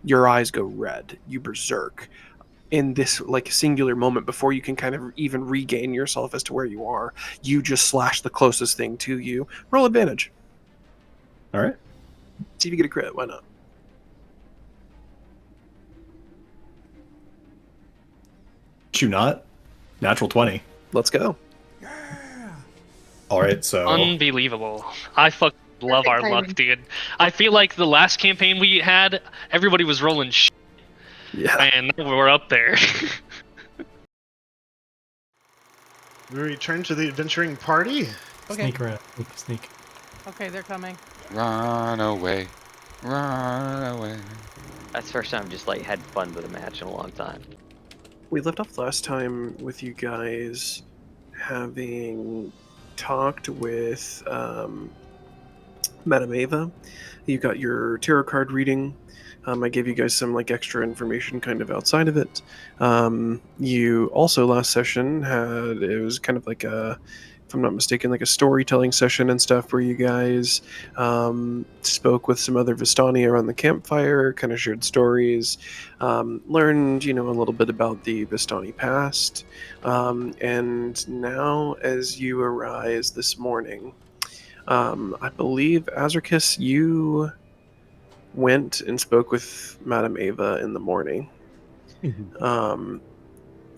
your eyes go red. You berserk. In this like singular moment before you can kind of even regain yourself as to where you are, you just slash the closest thing to you. Roll advantage. All right. See if you get a crit. Why not? You not? Natural 20. Let's go. All right, so Unbelievable. I fucking love our timing. luck, dude. I feel like the last campaign we had, everybody was rolling Yeah. and now we're up there. We return to the adventuring party. Okay. Sneak around. Sneak. Okay, they're coming. Run away. Run away. That's the first time I've just like had fun with a match in a long time. We left off last time with you guys having talked with Madame Ava. You got your tarot card reading. I gave you guys some like extra information kind of outside of it. You also last session it was kind of like a, if I'm not mistaken, like a storytelling session and stuff where you guys spoke with some other Vistani around the campfire, kind of shared stories, learned, a little bit about the Vistani past. And now as you arise this morning, I believe, Azricus, you went and spoke with Madame Ava in the morning. Mm-hmm.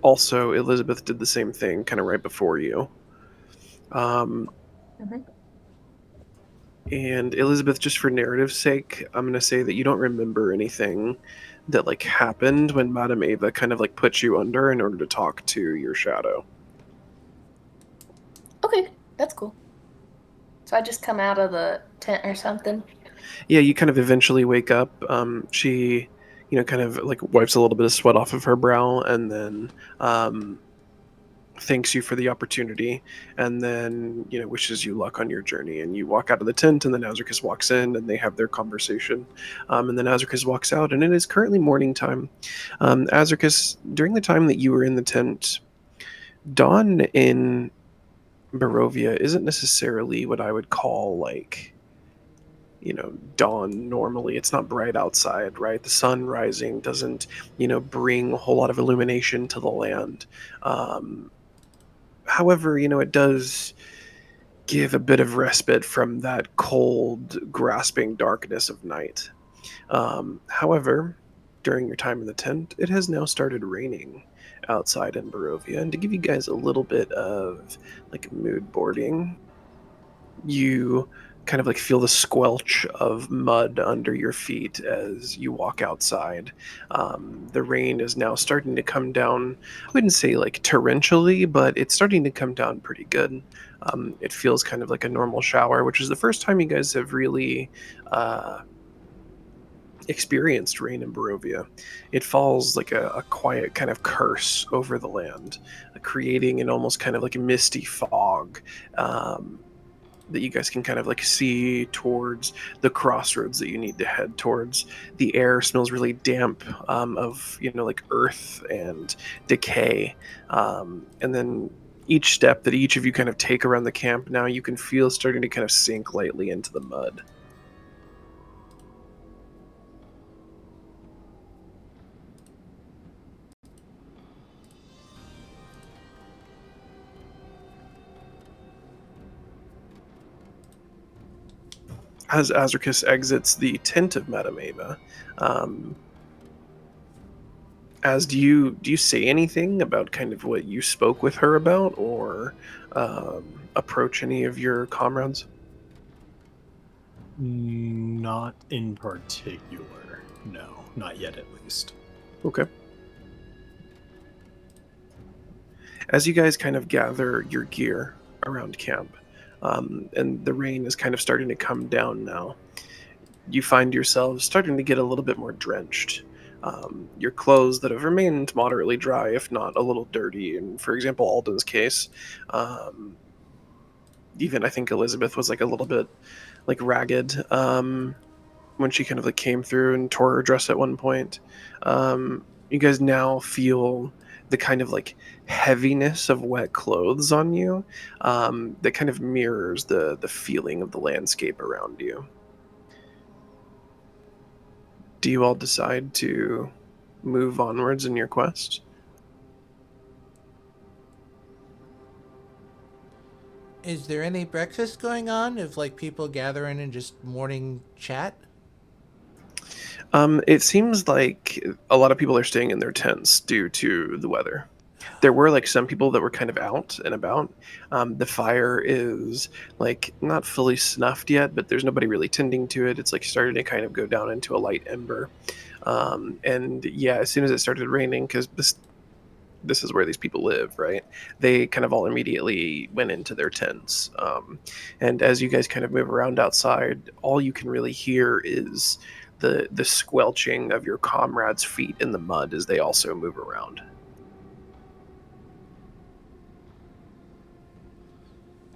Also, Elizabeth did the same thing kind of right before you. And Elizabeth, just for narrative's sake, I'm going to say that you don't remember anything that like happened when Madame Ava kind of like put you under in order to talk to your shadow. Okay, that's cool. So I just come out of the tent or something? Yeah, you kind of eventually wake up. She, kind of like wipes a little bit of sweat off of her brow and then thanks you for the opportunity and then, wishes you luck on your journey. And you walk out of the tent and then Azricus walks in and they have their conversation. And then Azricus walks out and it is currently morning time. Azricus, during the time that you were in the tent, dawn in Barovia isn't necessarily what I would call like, dawn normally. It's not bright outside, right? The sun rising doesn't, bring a whole lot of illumination to the land. However, it does give a bit of respite from that cold, grasping darkness of night. However, during your time in the tent, it has now started raining outside in Barovia. And to give you guys a little bit of like mood boarding, you kind of like feel the squelch of mud under your feet as you walk outside. The rain is now starting to come down. I wouldn't say like torrentially, but it's starting to come down pretty good. It feels kind of like a normal shower, which is the first time you guys have really experienced rain in Barovia. It falls like a quiet kind of curse over the land, creating an almost kind of like a misty fog that you guys can kind of like see towards the crossroads that you need to head towards. The air smells really damp of, like earth and decay. And then each step that each of you kind of take around the camp now, you can feel starting to kind of sink lightly into the mud. As Azricus exits the tent of Madame Ava, do you say anything about kind of what you spoke with her about, or approach any of your comrades? Not in particular. No, not yet at least. Okay. As you guys kind of gather your gear around camp, and the rain is kind of starting to come down now, you find yourselves starting to get a little bit more drenched. Your clothes that have remained moderately dry, if not a little dirty, and for example, Alden's case, even I think Elizabeth was like a little bit like ragged when she kind of like came through and tore her dress at one point. You guys now feel the kind of like heaviness of wet clothes on you that kind of mirrors the feeling of the landscape around you. do you all decide to move onwards in your quest? Is there any breakfast going on of like people gathering and just morning chat? It seems like a lot of people are staying in their tents due to the weather. There were like some people that were kind of out and about. The fire is like not fully snuffed yet, but there's nobody really tending to it. It's like starting to kind of go down into a light ember. And yeah, as soon as it started raining, because this is where these people live, right? They kind of all immediately went into their tents. And as you guys kind of move around outside, all you can really hear is the squelching of your comrades' feet in the mud as they also move around.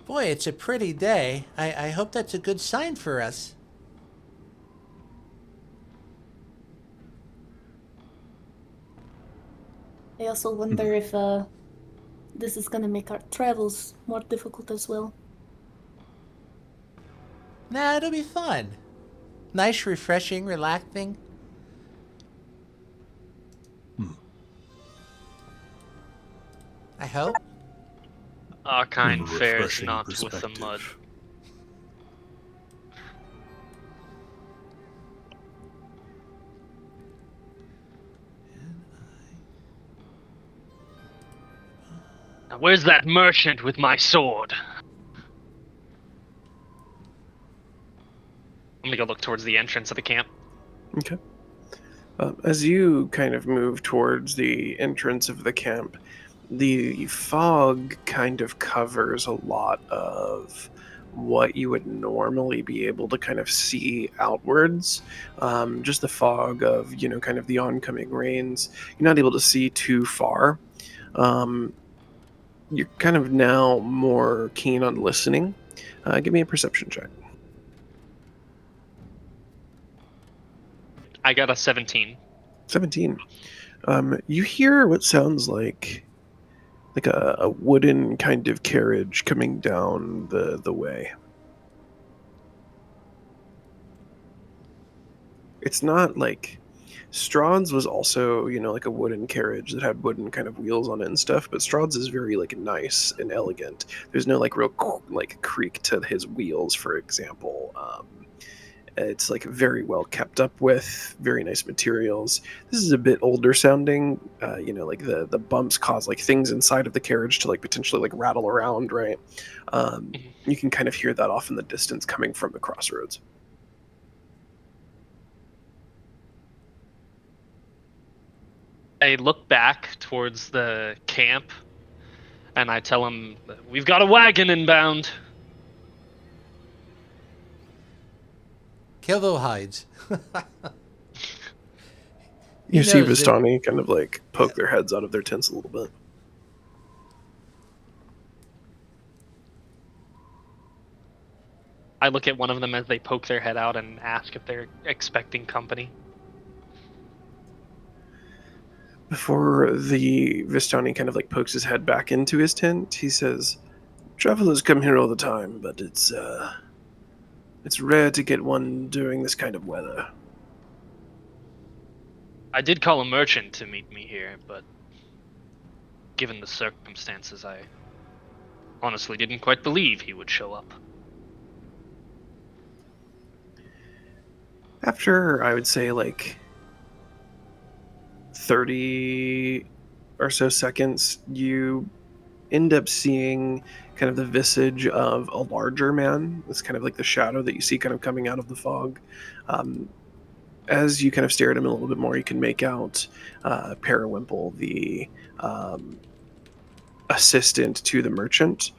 Boy, it's a pretty day. I hope that's a good sign for us. I also wonder if this is gonna make our travels more difficult as well. Nah, it'll be fun. Nice, refreshing, relaxing. I hope. Our kind From a fares refreshing not with the perspective. mud. Now, where's that merchant with my sword? I'm gonna go look towards the entrance of the camp. Okay. As you kind of move towards the entrance of the camp, the fog kind of covers a lot of what you would normally be able to kind of see outwards. Just the fog of, kind of the oncoming rains. You're not able to see too far. You're kind of now more keen on listening. Give me a perception check. I got a 17. 17. You hear what sounds like a wooden kind of carriage coming down the way. It's not like Strahd's was also, like a wooden carriage that had wooden kind of wheels on it and stuff, but Strahd's is very like nice and elegant. There's no like real like creak to his wheels, for example. It's like very well kept up with, very nice materials. This is a bit older sounding, like the bumps cause like things inside of the carriage to like potentially like rattle around, right? You can kind of hear that off in the distance coming from the crossroads. I look back towards the camp and I tell him, we've got a wagon inbound. Caelvo hides. You see knows that- Vistani kind of like poke their heads out of their tents a little bit. I look at one of them as they poke their head out and ask if they're expecting company. Before the Vistani kind of like pokes his head back into his tent, he says, "Travelers come here all the time, but it's rare to get one during this kind of weather." I did call a merchant to meet me here, but given the circumstances, I honestly didn't quite believe he would show up. After, I would say, like 30 or so seconds, you end up seeing kind of the visage of a larger man. It's kind of like the shadow that you see kind of coming out of the fog. As you kind of stare at him a little bit more, you can make out Periwimple, the assistant to the merchant,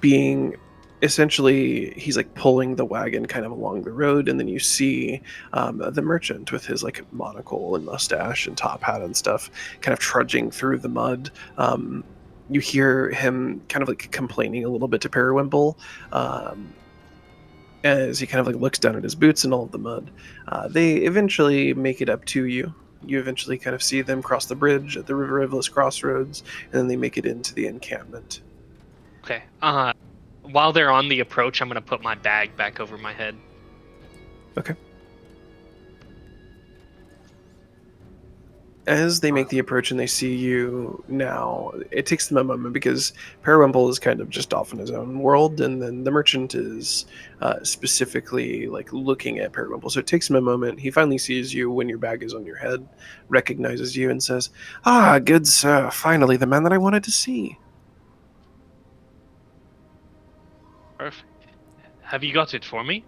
being essentially, he's like pulling the wagon kind of along the road, and then you see the merchant with his like monocle and mustache and top hat and stuff kind of trudging through the mud. You hear him kind of like complaining a little bit to Periwimple as he kind of like looks down at his boots and all of the mud. They eventually make it up to you. You eventually kind of see them cross the bridge at the River Rivulet's crossroads, and then they make it into the encampment. Okay. While they're on the approach, I'm gonna put my bag back over my head. Okay. As they make the approach and they see you now, it takes them a moment because Parawimple is kind of just off in his own world, and then the merchant is specifically like looking at Parawimple. So it takes him a moment. He finally sees you when your bag is on your head, recognizes you, and says, "Ah, good sir, finally the man that I wanted to see." Perfect. Have you got it for me?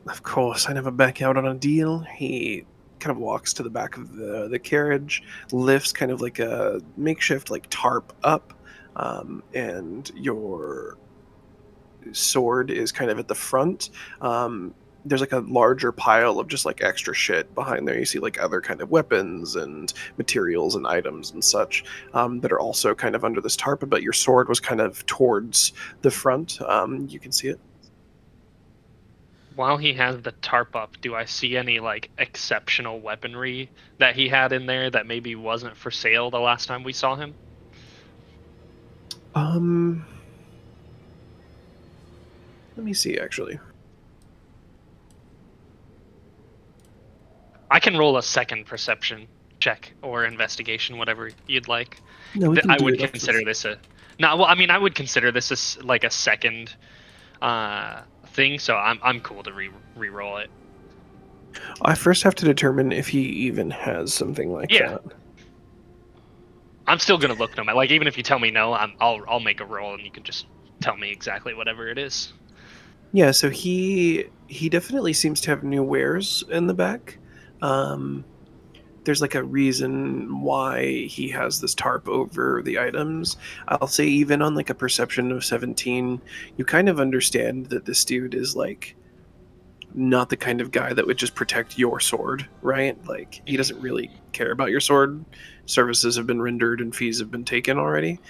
Of course, I never back out on a deal. He kind of walks to the back of the carriage, lifts kind of like a makeshift like tarp up, and your sword is kind of at the front. There's like a larger pile of just like extra shit behind there. You see like other kind of weapons and materials and items and such that are also kind of under this tarp, but your sword was kind of towards the front. You can see it. While he has the tarp up, do I see any like exceptional weaponry that he had in there that maybe wasn't for sale the last time we saw him? Let me see actually. I can roll a second perception check or investigation, whatever you'd like. No, we can I do would it after consider this. this a no. Well, I mean, I would consider this as like a second thing, so I'm cool to re-roll it. I first have to determine if he even has something like that. I'm still gonna look no matter. Like even if you tell me no, I'll make a roll and you can just tell me exactly whatever it is. Yeah, so he definitely seems to have new wares in the back. There's like a reason why he has this tarp over the items. I'll say even on like a perception of 17, you kind of understand that this dude is like not the kind of guy that would just protect your sword, right? Like he doesn't really care about your sword. Services have been rendered and fees have been taken already.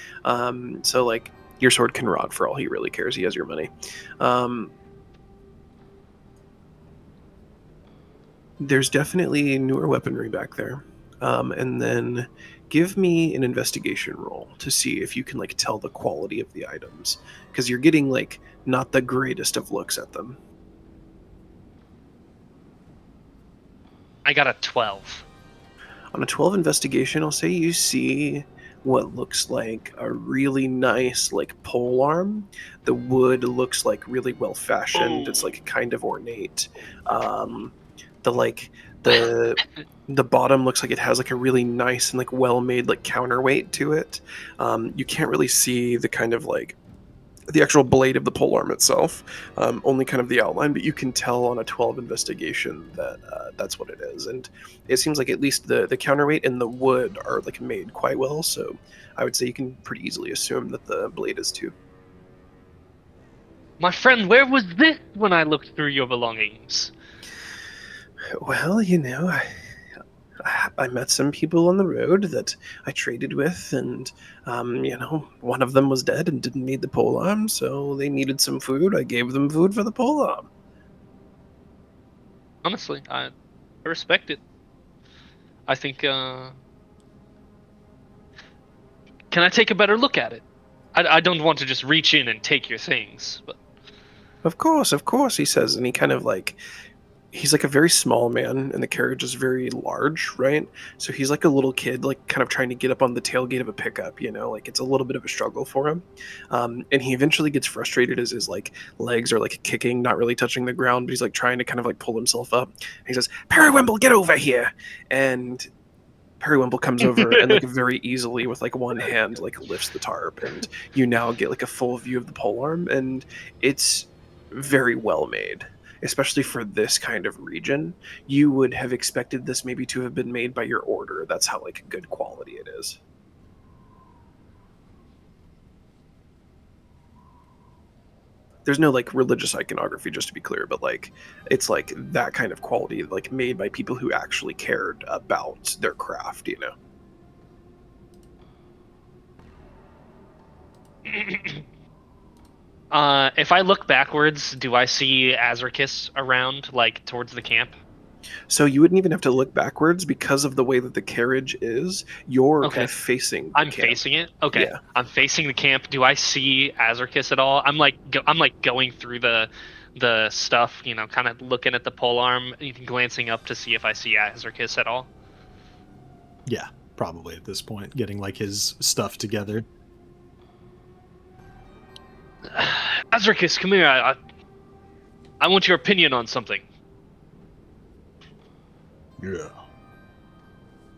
So like your sword can rot for all he really cares. He has your money. There's definitely newer weaponry back there. And then give me an investigation roll to see if you can like tell the quality of the items, because you're getting like not the greatest of looks at them. I got a 12. On a 12 investigation, I'll say you see what looks like a really nice like pole arm. The wood looks like really well fashioned. It's like kind of ornate. The bottom looks like it has like a really nice and like well made like counterweight to it. You can't really see the kind of like the actual blade of the polearm itself, only kind of the outline, but you can tell on a 12 investigation that that's what it is. And it seems like at least the counterweight and the wood are like made quite well, so I would say you can pretty easily assume that the blade is too. My friend, where was this when I looked through your belongings? Well, you know, I met some people on the road that I traded with, and, you know, one of them was dead and didn't need the polearm, so they needed some food. I gave them food for the polearm. Honestly, I respect it. I think, can I take a better look at it? I don't want to just reach in and take your things, but... Of course, he says, and he kind of like... He's like a very small man, and the carriage is very large, right? So he's like a little kid, like kind of trying to get up on the tailgate of a pickup, you know? Like it's a little bit of a struggle for him. And he eventually gets frustrated as his like legs are like kicking, not really touching the ground, but he's like trying to kind of like pull himself up. And he says, "Parawimple, get over here!" And Parawimple comes over and like very easily with like one hand like lifts the tarp, and you now get like a full view of the polearm, and it's very well made. Especially for this kind of region, you would have expected this maybe to have been made by your order. That's how like good quality it is. There's no like religious iconography, just to be clear, but like it's like that kind of quality, like made by people who actually cared about their craft, you know. If I look backwards, do I see Azricus around, like, towards the camp? So you wouldn't even have to look backwards because of the way that the carriage is. You're Okay. kind of facing the I'm camp. facing it? Okay. Yeah. I'm facing the camp. Do I see Azricus at all? I'm like going through the the stuff, kind of looking at the polearm, glancing up to see if I see Azricus at all. Yeah, probably at this point, getting like his stuff together. Azricus, come here. I want your opinion on something. Yeah.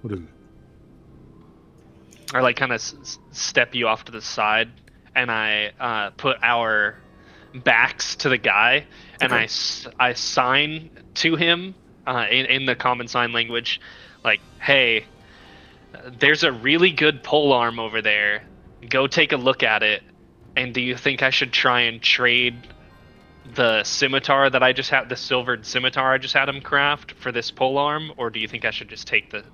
What is it? I kind of step you off to the side, and I put our backs to the guy, and I sign to him in the common sign language, like, hey, there's a really good polearm over there. Go take a look at it. And do you think I should try and trade the scimitar that I just had, the silvered scimitar I just had him craft, for this polearm, or do you think I should just take the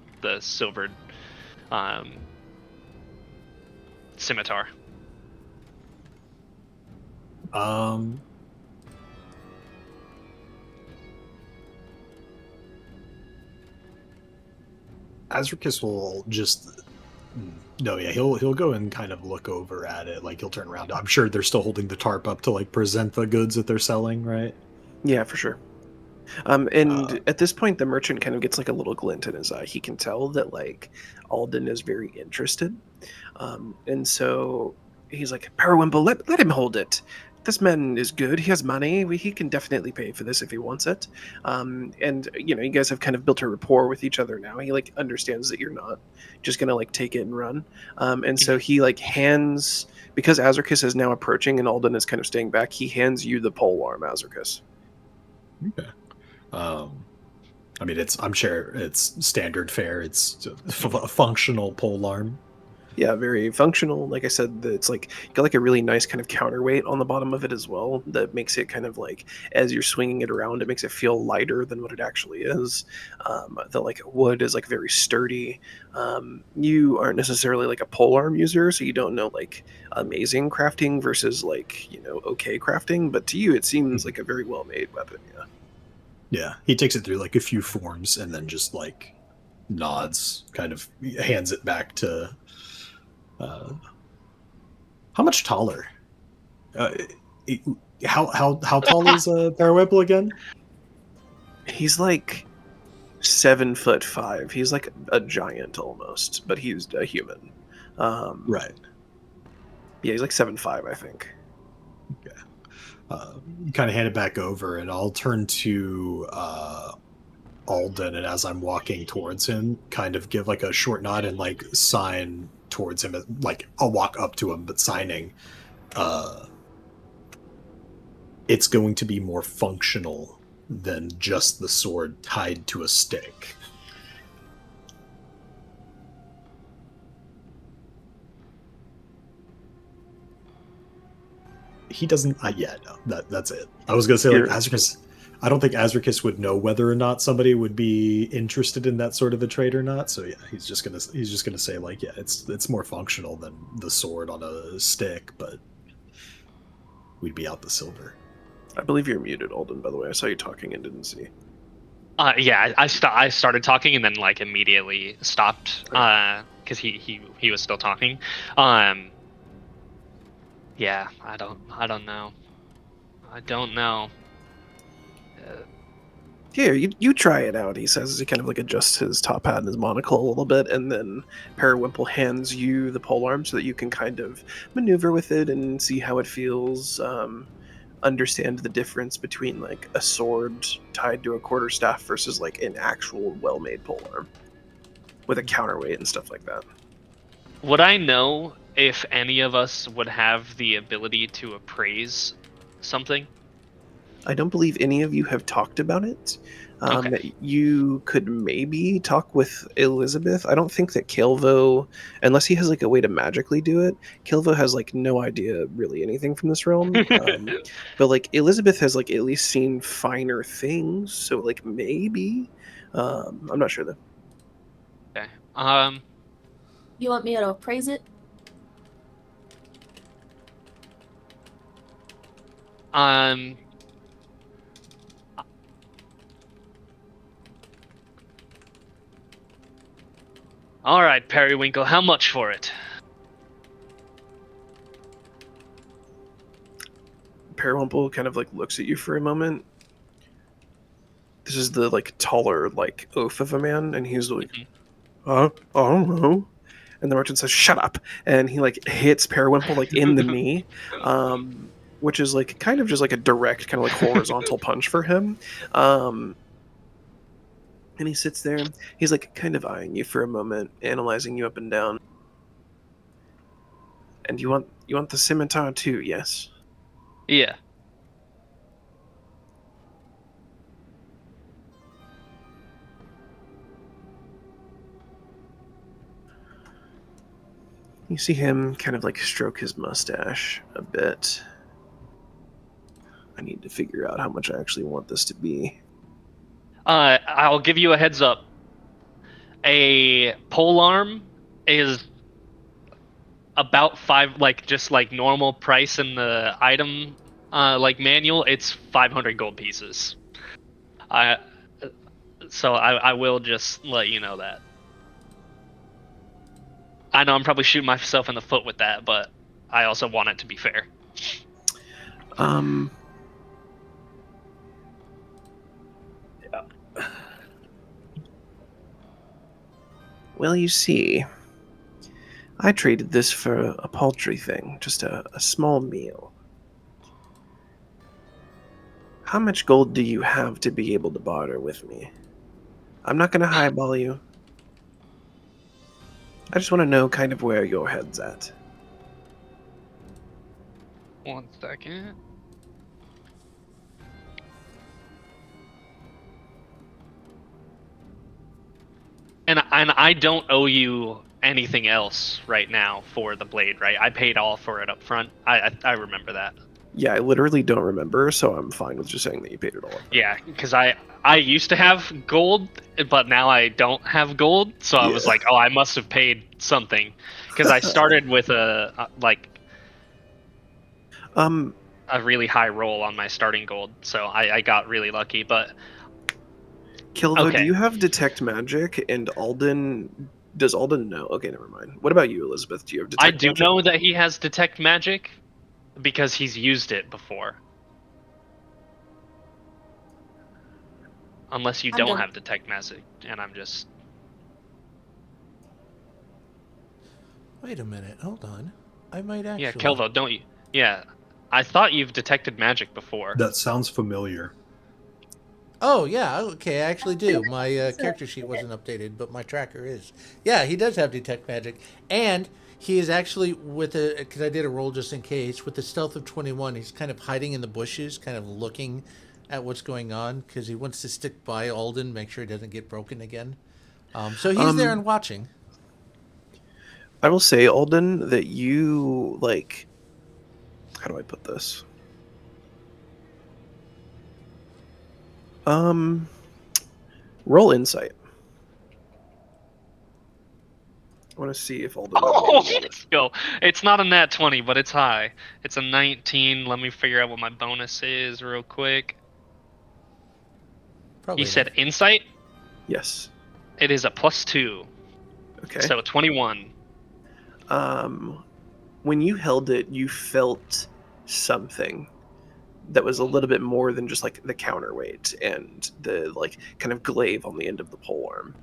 silvered scimitar? Azricus will just he'll go and kind of look over at it, like he'll turn around. I'm sure they're still holding the tarp up to like present the goods that they're selling, right? Yeah, for sure. And at this point, the merchant kind of gets like a little glint in his eye. He can tell that like Alden is very interested, and so he's like, "Periwimple, let him hold it. This man is good. He has money. He can definitely pay for this if he wants it." And you guys have kind of built a rapport with each other now. He like understands that you're not just gonna like take it and run. And so he like hands, because Azricus is now approaching and Alden is kind of staying back. He hands you the polearm, Azricus. Okay. I mean, I'm sure it's standard fare. It's a functional polearm. Yeah, very functional. Like I said, it's like got like a really nice kind of counterweight on the bottom of it as well. That makes it kind of like, as you're swinging it around, it makes it feel lighter than what it actually is. The like wood is like very sturdy. You aren't necessarily like a polearm user, so you don't know like amazing crafting versus like okay crafting. But to you, it seems like a very well made weapon. Yeah. Yeah, he takes it through like a few forms and then just like nods, kind of hands it back to. How much taller? How tall is Periwimple again? He's like 7'5". He's like a giant almost, but he's a human. Right. Yeah, he's like 7'5", I think. Okay. You kind of hand it back over, and I'll turn to Alden, and as I'm walking towards him, kind of give like a short nod and like sign towards him. Like I'll walk up to him, but signing. It's going to be more functional than just the sword tied to a stick. He doesn't. Yeah, no. That's it. I was gonna say like Azricus. I don't think Azricus would know whether or not somebody would be interested in that sort of a trade or not. So yeah, he's just gonna say like, yeah, it's more functional than the sword on a stick, but we'd be out the silver. I believe you're muted, Alden. By the way, I saw you talking and didn't see. Yeah, I started talking and then like immediately stopped because he was still talking. Yeah, I don't know. Here, you try it out, he says as he kind of like adjusts his top hat and his monocle a little bit, and then Periwimple hands you the polearm so that you can kind of maneuver with it and see how it feels, understand the difference between like a sword tied to a quarterstaff versus like an actual well-made polearm with a counterweight and stuff like that. Would I know if any of us would have the ability to appraise something? I don't believe any of you have talked about it. Okay. You could maybe talk with Elizabeth. I don't think that Caelvo, unless he has like a way to magically do it, Caelvo has like no idea really anything from this realm. But like Elizabeth has like at least seen finer things, so like maybe. I'm not sure though. Okay. You want me to appraise it? All right, Periwinkle, how much for it? Periwinkle kind of like looks at you for a moment. This is the like taller like oaf of a man, and he's like, I don't know. And the merchant says, "Shut up!" And he like hits Periwinkle like in the knee, which is like kind of just like a direct kind of like horizontal punch for him. And he sits there. He's like kind of eyeing you for a moment, analyzing you up and down. And you want the scimitar too, yes? Yeah. You see him kind of like stroke his mustache a bit. I need to figure out how much I actually want this to be. I'll give you a heads up. A polearm is about 5, like just like normal price in the item like manual. It's 500 gold pieces. So I will just let you know that. I know I'm probably shooting myself in the foot with that, but I also want it to be fair. Well, you see, I traded this for a paltry thing, just a small meal. How much gold do you have to be able to barter with me? I'm not going to highball you. I just want to know kind of where your head's at. 1 second. And I don't owe you anything else right now for the blade, right? I paid all for it up front. I remember that. Yeah, I literally don't remember, so I'm fine with just saying that you paid it all up. Yeah, because I used to have gold, but now I don't have gold, so I was like, oh, I must have paid something. Because I started with a really high roll on my starting gold, so I got really lucky, but... Caelvo, do you have Detect Magic, and Alden... Does Alden know? Okay, never mind. What about you, Elizabeth? Do you have Detect Magic? I do know that he has Detect Magic, because he's used it before. Unless you don't have Detect Magic, and I'm just... Wait a minute, hold on. I might actually... Yeah, Caelvo, don't you? Yeah, I thought you've detected magic before. That sounds familiar. Oh, yeah, okay, I actually do. My character sheet wasn't updated, but my tracker is. Yeah, he does have Detect Magic. And he is actually, because I did a roll just in case, with the Stealth of 21, he's kind of hiding in the bushes, kind of looking at what's going on, because he wants to stick by Alden, make sure he doesn't get broken again. So he's there and watching. I will say, Alden, that you, like... How do I put this? Roll insight. I want to see if Alden... Oh, let's go. It's not a nat 20, but it's high. It's a 19. Let me figure out what my bonus is real quick. Probably You said insight? Yes. It is a +2. Okay. So 21. When you held it, you felt something that was a little bit more than just like the counterweight and the like kind of glaive on the end of the polearm.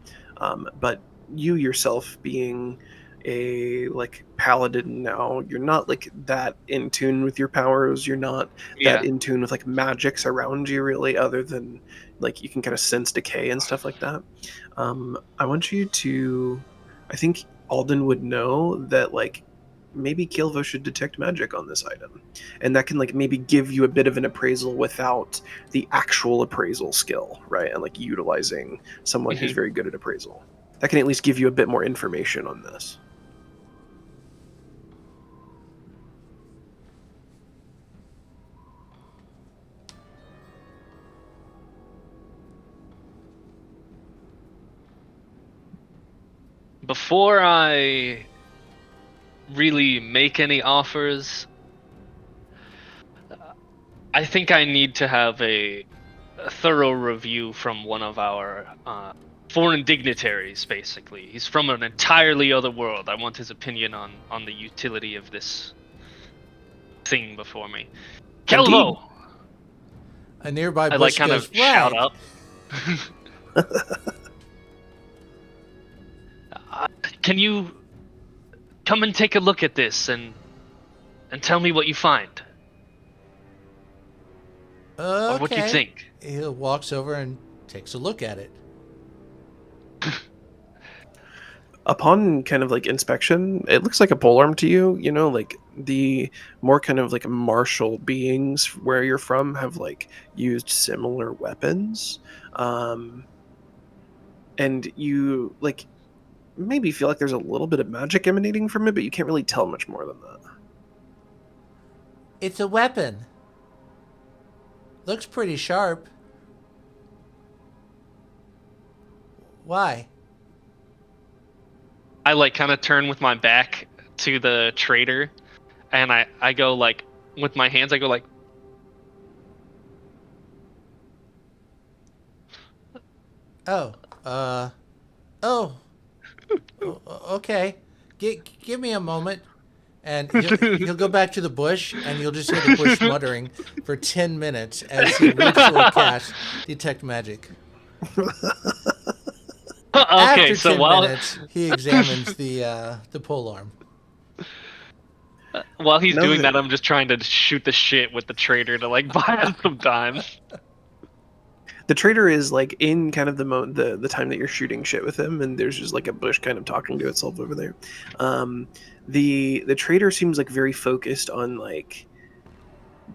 But you yourself being a like paladin now, you're not like that in tune with your powers. You're not that in tune with like magics around you really, other than like you can kind of sense decay and stuff like that. I want you to, I think Alden would know that like maybe Caelvo should detect magic on this item, and that can like maybe give you a bit of an appraisal without the actual appraisal skill, right? And like utilizing someone who's very good at appraisal. That can at least give you a bit more information on this. Before I really make any offers, I think I need to have a thorough review from one of our foreign dignitaries, basically. He's from an entirely other world. I want his opinion on the utility of this thing before me. Caelvo! A nearby I bush kind goes, of shout right. up. Can you come and take a look at this and tell me what you find? Okay. Or what you think? He walks over and takes a look at it. Upon kind of like inspection, it looks like a polearm to you. You know, like the more kind of like martial beings where you're from have like used similar weapons, and you like maybe feel like there's a little bit of magic emanating from it, but you can't really tell much more than that. It's a weapon. Looks pretty sharp. Why? I like kind of turn with my back to the trader, and I go like with my hands. I go like, Okay. Give me a moment, and he'll go back to the bush, and you'll just hear the bush muttering for 10 minutes as he ritual casts detect magic. okay. After So 10 while minutes, he examines the polearm. while he's doing that, I'm just trying to shoot the shit with the trader to like buy him some time. The trader is like in kind of the time that you're shooting shit with him, and there's just like a bush kind of talking to itself over there. The trader seems like very focused on like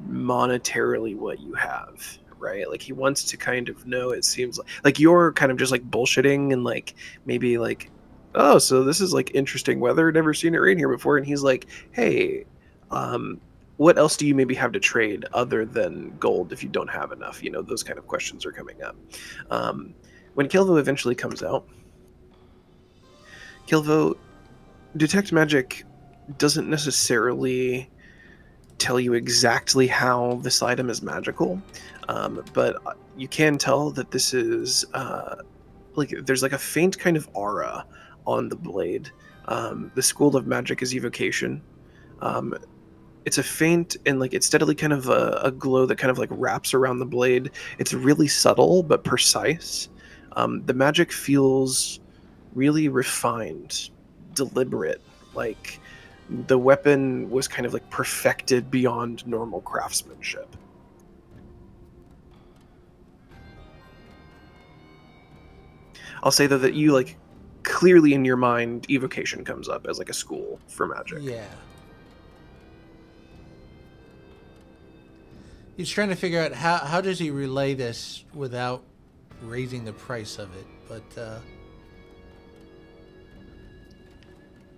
monetarily what you have, right? Like he wants to kind of know. It seems like you're kind of just like bullshitting and like maybe like, oh, so this is like interesting weather. Never seen it rain here before, and he's like, hey, what else do you maybe have to trade other than gold if you don't have enough? You know, those kind of questions are coming up. When Caelvo eventually comes out, Caelvo, detect magic doesn't necessarily tell you exactly how this item is magical, but you can tell that this is like there's like a faint kind of aura on the blade. The school of magic is evocation. It's a faint and like it's steadily kind of a glow that kind of like wraps around the blade. It's really subtle but precise. The magic feels really refined, deliberate, like the weapon was kind of like perfected beyond normal craftsmanship. I'll say though that you like clearly in your mind evocation comes up as like a school for magic. Yeah. He's trying to figure out how does he relay this without raising the price of it, but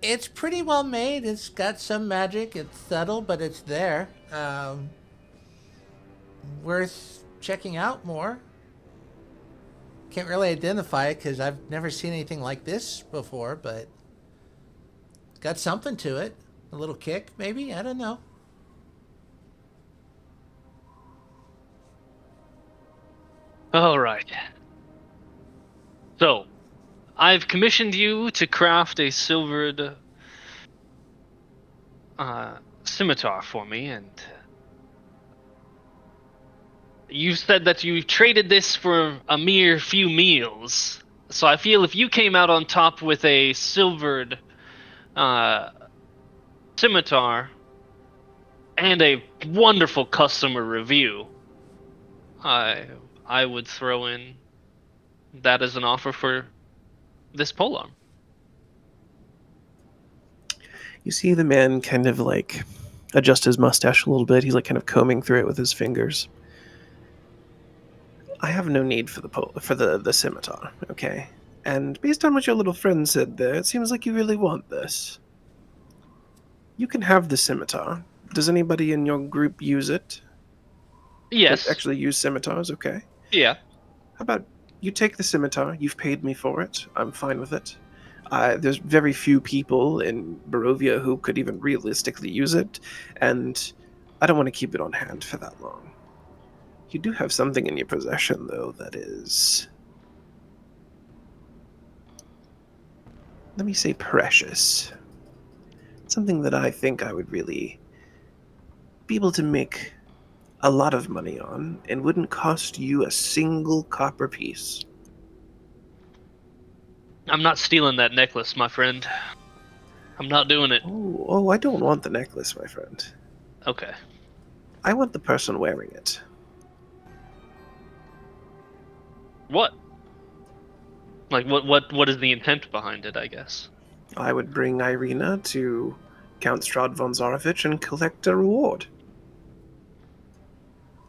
it's pretty well made. It's got some magic. It's subtle, but it's there. Worth checking out more. Can't really identify it because I've never seen anything like this before, but it's got something to it. A little kick, maybe? I don't know. All right. So, I've commissioned you to craft a silvered scimitar for me, and you said that you traded this for a mere few meals. So I feel if you came out on top with a silvered scimitar and a wonderful customer review, I would throw in that as an offer for this polearm. You see the man kind of like adjust his mustache a little bit. He's like kind of combing through it with his fingers. I have no need for the scimitar, okay? And based on what your little friend said there, it seems like you really want this. You can have the scimitar. Does anybody in your group use it? Yes. Actually use scimitars, okay. Yeah. How about you take the scimitar, you've paid me for it, I'm fine with it. There's very few people in Barovia who could even realistically use it, and I don't want to keep it on hand for that long. You do have something in your possession, though, that is... let me say precious. Something that I think I would really be able to make a lot of money on and wouldn't cost you a single copper piece. I'm not stealing that necklace, my friend. I'm not doing it. Oh, I don't want the necklace, my friend. Okay. I want the person wearing it. What? Like, what is the intent behind it, I guess? I would bring Irina to Count Strahd von Zarovich and collect a reward.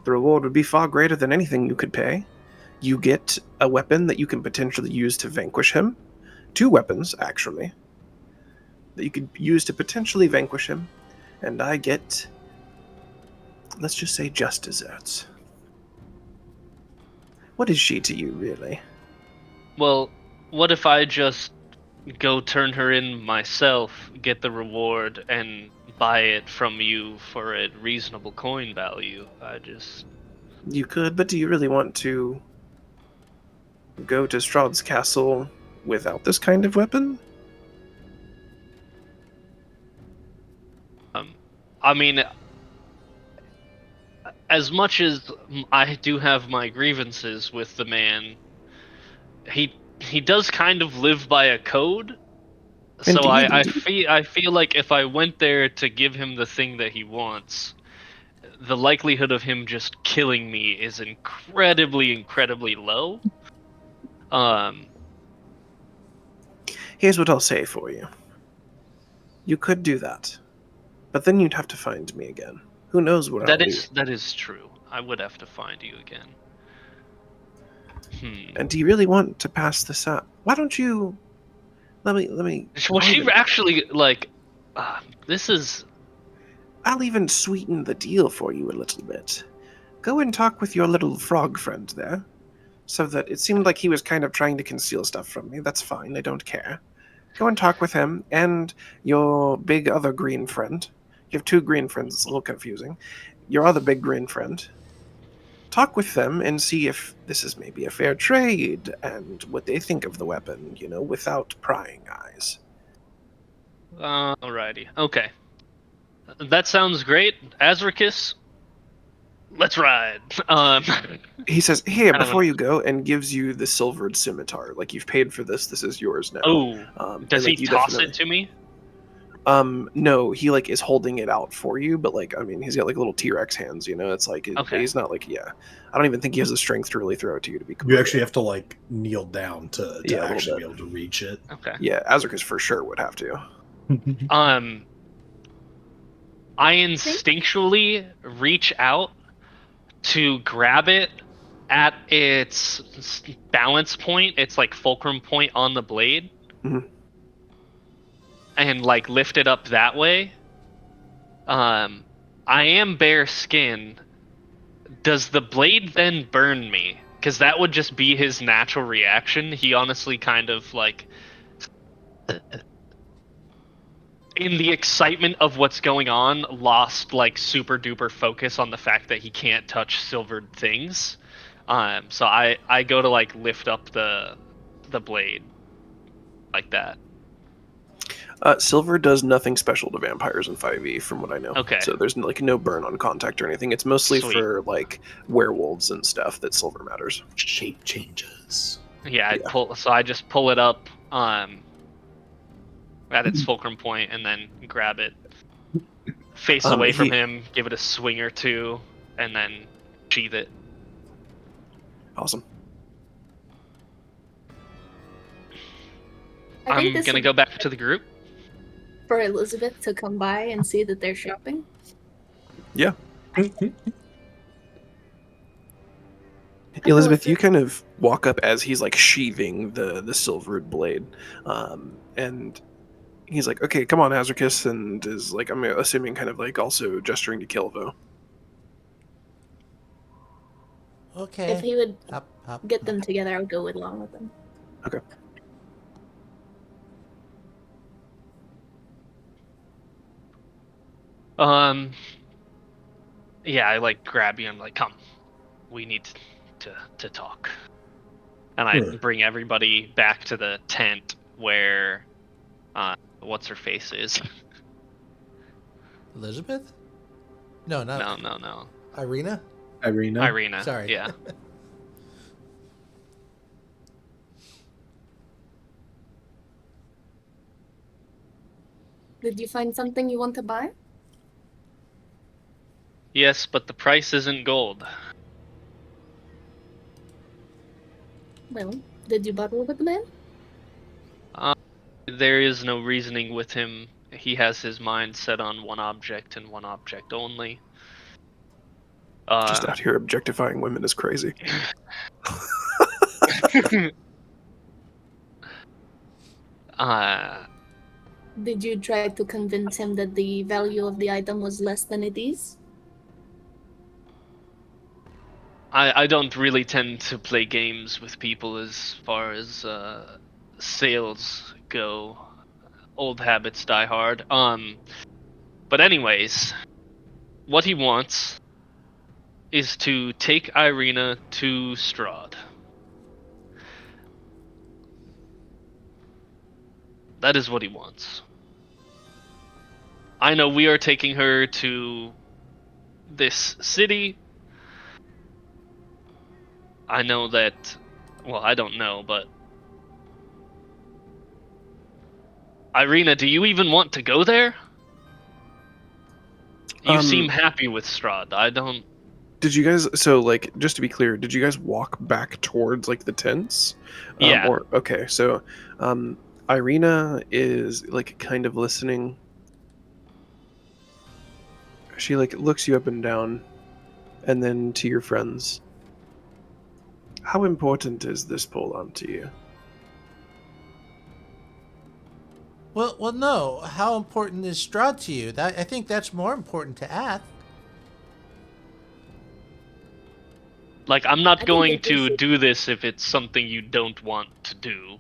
The reward would be far greater than anything you could pay. You get a weapon that you can potentially use to vanquish him. 2 weapons, actually, that you could use to potentially vanquish him. And I get, let's just say, just desserts. What is she to you, really? Well, what if I just go turn her in myself, get the reward, and buy it from you for a reasonable coin value? You could, but do you really want to go to Strahd's castle without this kind of weapon? I mean, as much as I do have my grievances with the man, he does kind of live by a code. So I feel like if I went there to give him the thing that he wants, the likelihood of him just killing me is incredibly low. Here's what I'll say for you. You could do that, but then you'd have to find me again. Who knows what I'll do? That is true. I would have to find you again. And do you really want to pass this up? Why don't you... Let me... Well, she actually, like... this is... I'll even sweeten the deal for you a little bit. Go and talk with your little frog friend there. So that it seemed like he was kind of trying to conceal stuff from me. That's fine, I don't care. Go and talk with him and your big other green friend. You have 2 green friends, it's a little confusing. Your other big green friend. Talk with them and see if this is maybe a fair trade and what they think of the weapon, without prying eyes. Alrighty. Okay. That sounds great. Azricus, let's ride. He says, here, before you go, and gives you the silvered scimitar. Like, you've paid for this, this is yours now. Oh, does he toss it to me? No, he is holding it out for you, but he's got little T-Rex hands, it's okay. He's not I don't even think he has the strength to really throw it to you, to be You actually have to kneel down to actually be able to reach it. Okay. Yeah, Azricus for sure would have to. I instinctually reach out to grab it at its balance point, its fulcrum point on the blade. Mm-hmm. And lift it up that way. I am bare skin. Does the blade then burn me? Because that would just be his natural reaction. He honestly kind of in the excitement of what's going on, lost super duper focus on the fact that he can't touch silvered things. So I go to lift up the blade like that. Silver does nothing special to vampires in 5e, from what I know. Okay. So there's no burn on contact or anything. It's mostly Sweet. for werewolves and stuff that silver matters. Shape changes. Yeah, I just pull it up at its fulcrum point and then grab it, face away from him, give it a swing or two, and then sheath it. Awesome. I'm gonna go back to the group. For Elizabeth to come by and see that they're shopping? Yeah. Elizabeth, you kind of walk up as he's sheathing the silvered blade. And he's like, okay, come on, Azricus, and is I'm assuming kind of also gesturing to Caelvo. Okay. If he would Hop. get them together, I would go along with them. Okay. Yeah, I grab you and come, we need to talk. And I bring everybody back to the tent where, what's her face is. Elizabeth? No, not. No. Irina? Irina. Sorry. Yeah. Did you find something you want to buy? Yes, but the price isn't gold. Well, did you battle with the man? There is no reasoning with him. He has his mind set on one object and one object only. Just out here objectifying women is crazy. Did you try to convince him that the value of the item was less than it is? I don't really tend to play games with people as far as sales go. Old habits die hard. But anyways, what he wants is to take Irina to Strahd. That is what he wants. I know we are taking her to this city. I know that, well, I don't know, but Irina, do you even want to go there? You seem happy with Strahd. I don't. Did you guys? So, like, just to be clear, did you guys walk back towards like the tents? Yeah. Okay. So, Irina is like kind of listening. She like looks you up and down, and then to your friends. How important is this pole-arm to you? Well, no. How important is Strahd to you? I think that's more important to ask. Like, I'm not going to do this if it's something you don't want to do.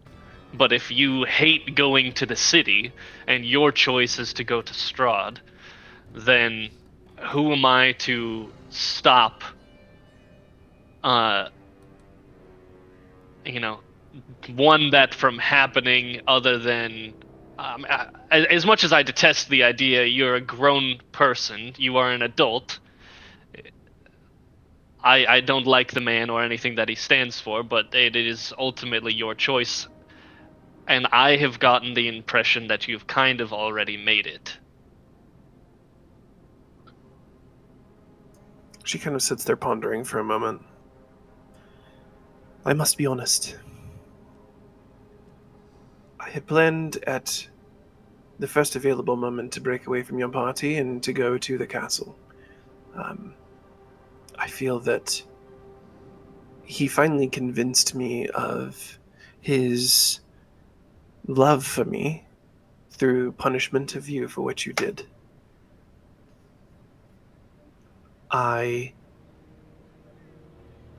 But if you hate going to the city, and your choice is to go to Strahd, then who am I to stop, one that from happening other than... as much as I detest the idea, you're a grown person, you are an adult. I don't like the man or anything that he stands for, but it is ultimately your choice. And I have gotten the impression that you've kind of already made it. She kind of sits there pondering for a moment. I must be honest. I had planned at the first available moment to break away from your party and to go to the castle. I feel that he finally convinced me of his love for me through punishment of you for what you did. I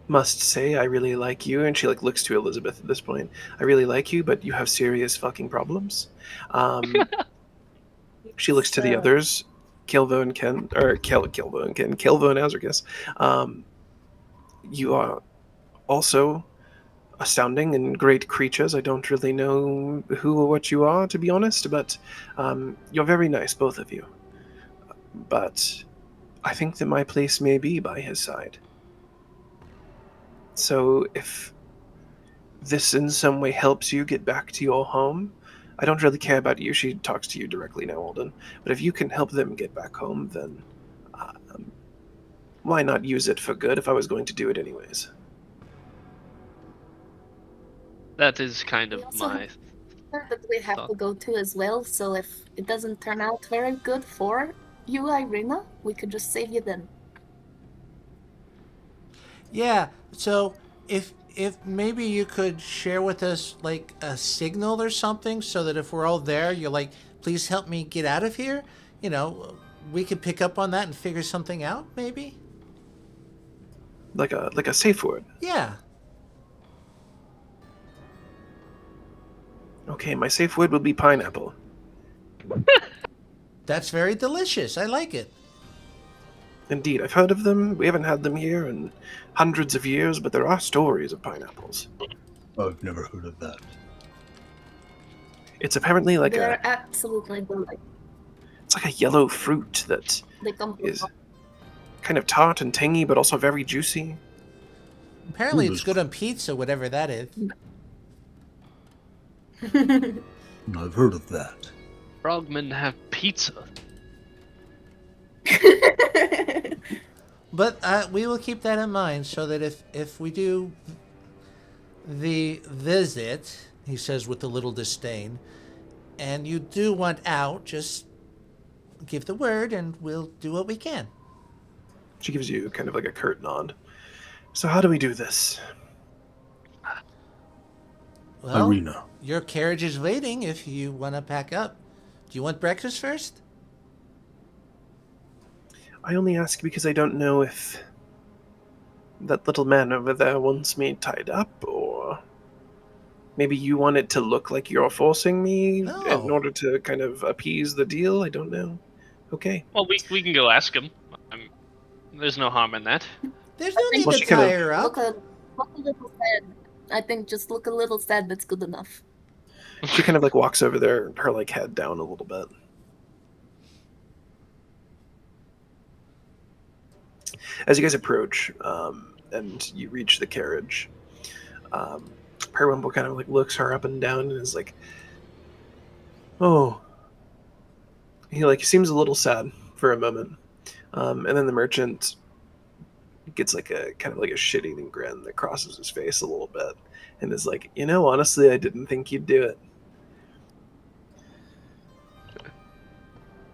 must say I really like you, and she like looks to Elizabeth at this point. I really like you, but you have serious fucking problems. She looks to the others, Caelvo and Azricus. You are also astounding and great creatures. I don't really know who or what you are, to be honest, but you're very nice, both of you. But I think that my place may be by his side. So if this in some way helps you get back to your home, I don't really care about you. She talks to you directly now, Alden. But if you can help them get back home, then why not use it for good if I was going to do it anyways? That is kind of my... that we have to go to as well, so if it doesn't turn out very good for you, Irina, we could just save you then. Yeah, so if maybe you could share with us like a signal or something so that if we're all there, you're like, please help me get out of here. You know, we could pick up on that and figure something out, maybe? Like a safe word? Yeah. Okay, my safe word will be pineapple. That's very delicious. I like it. Indeed, I've heard of them. We haven't had them here in hundreds of years, but there are stories of pineapples. I've never heard of that. It's apparently like They're absolutely delightful. It's like a yellow fruit that They come from is... kind of tart and tangy, but also very juicy. Apparently, it's good on pizza, whatever that is. I've heard of that. Frogmen have pizza. But we will keep that in mind so that if we do the visit, he says with a little disdain, and you do want out, just give the word and we'll do what we can. She gives you kind of like a curt nod. So how do we do this? Well, Irina. Your carriage is waiting if you want to pack up. Do you want breakfast first? I only ask because I don't know if that little man over there wants me tied up, or maybe you want it to look like you're forcing me in order to kind of appease the deal. I don't know. Okay. Well, we can go ask him. There's no harm in that. There's no need to tie her up. Look a little sad. I think just look a little sad. That's good enough. She kind of like walks over there, her like head down a little bit. As you guys approach, and you reach the carriage, Periwinkle kind of like looks her up and down and is like, "Oh." He like seems a little sad for a moment, and then the merchant gets like a kind of like a shit-eating grin that crosses his face a little bit, and is like, honestly, I didn't think you'd do it.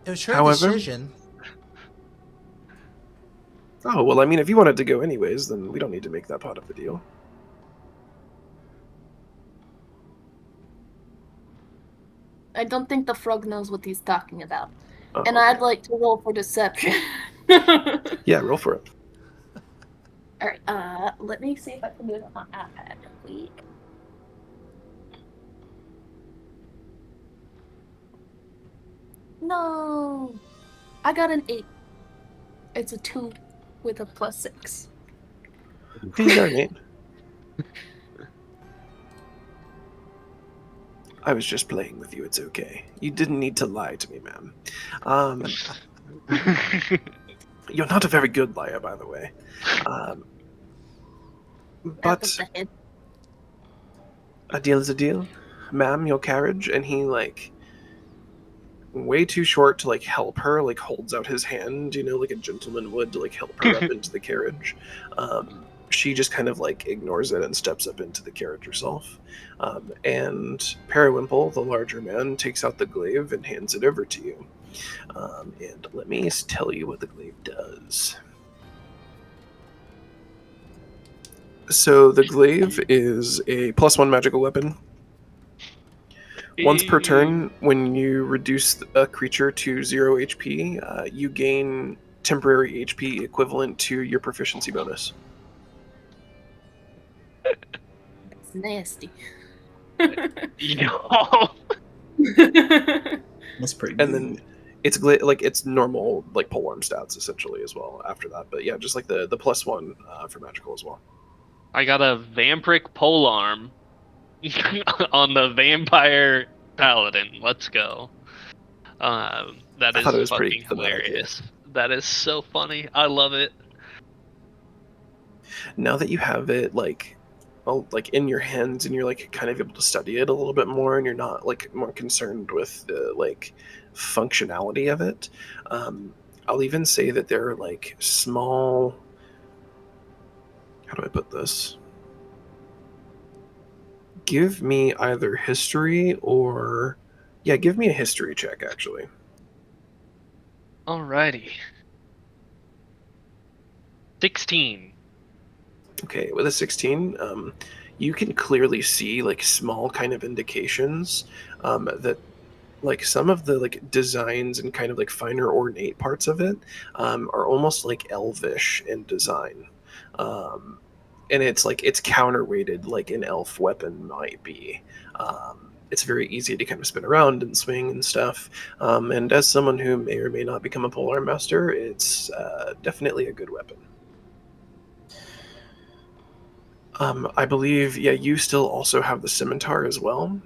It was her decision. Oh, well, I mean, if you wanted to go anyways, then we don't need to make that part of the deal. I don't think the frog knows what he's talking about. Oh, and okay. I'd like to roll for deception. Yeah, roll for it. Alright, let me see if I can do it on my iPad real quick. No! I got an 8. It's a 2 with a +6. You got an 8. I was just playing with you, it's okay. You didn't need to lie to me, ma'am. You're not a very good liar, by the way. But a deal is a deal. Ma'am, your carriage. And he, like, way too short to, like, help her, like, holds out his hand, like a gentleman would to, like, help her up into the carriage. She just kind of, like, ignores it and steps up into the carriage herself. And Periwinkle, the larger man, takes out the glaive and hands it over to you. And let me tell you what the glaive does. So the glaive is a +1 magical weapon. Once per turn, when you reduce a creature to 0 HP, you gain temporary HP equivalent to your proficiency bonus. That's nasty. That's pretty good. And then it's normal like polearm stats essentially as well after that. But yeah, just like the +1 for magical as well. I got a vampiric polearm on the vampire paladin. Let's go. That is fucking hilarious. That is so funny. I love it. Now that you have it like in your hands and you're like kind of able to study it a little bit more, and you're not like more concerned with the like functionality of it, I'll even say that there are like small, how do I put this? Give me either history or give me a history check actually. Alrighty. 16. Okay, with a 16, you can clearly see like small kind of indications that like some of the like designs and kind of like finer ornate parts of it are almost like elvish in design. And it's like it's counterweighted like an elf weapon might be. It's very easy to kind of spin around and swing and stuff. And as someone who may or may not become a polearm master, it's definitely a good weapon. I believe, you still also have the scimitar as well.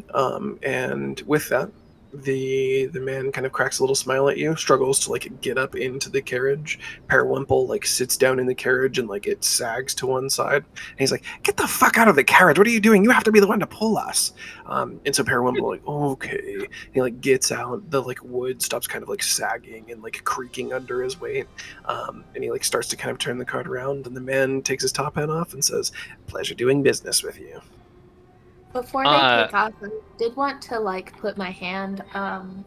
And with that, The man kind of cracks a little smile at you, struggles to like get up into the carriage. Periwinkle like sits down in the carriage and like it sags to one side. And he's like, "Get the fuck out of the carriage! What are you doing? You have to be the one to pull us." And so Periwinkle like, "Okay." He like gets out. The like wood stops kind of like sagging and like creaking under his weight. And he like starts to kind of turn the cart around. And the man takes his top hat off and says, "Pleasure doing business with you." Before they take off, I did want to like put my hand on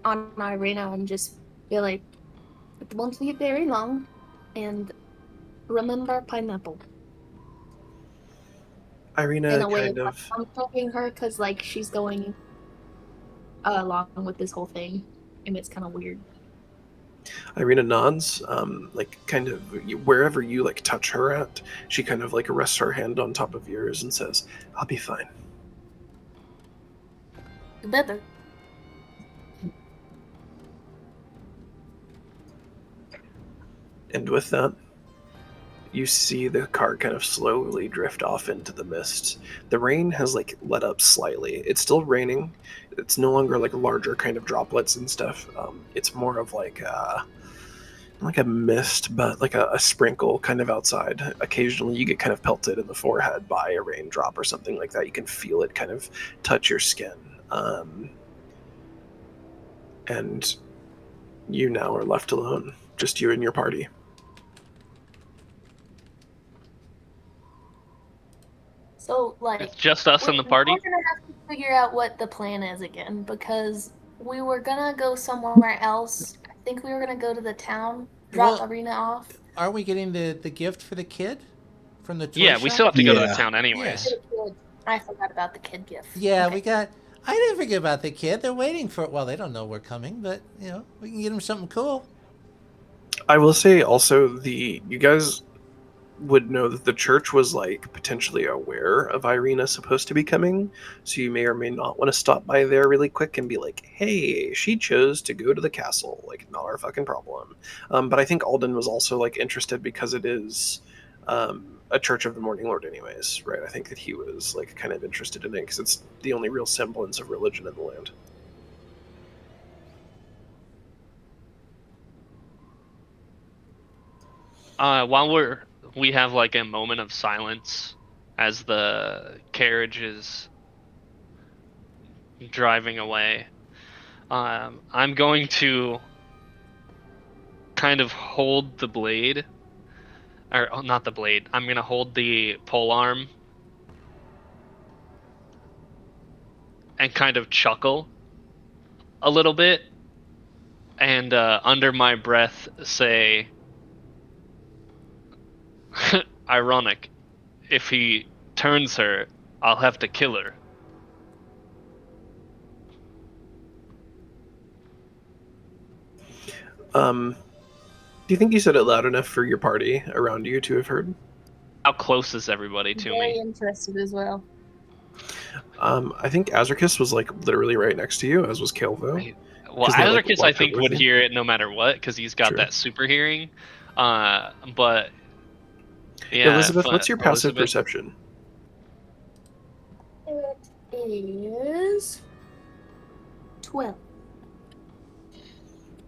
Irina and just be like, "It won't be very long, and remember pineapple." Irina In a way, kind of I'm talking her because like she's going along with this whole thing, and it's kind of weird. Irina nods, like kind of wherever you like touch her at, she kind of like rests her hand on top of yours and says, "I'll be fine." Better. And with that, you see the cart kind of slowly drift off into the mist. The rain has like let up slightly. It's still raining. It's no longer like larger kind of droplets and stuff. It's more of like a mist, but like a sprinkle kind of outside. Occasionally you get kind of pelted in the forehead by a raindrop or something like that. You can feel it kind of touch your skin. And you now are left alone, just you and your party. So like, It's just us in the party. We're gonna have to figure out what the plan is again, because we were gonna go somewhere else. I think we were gonna go to the town, drop Irina off. Are we getting the gift for the kid from the toy Yeah, shop? we still have to go to the town anyways. Yeah. I forgot about the kid gift. Yeah, okay. I didn't forget about the kid. They're waiting for it. Well, they don't know we're coming, but you know, we can get them something cool. I will say also you guys would know that the church was like potentially aware of Irina supposed to be coming, so you may or may not want to stop by there really quick and be like, "Hey, she chose to go to the castle, like not our fucking problem." But I think Alden was also like interested because it is a Church of the Morning Lord anyways, right? I think that he was like kind of interested in it because it's the only real semblance of religion in the land. While we have like a moment of silence as the carriage is driving away, I'm going to kind of hold the blade, or not the blade, I'm going to hold the pole arm and kind of chuckle a little bit and under my breath say, "Ironic. If he turns her, I'll have to kill her." Do you think you said it loud enough for your party around you to have heard? How close is everybody to Very me? interested as well. I think Azricus was like literally right next to you, as was Caelvo. Well, Azricus, I think, would hear it no matter what because he's got that super hearing. But yeah, Elizabeth, what's your passive perception? It is 12.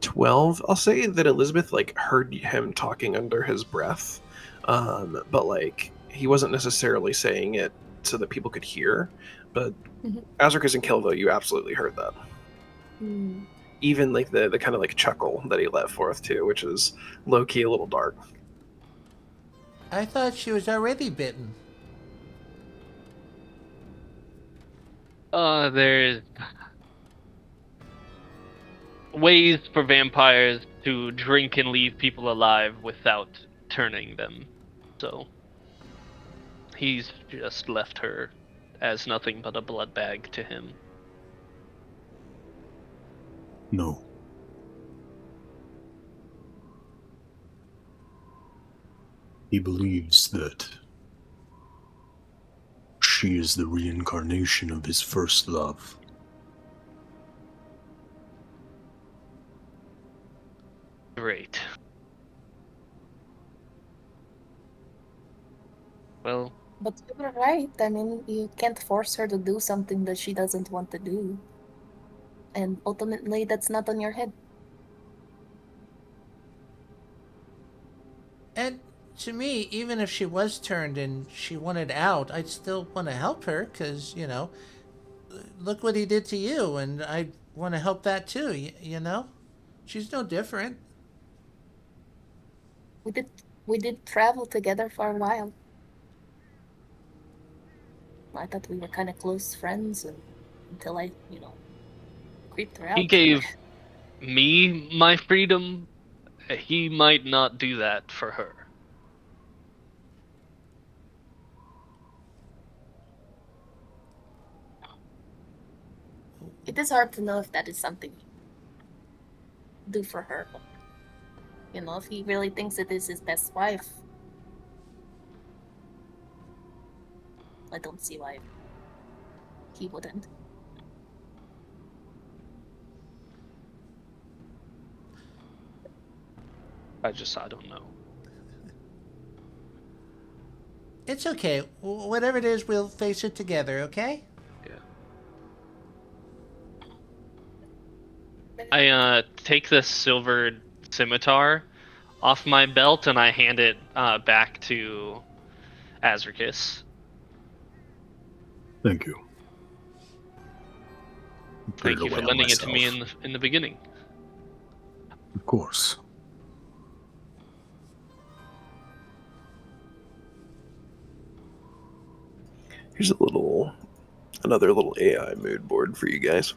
12. I'll say that Elizabeth like heard him talking under his breath, but like he wasn't necessarily saying it so that people could hear. But Azricus and Caelvo, you absolutely heard that. Even like the kind of like chuckle that he let forth too, which is low key a little dark. I thought she was already bitten. There's ways for vampires to drink and leave people alive without turning them. So he's just left her as nothing but a blood bag to him. No. He believes that she is the reincarnation of his first love. Great. Well, But you were right. I mean, you can't force her to do something that she doesn't want to do. And ultimately, that's not on your head. And to me, even if she was turned and she wanted out, I'd still want to help her because, you know, look what he did to you, and I want to help that too, you know? She's no different. We did travel together for a while. I thought we were kind of close friends until I, creeped her out. He gave me my freedom. He might not do that for her. It is hard to know if that is something you do for her. You know, if he really thinks it is his best wife, I don't see why he wouldn't. I don't know. It's okay. Whatever it is, we'll face it together, okay? I take this silvered scimitar off my belt and I hand it back to Azricus. Thank you. Thank you for lending it to me in the beginning. Of course. Here's another little AI mood board for you guys.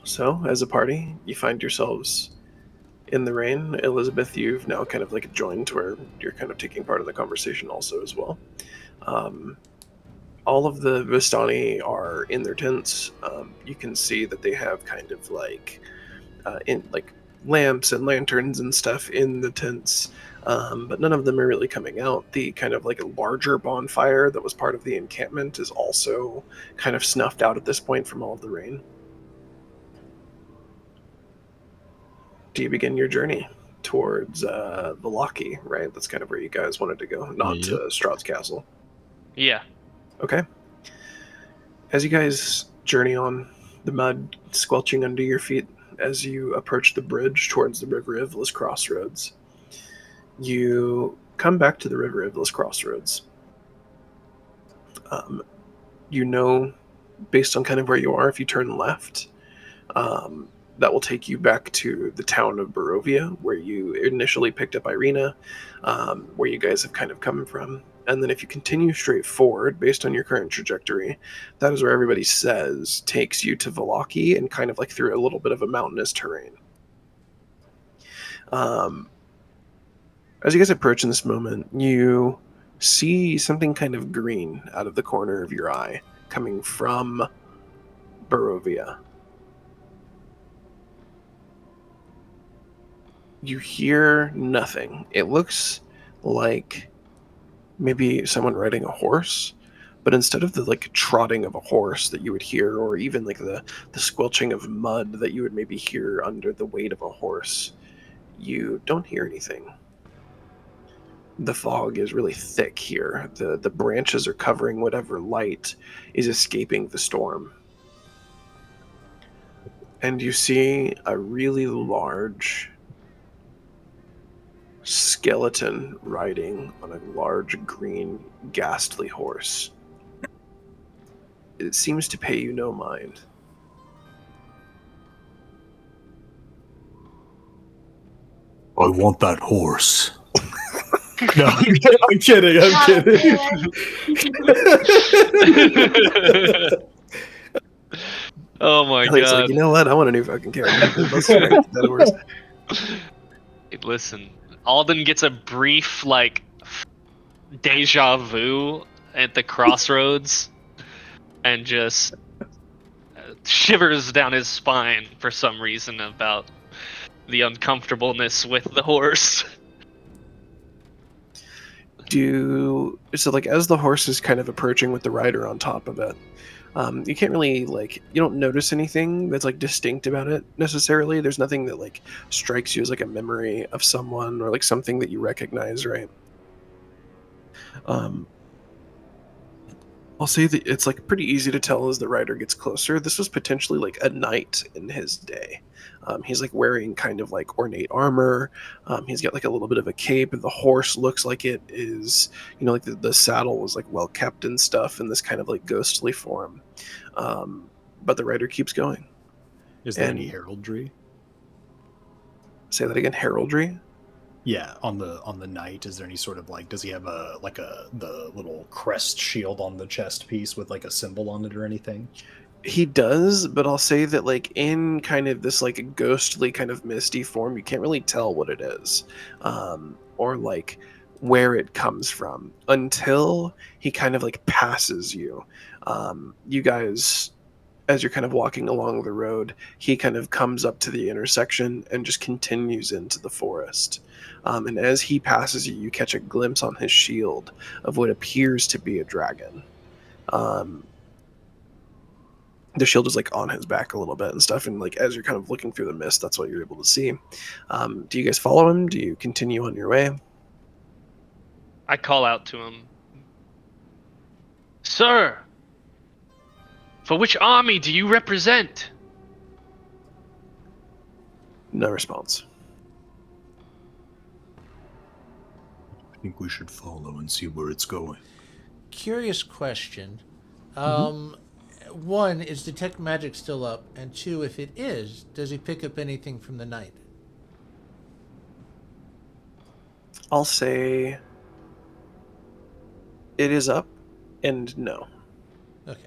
So, as a party, you find yourselves in the rain. Elizabeth, you've now kind of like joined where you're kind of taking part in the conversation also as well. All of the Vistani are in their tents. You can see that they have kind of like lamps and lanterns and stuff in the tents, but none of them are really coming out. The kind of like a larger bonfire that was part of the encampment is also kind of snuffed out at this point from all of the rain. Do you begin your journey towards Valaki, right? That's kind of where you guys wanted to go, not to Strahd's castle. Yeah. Okay. As you guys journey on, the mud squelching under your feet as you approach the bridge towards the River Ivlis crossroads, you come back to the River Ivlis crossroads. You know, based on kind of where you are, if you turn left, that will take you back to the town of Barovia, where you initially picked up Irina, where you guys have kind of come from. And then if you continue straight forward, based on your current trajectory, that is where everybody says takes you to Valaki and kind of like through a little bit of a mountainous terrain. As you guys approach in this moment, you see something kind of green out of the corner of your eye coming from Barovia. You hear nothing. It looks like maybe someone riding a horse, but instead of the like trotting of a horse that you would hear, or even like the squelching of mud that you would maybe hear under the weight of a horse, you don't hear anything. The fog is really thick here. The branches are covering whatever light is escaping the storm. And you see a really large skeleton riding on a large green ghastly horse. It seems to pay you no mind. I want that horse. No, I'm kidding. Oh my god. Like, you know what? I want a new fucking character. Let's try that horse. Listen, Alden gets a brief, like, deja vu at the crossroads and just shivers down his spine for some reason about the uncomfortableness with the horse. So like as the horse is kind of approaching with the rider on top of it, you can't really you don't notice anything that's like distinct about it necessarily. There's nothing that like strikes you as like a memory of someone or like something that you recognize, right? I'll say that it's like pretty easy to tell as the rider gets closer. This was potentially like a knight in his day. He's like wearing kind of like ornate armor. He's got like a little bit of a cape, and the horse looks like it is, like the saddle was like well kept and stuff in this kind of like ghostly form. But the rider keeps going. Is there any heraldry? Say that again, heraldry? Yeah, on the knight, is there any sort of does he have the little crest shield on the chest piece with like a symbol on it or anything? He does, but I'll say that like in kind of this like ghostly kind of misty form, you can't really tell what it is, or like where it comes from until he kind of like passes you. You guys, as you're kind of walking along the road, he kind of comes up to the intersection and just continues into the forest. And as he passes you, you catch a glimpse on his shield of what appears to be a dragon. The shield is like on his back a little bit and stuff, and like as you're kind of looking through the mist, that's what you're able to see. Do you guys follow him? Do you continue on your way? I call out to him. Sir, for which army do you represent? No response. I think we should follow and see where it's going. Curious question. One, is detect magic still up? And two, if it is, does he pick up anything from the night? I'll say it is up and no. Okay.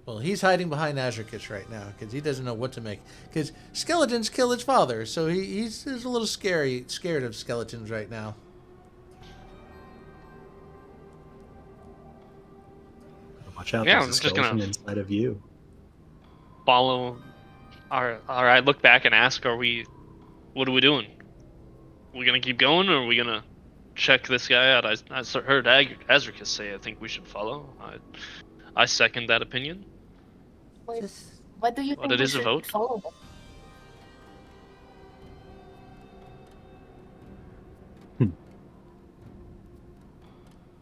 Well, he's hiding behind Azricus right now because he doesn't know what to make. Because skeletons kill his father, so he's a little scared of skeletons right now. Watch out, Yeah, there's a skeleton inside of you. Follow. I look back and ask, what are we doing? We gonna keep going, or are we gonna check this guy out? I heard Azricus say I think we should follow. I second that opinion. What do you think it we is a should vote. follow them?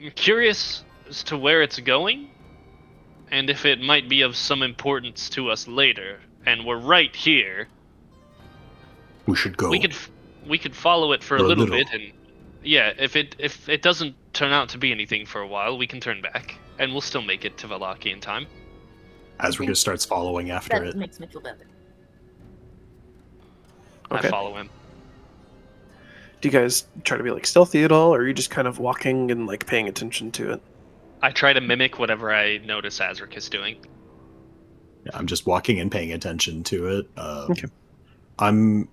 I'm curious as to where it's going, and if it might be of some importance to us later. And we're right here. We should go. We could follow it for a little bit, and yeah, if it doesn't turn out to be anything for a while, we can turn back, and we'll still make it to Valaki in time. Azricus starts following after That it. makes me feel better. Okay. I follow him. Do you guys try to be like stealthy at all, or are you just kind of walking and like paying attention to it? I try to mimic whatever I notice Azricus doing. Yeah, I'm just walking and paying attention to it. Okay. I'm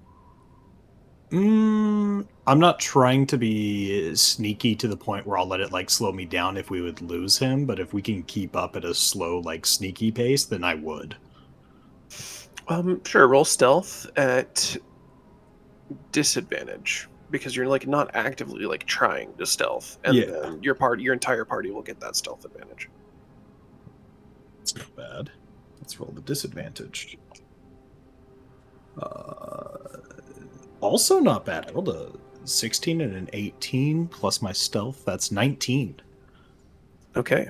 not trying to be sneaky to the point where I'll let it like slow me down if we would lose him, but if we can keep up at a slow, like sneaky pace, then I would. Sure. Roll stealth at disadvantage because you're like not actively like trying to stealth, and then your entire party will get that stealth advantage. It's not bad. Let's roll the disadvantage. Also not bad. I rolled a 16 and an 18 plus my stealth. That's 19. Okay.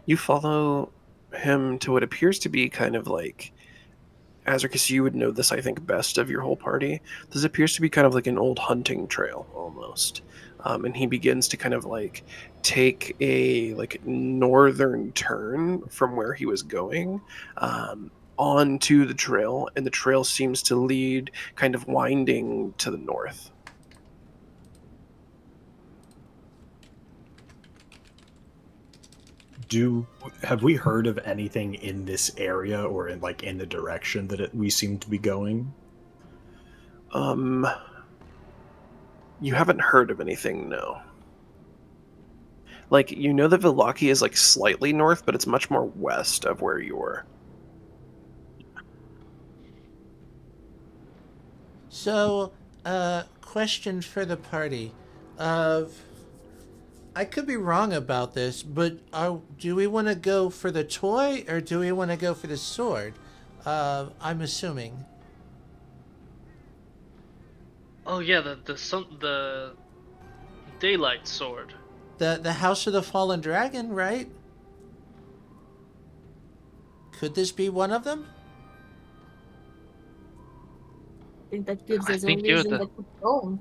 You follow him to what appears to be kind of like, Azricus, you would know this, I think, best of your whole party. This appears to be kind of like an old hunting trail, almost. And he begins to kind of like take a like northern turn from where he was going onto the trail, and the trail seems to lead kind of winding to the north. Have we heard of anything in this area or in like in the direction that we seem to be going? You haven't heard of anything, no. Like, you know that Valaki is like slightly north, but it's much more west of where you were. So, question for the party. I could be wrong about this, but do we want to go for the toy or do we want to go for the sword? I'm assuming. Oh yeah, the daylight sword. The House of the Fallen Dragon, right? Could this be one of them? I think that gives I us a think you're reason the- to keep going.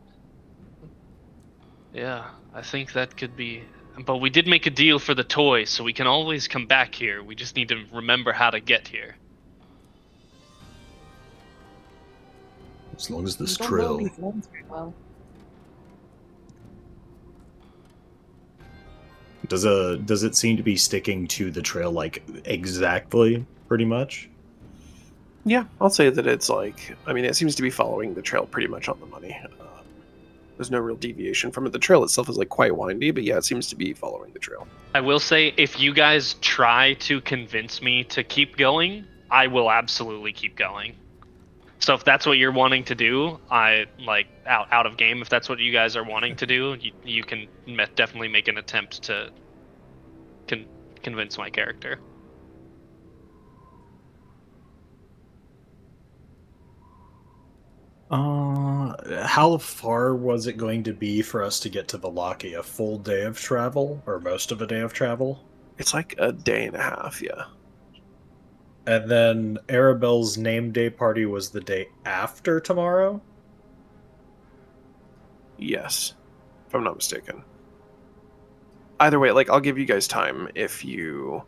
Yeah, I think that could be. But we did make a deal for the toy, so we can always come back here. We just need to remember how to get here. As long as this We don't know trail. these lands very well. Does it seem to be sticking to the trail like exactly, pretty much? Yeah, I'll say that it's like, I mean, it seems to be following the trail pretty much on the money. There's no real deviation from it. The trail itself is like quite windy, but yeah, it seems to be following the trail. I will say, if you guys try to convince me to keep going, I will absolutely keep going. So if that's what you're wanting to do, I like out of game. If that's what you guys are wanting to do, you can definitely make an attempt to convince my character. How far was it going to be for us to get to Valaki? A full day of travel, or most of a day of travel? It's like a day and a half, yeah. And then Arabelle's name day party was the day after tomorrow? Yes, if I'm not mistaken. Either way, like, I'll give you guys time if you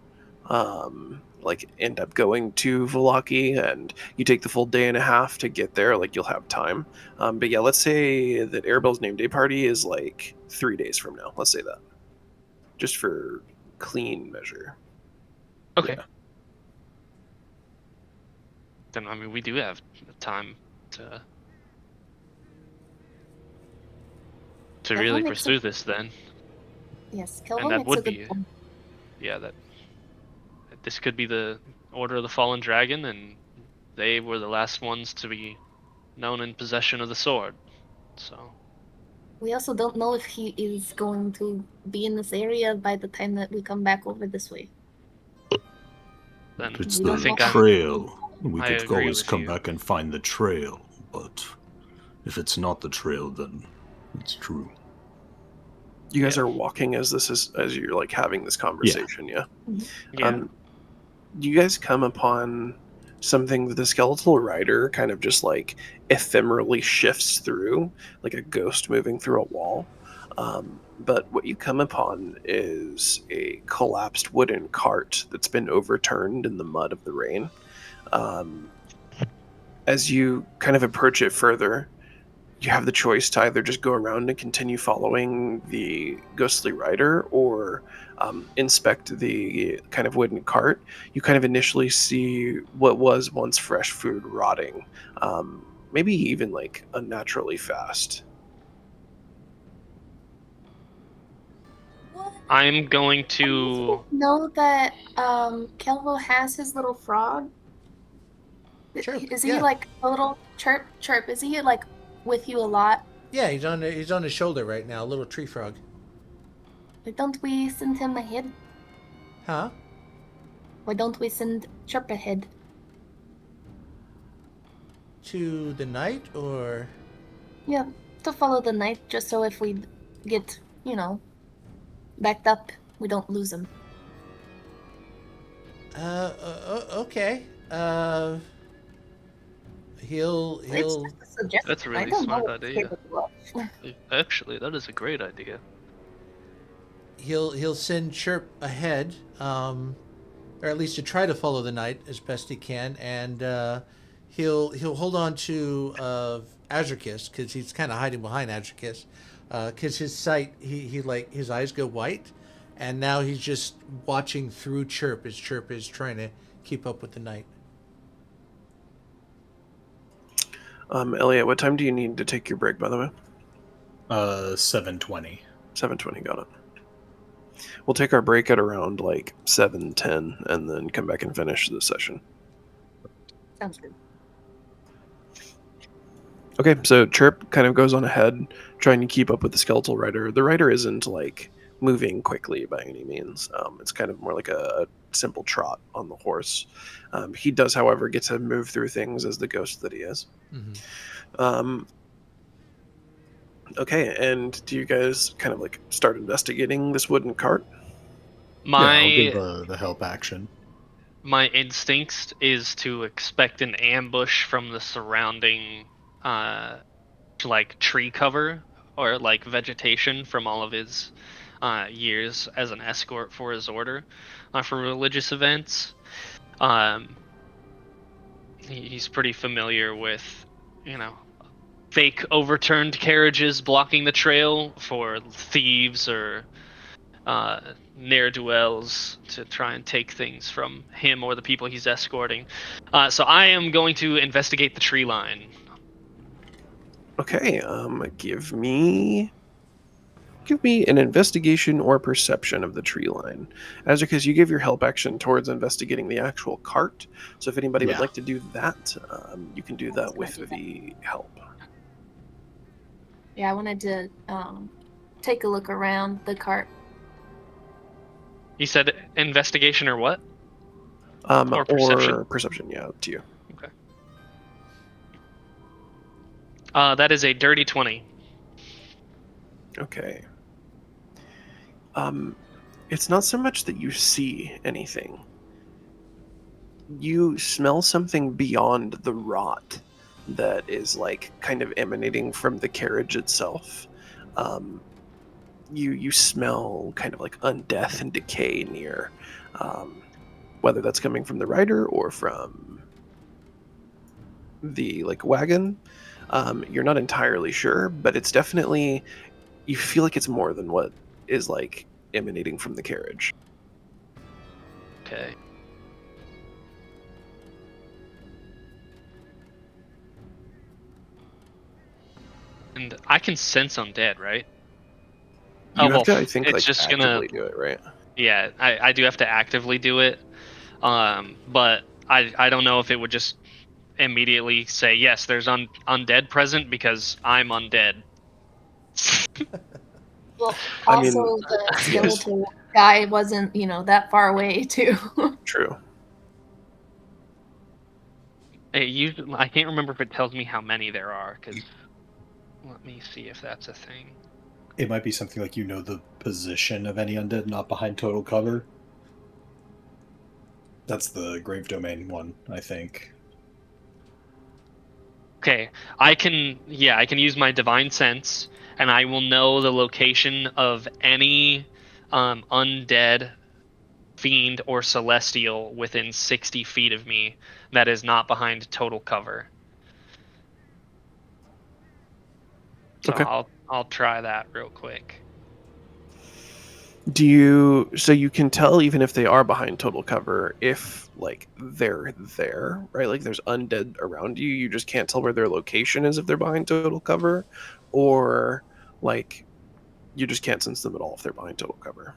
like end up going to Valaki and you take the full day and a half to get there, like you'll have time. But yeah, let's say that Arabelle's name day party is like 3 days from now. Let's say that, just for clean measure. Okay. Yeah. Then I mean, we do have time to really pursue this then. Yes, Caelvo And that makes would a good be- point. Yeah, that this could be the Order of the Fallen Dragon, and they were the last ones to be known in possession of the sword. So We also don't know if he is going to be in this area by the time that we come back over this way. then It's We the don't know. trail. We I could agree always with come you. back and find the trail, but if it's not the trail, then it's true. You guys Yeah. are walking as you're like having this conversation, yeah. yeah. You guys come upon something that the skeletal rider kind of just like ephemerally shifts through, like a ghost moving through a wall. But what you come upon is a collapsed wooden cart that's been overturned in the mud of the rain. As you kind of approach it further, you have the choice to either just go around and continue following the ghostly rider or inspect the kind of wooden cart. You kind of initially see what was once fresh food rotting, maybe even like unnaturally fast. I'm going to. Know that Caelvo has his little frog. Chirp, Is he yeah. like a little chirp? Is he like with you a lot? Yeah, he's on his shoulder right now, a little tree frog. Why don't we send him ahead? Huh? Why don't we send Chirp ahead? To the night or Yeah, to follow the night, just so if we get, backed up, we don't lose him. okay. He'll It's just a suggestion. That's a I really don't smart know if it's idea. capable of. Actually, that is a great idea. he'll send Chirp ahead, or at least to try to follow the night as best he can, and he'll hold on to Azricus because he's kind of hiding behind Azricus, because his sight he like his eyes go white, and now he's just watching through Chirp as Chirp is trying to keep up with the night. Elliot, what time do you need to take your break, by the way? 7:20. 7:20, got it. We'll take our break at around like 7:10 and then come back and finish the session. Sounds good. Okay, so Chirp kind of goes on ahead, trying to keep up with the skeletal rider. The rider isn't like moving quickly by any means. It's kind of more like a simple trot on the horse. He does, however, get to move through things as the ghost that he is. Mm-hmm. Okay, and do you guys kind of like start investigating this wooden cart? I'll give the help action. My instinct is to expect an ambush from the surrounding like tree cover or like vegetation from all of his years as an escort for his order for religious events. He's pretty familiar with, fake overturned carriages blocking the trail for thieves or ne'er-do-wells to try and take things from him or the people he's escorting. So I am going to investigate the tree line. Okay, give me an investigation or perception of the tree line. Azricus, you give your help action towards investigating the actual cart. So if anybody would like to do that, you can do that with the help. Yeah, I wanted to take a look around the cart. You said investigation or what? Or perception, yeah, up to you. Okay. That is a dirty 20. Okay. It's not so much that you see anything. You smell something beyond the rot that is like kind of emanating from the carriage itself. You smell kind of like undeath and decay near, whether that's coming from the rider or from the like wagon. You're not entirely sure, but it's definitely, you feel like it's more than what is like emanating from the carriage. Okay. And I can sense undead, right? You have to, I think, it's like, just actively gonna do it, right? Yeah, I do have to actively do it. But I don't know if it would just immediately say, yes, there's undead present because I'm undead. Well, I mean, also the skeletal guy wasn't, that far away too. True. I can't remember if it tells me how many there are, because let me see if that's a thing. It might be something like the position of any undead not behind total cover. That's the grave domain one, I think. Okay, I can use my divine sense, and I will know the location of any undead, fiend, or celestial within 60 feet of me that is not behind total cover. So Okay. I'll try that real quick. So you can tell even if they are behind total cover if like they're there, right? Like there's undead around you, you just can't tell where their location is if they're behind total cover, or like you just can't sense them at all if they're behind total cover.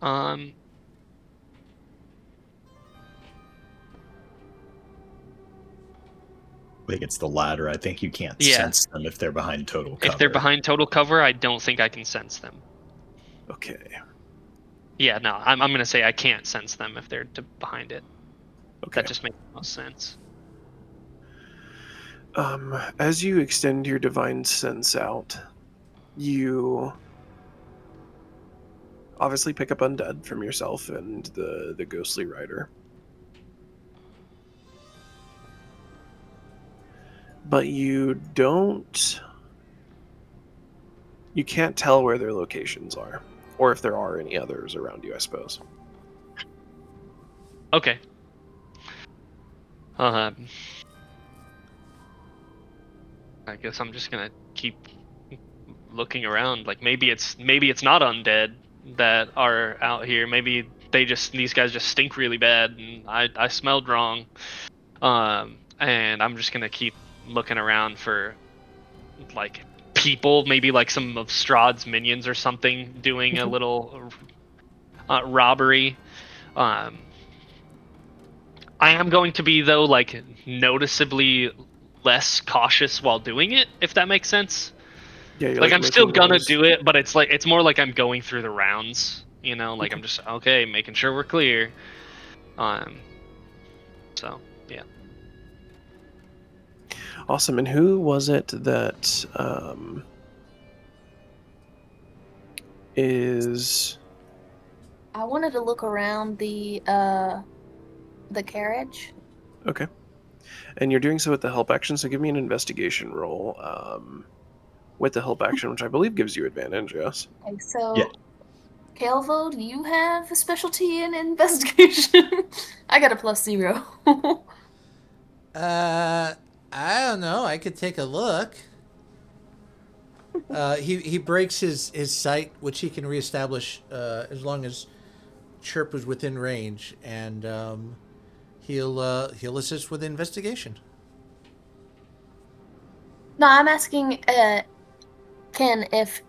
I think it's the latter. I think you can't sense them if they're behind total cover. If they're behind total cover, I don't think I can sense them. Okay. Yeah, no, I'm going to say I can't sense them if they're behind it. Okay. That just makes the most sense. As you extend your divine sense out, you obviously pick up undead from yourself and the ghostly rider. But you can't tell where their locations are, or if there are any others around you, I suppose. Okay. I guess I'm just gonna keep looking around. Like maybe it's not undead that are out here. Maybe these guys just stink really bad, and I smelled wrong. And I'm just gonna keep looking around for like people, maybe like some of Strahd's minions or something doing a little robbery. I am going to be though like noticeably less cautious while doing it, if that makes sense. Yeah, you're Like I'm still making gonna noise. do it, but it's more like I'm going through the rounds, you know, like I'm just making sure we're clear. So yeah. Awesome. And who was it that is? I wanted to look around the carriage. Okay. And you're doing so with the help action, so give me an investigation roll with the help action, which I believe gives you advantage, yes? Okay, so, Yeah. Caelvo, do you have a specialty in investigation? I got a +0. I don't know. I could take a look. He breaks his sight, which he can reestablish as long as Chirp was within range, and he'll assist with investigation. No, I'm asking Ken if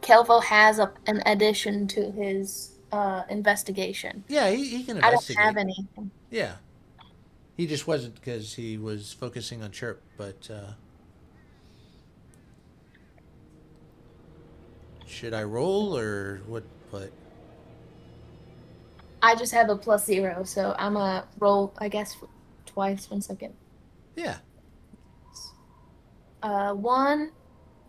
Caelvo has an addition to his investigation. Yeah, he can I don't investigate. have anything. Yeah. He just wasn't because he was focusing on Chirp, but should I roll or what? But I just have a +0, so I'm gonna roll, I guess, twice. 1 second. yeah. One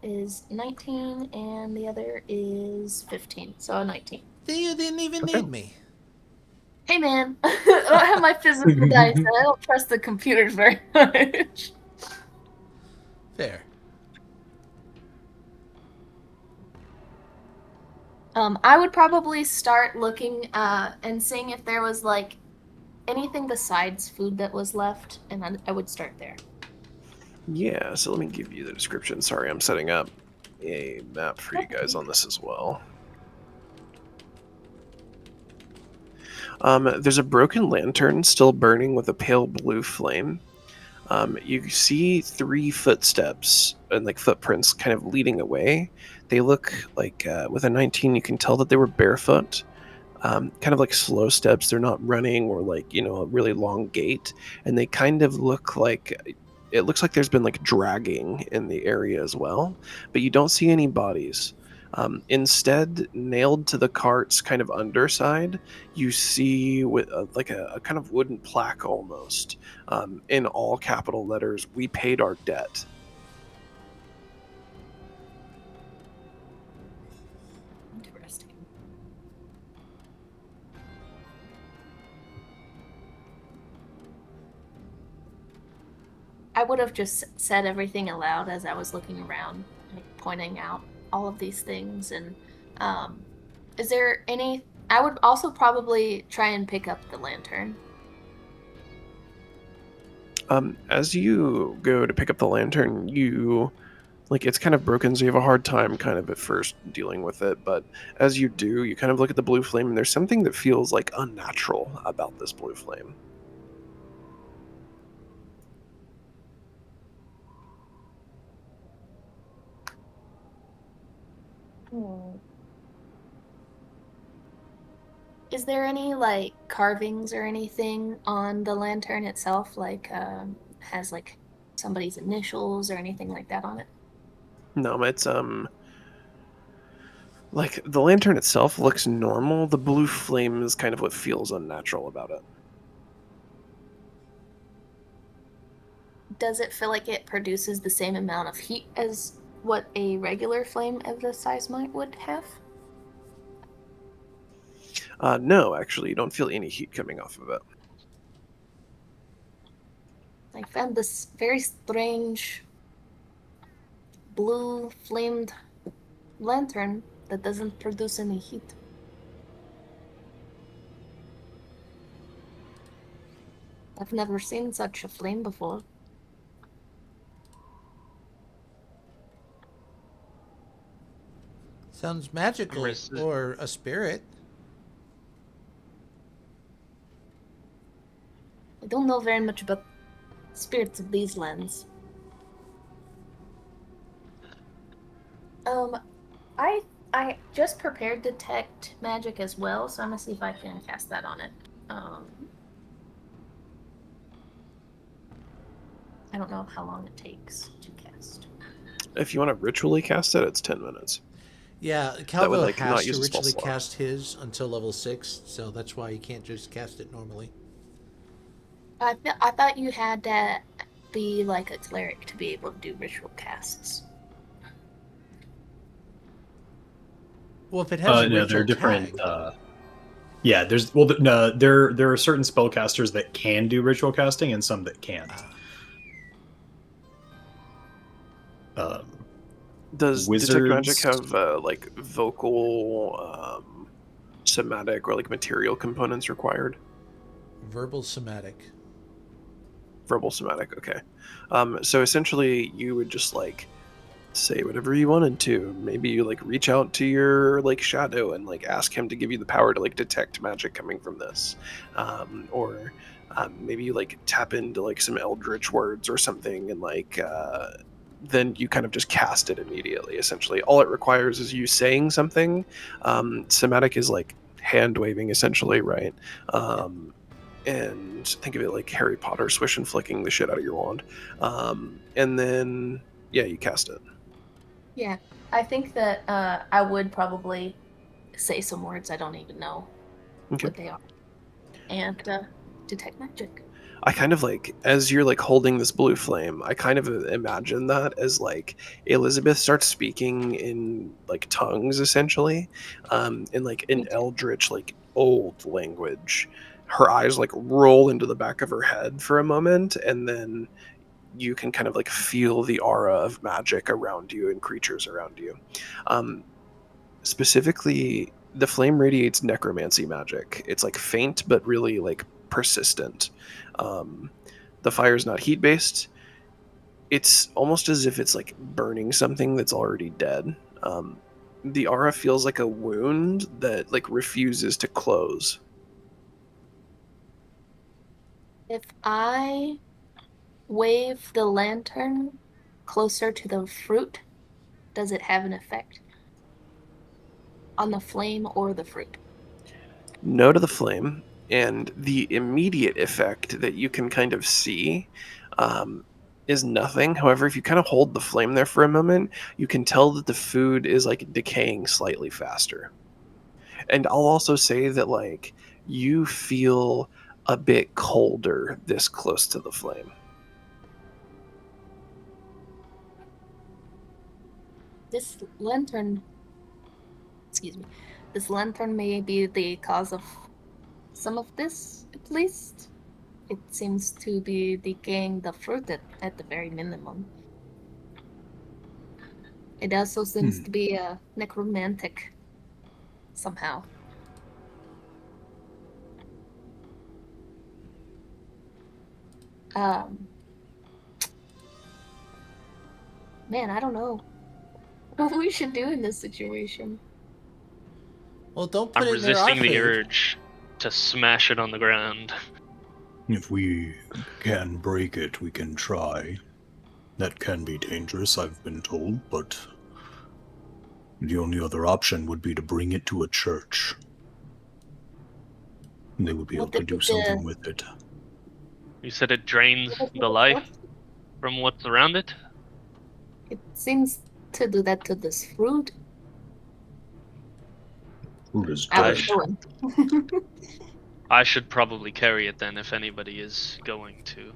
is 19 and the other is 15, so 19. You didn't even need me. Hey man, I don't have my physical dice, and I don't trust the computers very much. Fair. I would probably start looking and seeing if there was like anything besides food that was left, and I would start there. Yeah, so let me give you the description. Sorry, I'm setting up a map for you guys on this as well. There's a broken lantern still burning with a pale blue flame. You see 3 footsteps and like footprints kind of leading away. They look like with a 19, you can tell that they were barefoot, kind of like slow steps. They're not running or like, you know, a really long gait. And they kind of look like, it looks like there's been like dragging in the area as well, but you don't see any bodies. Instead, nailed to the cart's kind of underside, you see with like a kind of wooden plaque almost, in all capital letters, "We paid our debt." Interesting. I would have just said everything aloud as I was looking around, like pointing out all of these things. And is there any? I would also probably try and pick up the lantern. As you go to pick up the lantern, you like it's kind of broken, so you have a hard time kind of at first dealing with it. But as you do, you kind of look at the blue flame, and there's something that feels like unnatural about this blue flame. Is there any like carvings or anything on the lantern itself, like has like somebody's initials or anything like that on it? No, it's like the lantern itself looks normal. The blue flame is kind of what feels unnatural about it. Does it feel like it produces the same amount of heat as what a regular flame of this size would have? No, actually, you don't feel any heat coming off of it. I found this very strange blue flamed lantern that doesn't produce any heat. I've never seen such a flame before. Sounds magical or a spirit. I don't know very much about spirits of these lands. I just prepared detect magic as well, so I'm gonna see if I can cast that on it. I don't know how long it takes to cast. If you want to ritually cast it, it's 10 minutes. Yeah, That would, Caelvo like, not has use to a spell ritually slot. cast his until level 6, so that's why you can't just cast it normally. I thought you had to be like a cleric to be able to do ritual casts. Well, if it has a no, ritual they're different. tag, Yeah, there are certain spellcasters that can do ritual casting and some that can't. Does Wizards... Detect Magic have like vocal, somatic, or like material components required? verbal somatic. Verbal somatic, okay. So essentially, you would just like say whatever you wanted to. Maybe you like reach out to your like shadow and like ask him to give you the power to like detect magic coming from this, or maybe you like tap into like some eldritch words or something, and like then you kind of just cast it immediately. Essentially, all it requires is you saying something. Somatic is like hand waving, essentially, right? And think of it like Harry Potter swish and flicking the shit out of your wand, and then yeah, you cast it. Yeah, I think that I would probably say some words I don't even know what they are, and detect magic. I kind of like, as you're like holding this blue flame, I kind of imagine that as like Elizabeth starts speaking in like tongues, essentially, in like an eldritch, like old language. Her eyes like roll into the back of her head for a moment, and then you can kind of like feel the aura of magic around you and creatures around you. Specifically, the flame radiates necromancy magic. It's like faint, but really like persistent. The fire is not heat based. It's almost as if it's like burning something that's already dead. The aura feels like a wound that like refuses to close. If I wave the lantern closer to the fruit, does it have an effect on the flame or the fruit? No to the flame, and the immediate effect that you can kind of see is nothing. However, if you kind of hold the flame there for a moment, you can tell that the food is like decaying slightly faster. And I'll also say that like you feel a bit colder this close to the flame. This lantern may be the cause of some of this, at least. It seems to be decaying the fruit at the very minimum. It also seems to be necromantic somehow. Man, I don't know what we should do in this situation. Well, don't put I'm it in their resisting the food. urge to smash it on the ground. If we can break it, we can try. That can be dangerous, I've been told, but the only other option would be to bring it to a church. They would be able to do something with it. You said it drains the life from what's around it? It seems to do that to this fruit. Fruit is I dead. should, I should probably carry it then if anybody is going to.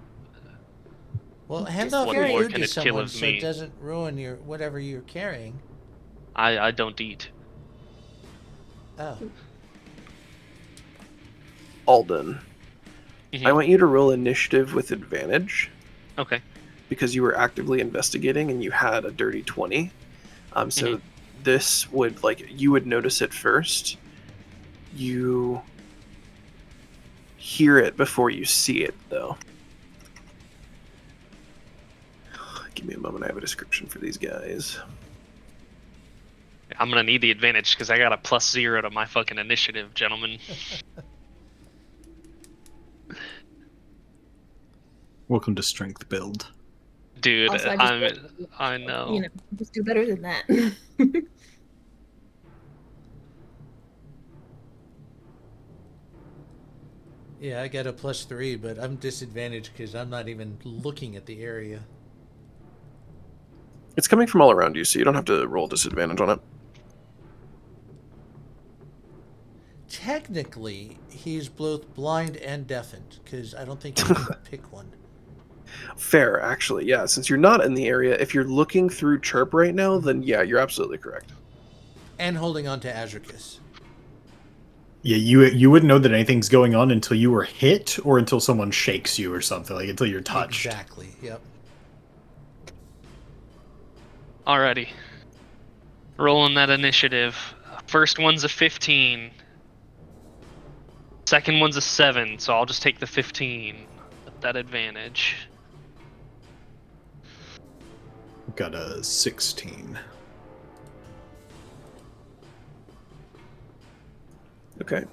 Well, hand Just off what your more food can to it kill someone of so me? it doesn't ruin your whatever you're carrying. I don't eat. Oh. Alden, Mhm. I want you to roll initiative with advantage. Okay. Because you were actively investigating and you had a dirty 20. So this would, like, you would notice it first. You hear it before you see it, though. Give me a moment, I have a description for these guys. I'm gonna need the advantage because I got a +0 to my fucking initiative, gentlemen. Welcome to strength build. Dude, Also, I know. You know, just do better than that. Yeah, I got a +3, but I'm disadvantaged because I'm not even looking at the area. It's coming from all around you, so you don't have to roll disadvantage on it. Technically, he's both blind and deafened because I don't think you can pick one. Fair, actually, yeah. Since you're not in the area, if you're looking through Chirp right now, then yeah, you're absolutely correct. And holding on to Azricus. Yeah, you wouldn't know that anything's going on until you were hit or until someone shakes you or something, like until you're touched. Exactly, yep. Alrighty. Rolling that initiative. First one's a 15. Second one's a 7, so I'll just take the 15 with that advantage. Got a 16. Okay.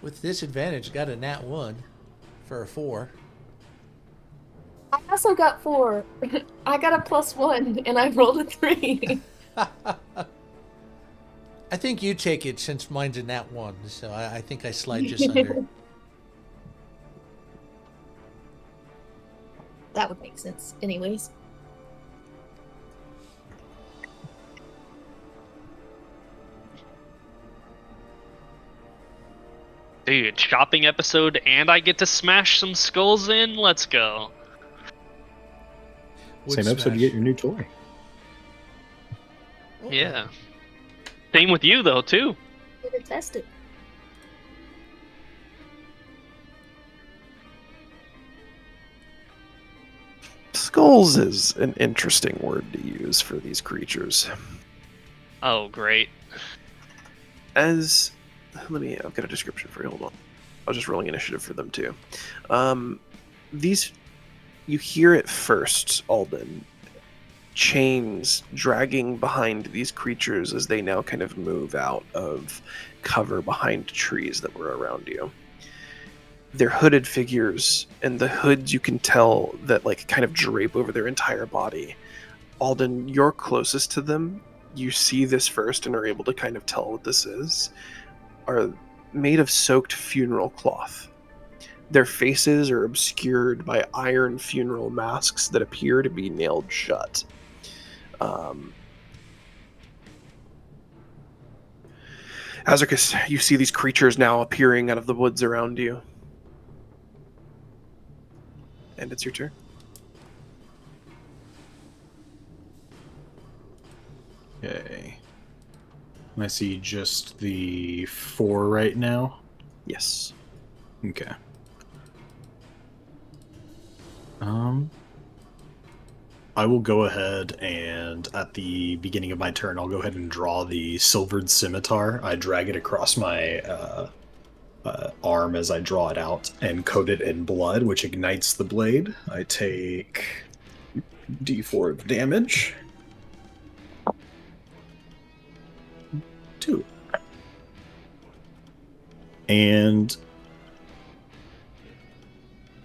With disadvantage, got a nat 1 for a 4. I also got 4. I got a +1 and I rolled a 3. I think you take it since mine's a nat 1, so I think I slide just under. That would make sense, anyways. Dude, shopping episode and I get to smash some skulls in? Let's go. Same episode, you get your new toy. Okay. Yeah. Same with you, though, too. Never test it. Skulls is an interesting word to use for these creatures. Oh, great. I've got a description for you, hold on. I was just rolling initiative for them too. You hear it first, Alden. Chains dragging behind these creatures as they now kind of move out of cover behind trees that were around you. They're hooded figures, and the hoods you can tell that like kind of drape over their entire body. Alden, you're closest to them. You see this first and are able to kind of tell what this is. Are made of soaked funeral cloth. Their faces are obscured by iron funeral masks that appear to be nailed shut. Azricus, you see these creatures now appearing out of the woods around you. And it's your turn. Okay. I see just the 4 right now. Yes. Okay. I will go ahead and at the beginning of my turn, I'll go ahead and draw the silvered scimitar. I drag it across my arm as I draw it out and coat it in blood, which ignites the blade. I take D4 of damage. 2. And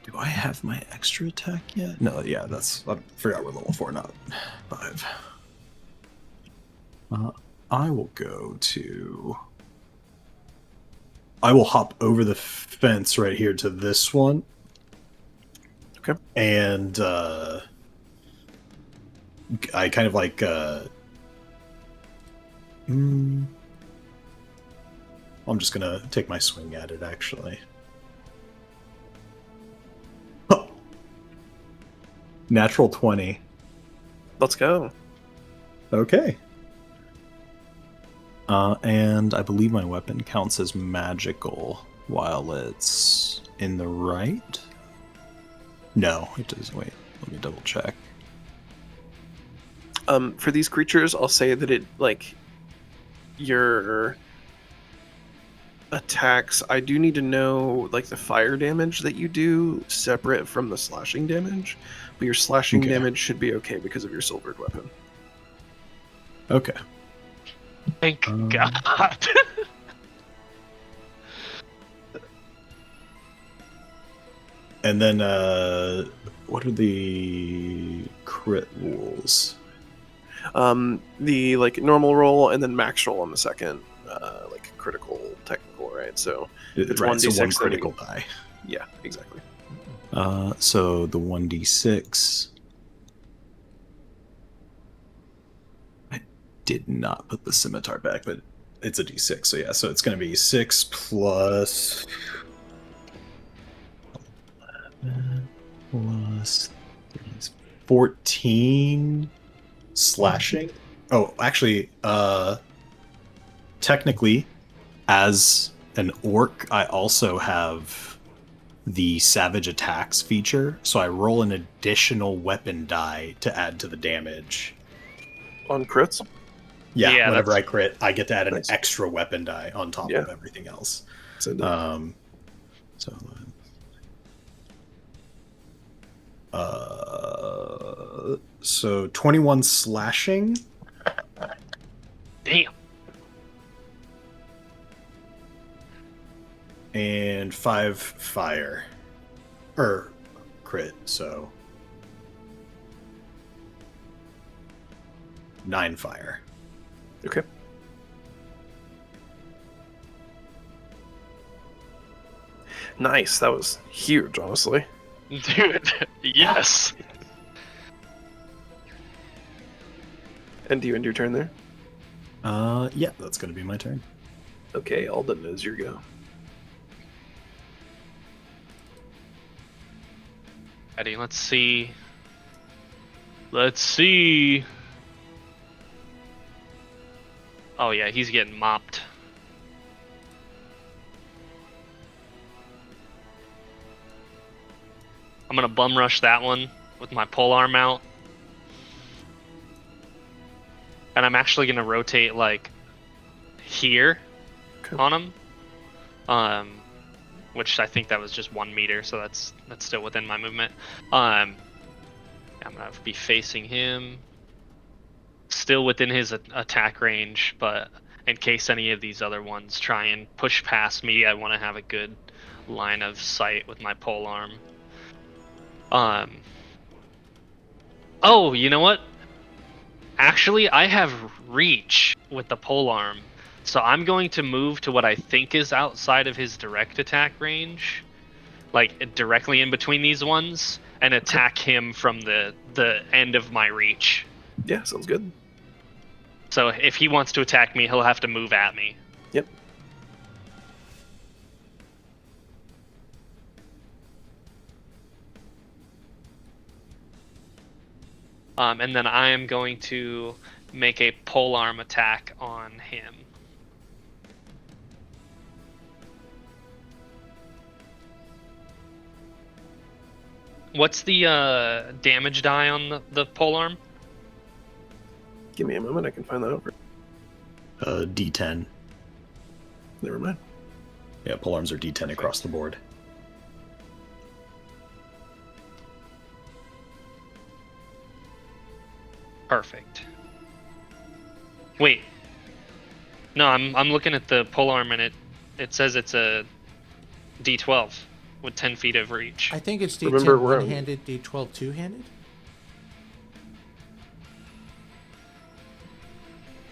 do I have my extra attack yet? No, yeah, I forgot we're level 4, not 5. I will hop over the fence right here to this one. Okay. And I kind of like I'm just gonna take my swing at it, actually. Oh. Natural 20. Let's go. Okay. And I believe my weapon counts as magical while it's in the right. No, it doesn't. Wait, let me double check. For these creatures, I'll say that it, like, your attacks, I do need to know, like, the fire damage that you do separate from the slashing damage, but your slashing damage should be okay because of your silvered weapon. Okay. Thank God. And then, what are the crit rules? The like normal roll and then max roll on the second, like critical technical, right? So it's right, 1d6 so one critical die. Yeah, exactly. So the 1d6. I did not put the scimitar back, but it's a d6. So yeah, so it's going to be 6 plus 14 slashing. Oh, actually, technically, as an orc, I also have the Savage Attacks feature, so I roll an additional weapon die to add to the damage. On crits? Yeah, whenever I crit, I get to add an extra weapon die on top Yeah. of everything else. So, so 21 slashing. Damn. And 5 fire. Or crit, so 9 fire. Okay. Nice. That was huge, honestly. Dude, yes. And do you end your turn there? Yeah, that's going to be my turn. Okay, Alden, is your go. Ready, let's see. Let's see. Oh yeah, he's getting mopped. I'm gonna bum rush that one with my polearm out. And I'm actually gonna rotate like here on him. Which I think that was just 1 meter, so that's still within my movement. I'm gonna be facing him, still within his attack range, but in case any of these other ones try and push past me, I want to have a good line of sight with my polearm. Oh, you know what? Actually, I have reach with the polearm. So I'm going to move to what I think is outside of his direct attack range, like directly in between these ones, and attack him from the end of my reach. Yeah, sounds good. So if he wants to attack me, he'll have to move at me. Yep. And then I am going to make a polearm attack on him. What's the damage die on the polearm? Give me a moment, I can find that over. D10. Never mind. Yeah, polearms are D10 across the board. Perfect. Wait. No, I'm looking at the polearm and it says it's a D12 with 10 feet of reach. I think it's Remember, D10 we're- one-handed, D12 two-handed.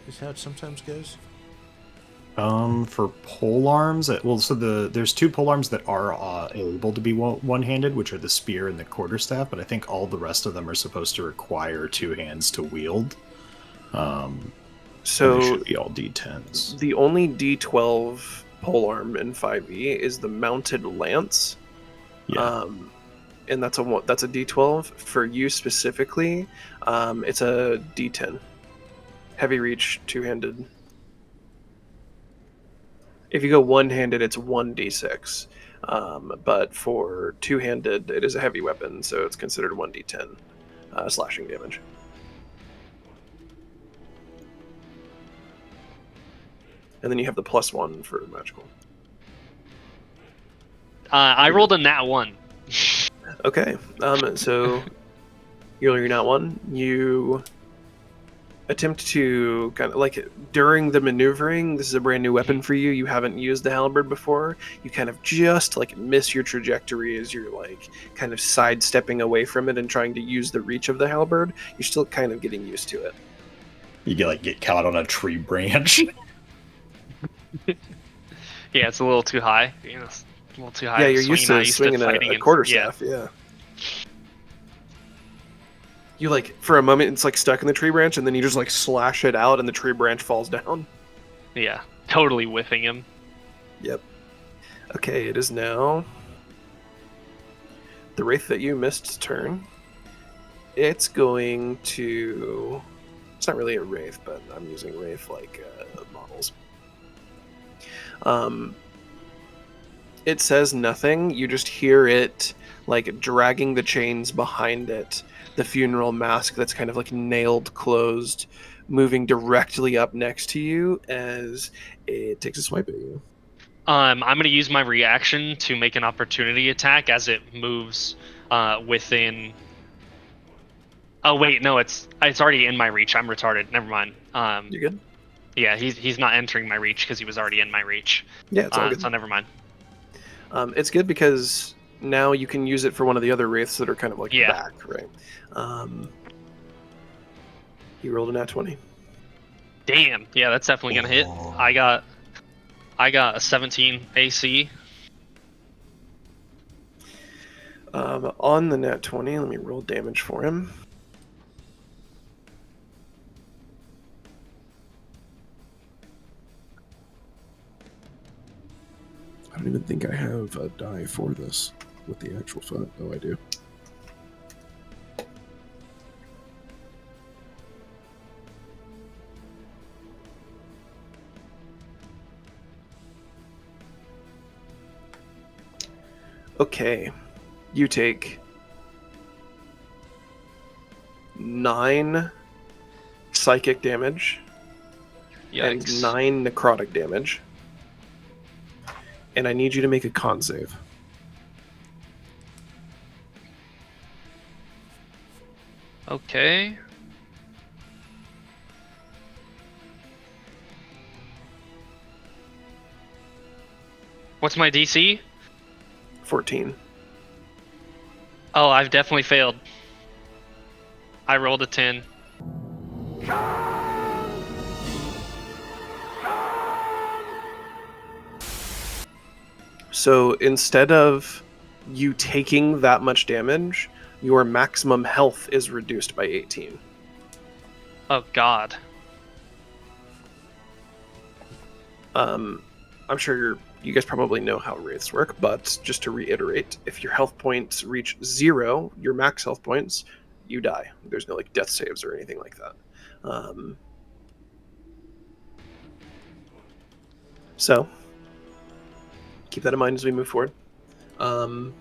Is how it sometimes goes. For polearms, well, so there's 2 polearms that are able to be one-handed, which are the spear and the quarterstaff, but I think all the rest of them are supposed to require 2 hands to wield. So they should be all D10s. the only D12 polearm in 5e is the mounted lance. Yeah. And that's a D12. For you specifically, it's a D10. Heavy reach, two-handed. If you go one-handed, it's 1d6. But for two-handed, it is a heavy weapon, so it's considered 1d10 slashing damage. And then you have the +1 for magical. I rolled a nat 1. Okay, so you're not one. You attempt to kind of like during the maneuvering. This is a brand new weapon for you. You haven't used the halberd before. You kind of just like miss your trajectory as you're like kind of sidestepping away from it and trying to use the reach of the halberd. You're still kind of getting used to it. You get caught on a tree branch. Yeah, it's a little too high. You know, it's a little too high. Yeah, you're used to swinging fighting a quarterstaff. Yeah. You for a moment, it's stuck in the tree branch, and then you just slash it out, and the tree branch falls down. Yeah, totally whiffing him. Yep. Okay, it is now the wraith that you missed turn. It's going to. It's not really a wraith, but I'm using wraith models. It says nothing. You just hear it dragging the chains behind it. The funeral mask that's kind of nailed closed, moving directly up next to you as it takes a swipe at you. I'm going to use my reaction to make an opportunity attack as it moves within. Oh wait, no, it's already in my reach. I'm retarded. Never mind. You good? Yeah, he's not entering my reach because he was already in my reach. Yeah, it's all good. So never mind. It's good because now you can use it for one of the other wraiths that are kind of back, right? You rolled a nat 20. Damn. Yeah, that's definitely gonna hit. I got a 17 AC. On the nat 20, let me roll damage for him. I don't even think I have a die for this with the actual foot. Oh, I do. Okay, you take 9 psychic damage. Yikes. And 9 necrotic damage. And I need you to make a con save. Okay. What's my DC? 14. Oh, I've definitely failed. I rolled a 10. So instead of you taking that much damage, your maximum health is reduced by 18. Oh God. I'm sure you guys probably know how wraiths work, but just to reiterate, if your health points reach 0, your max health points, you die. There's no death saves or anything like that. So keep that in mind as we move forward. That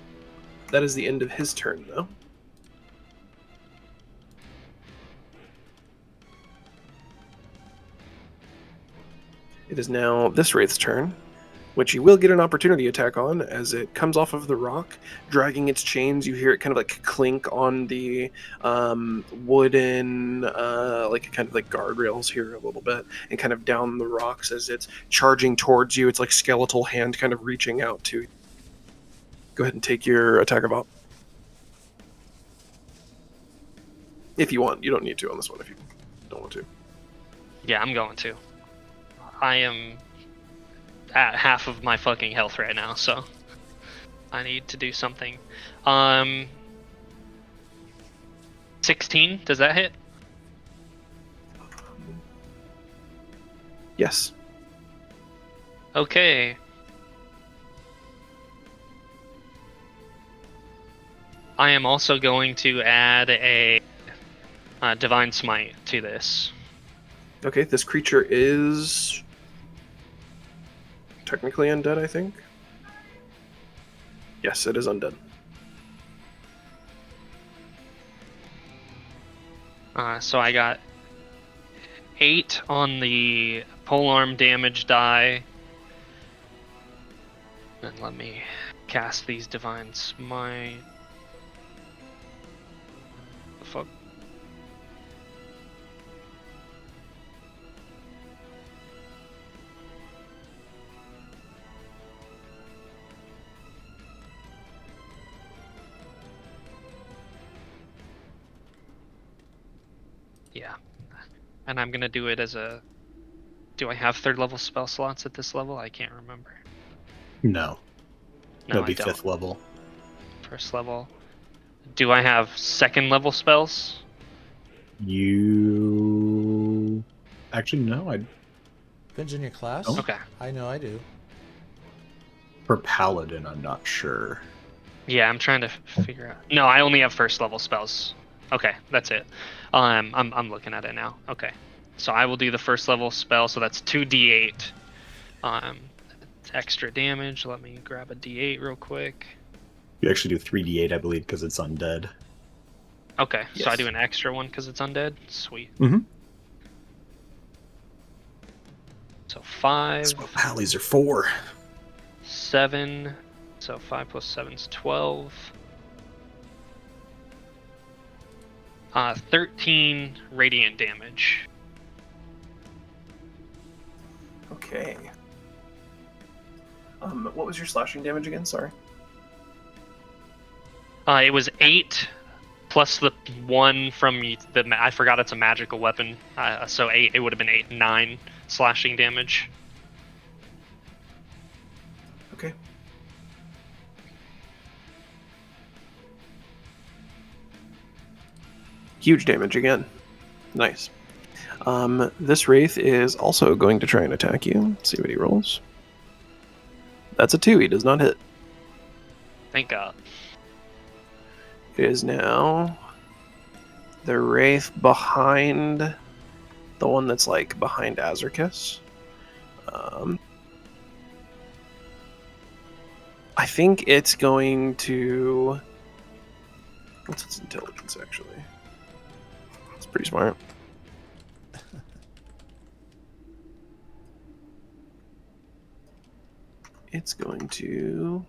is the end of his turn, though. It is now this wraith's turn, which you will get an opportunity attack on as it comes off of the rock, dragging its chains. You hear it kind of clink on the wooden, kind of guardrails here a little bit, and kind of down the rocks as it's charging towards you. It's skeletal hand kind of reaching out to you. Go ahead and take your attack of op. If you want. You don't need to on this one if you don't want to. Yeah, I'm going to. I am at half of my fucking health right now, so I need to do something. 16, does that hit? Yes. Okay. I am also going to add a Divine Smite to this. Okay, this creature is technically undead, I think. Yes, it is undead. So I got 8 on the polearm damage die. And let me cast these Divine Smite. The fuck? Yeah. And I'm gonna do it as a. Do I have 3rd level spell slots at this level? I can't remember. No. No, That'd be I don't. 5th level. 1st level. Do I have 2nd level spells? You actually no. I Depends on your class. Oh. Okay. I know I do. For paladin, I'm not sure. Yeah, I'm trying to figure out. No, I only have 1st level spells. Okay, that's it. I'm looking at it now. Okay, so I will do the 1st level spell. So that's 2d8. Extra damage. Let me grab a d8 real quick. You actually do 3d8, I believe, because it's undead. Okay, Yes. so I do an extra one because it's undead. Sweet. Mm-hmm. So 5. Swell pallies are 4. 7. So 5 plus 7 is 12. 13 radiant damage. Okay. What was your slashing damage again? Sorry. It was 8 plus the 1 from the. I forgot it's a magical weapon. So 8. It would have been 8, 9 slashing damage. Okay. Huge damage again. Nice. This Wraith is also going to try and attack you. Let's see what he rolls. That's a 2. He does not hit. Thank God. It is now the Wraith behind the one that's like behind Azricus. I think it's going to. What's its intelligence actually? It's pretty smart. It's going to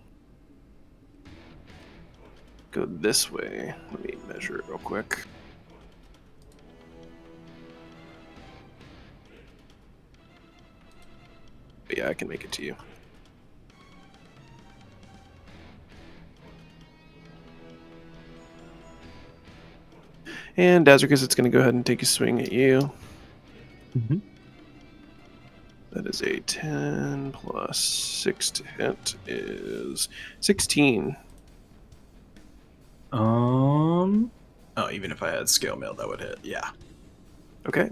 go this way. Let me measure it real quick. But yeah, I can make it to you. And Azricus, it's going to go ahead and take a swing at you. Mm-hmm. That is a 10 plus 6 to hit is 16. Oh, even if I had scale mail, that would hit. Yeah. Okay.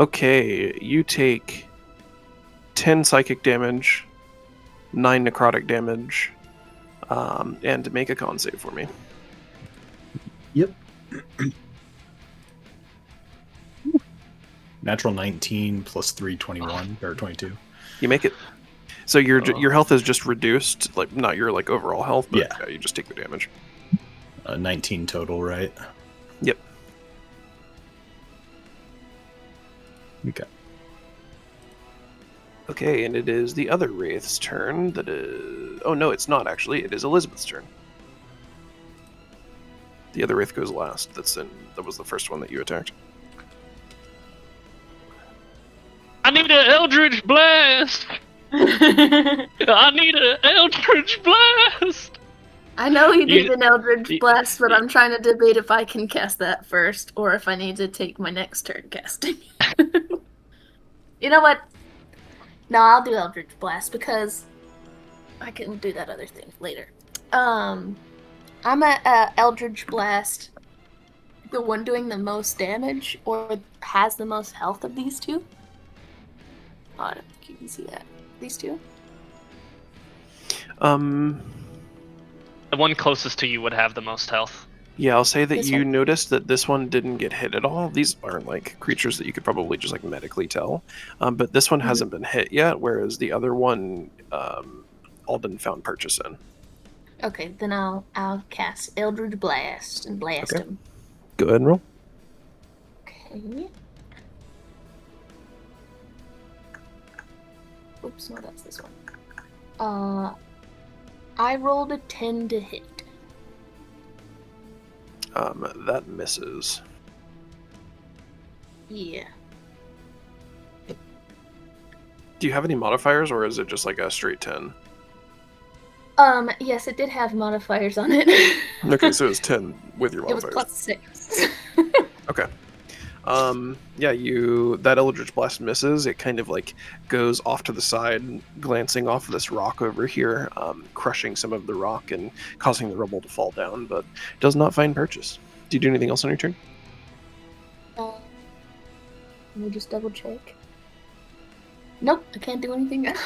Okay, you take 10 psychic damage, 9 necrotic damage, and make a con save for me. Yep. Natural 19 plus 3, 21 or 22. You make it. So your health is just reduced, like not your like overall health, but Yeah. you just take the damage. 19 total, right? Yep. Okay. Okay, and it is the other Wraith's turn. That is. Oh no, it's not actually. It is Elizabeth's turn. The other Wraith goes last. That was the first one that you attacked. I need an Eldritch Blast! I need an Eldritch Blast! I know he did an Eldritch Blast, but I'm trying to debate if I can cast that first or if I need to take my next turn casting. You know what? No, I'll do Eldritch Blast because I can do that other thing later. I'm at Eldritch Blast, the one doing the most damage or has the most health of these two. Oh, I don't think you can see that. These two? The one closest to you would have the most health. Yeah, I'll say that This you one? noticed that this one didn't get hit at all. These aren't like creatures that you could probably just like medically tell. But this one hasn't been hit yet, whereas the other one, Alden found purchase in. Okay, then I'll cast Eldritch Blast and blast Okay. him. Go ahead and roll. Okay. Oops, no, that's this one. I rolled a 10 to hit. That misses. Yeah. Do you have any modifiers, or is it just like a straight 10? Yes, it did have modifiers on it. Okay, so it's 10 with your It was modifiers. plus 6. Okay. Yeah, that Eldritch Blast misses. It kind of like goes off to the side, glancing off of this rock over here, crushing some of the rock and causing the rubble to fall down, but does not find purchase. Do you do anything else on your turn? Let me just double check. Nope, I can't do anything else.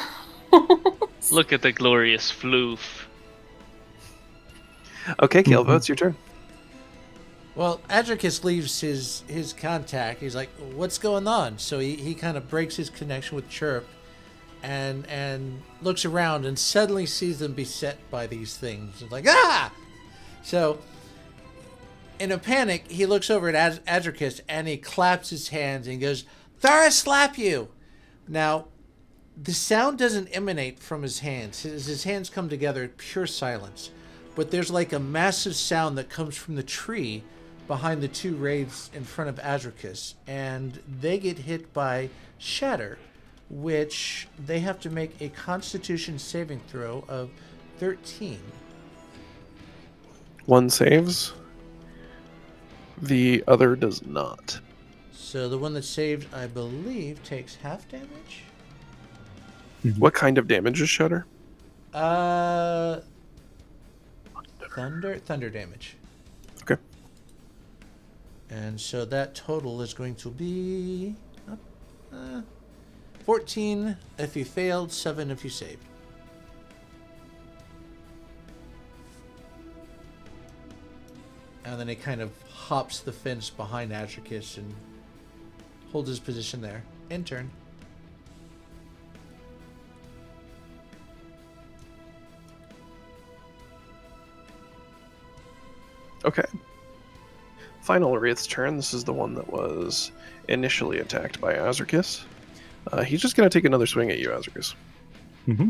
Look at the glorious floof. Okay, Caelvo, it's your turn. Well, Azricus leaves his contact. He's like, what's going on? So he kind of breaks his connection with Chirp and looks around and suddenly sees them beset by these things. It's like, ah! So, in a panic, he looks over at Azricus and he claps his hands and goes, Thara, slap you! Now, the sound doesn't emanate from his hands. His hands come together in pure silence. But there's like a massive sound that comes from the tree behind the two wraiths in front of Azricus, and they get hit by Shatter, which they have to make a Constitution saving throw of 13. One saves. The other does not. So the one that saved, I believe, takes half damage? What kind of damage is Shatter? Thunder damage. Okay. And so that total is going to be 14 if you failed, 7 if you saved. And then he kind of hops the fence behind Azricus and holds his position there. In turn. Okay. Final Wraith's turn. This is the one that was initially attacked by Azricus. He's just going to take another swing at you, Azricus. Mm-hmm.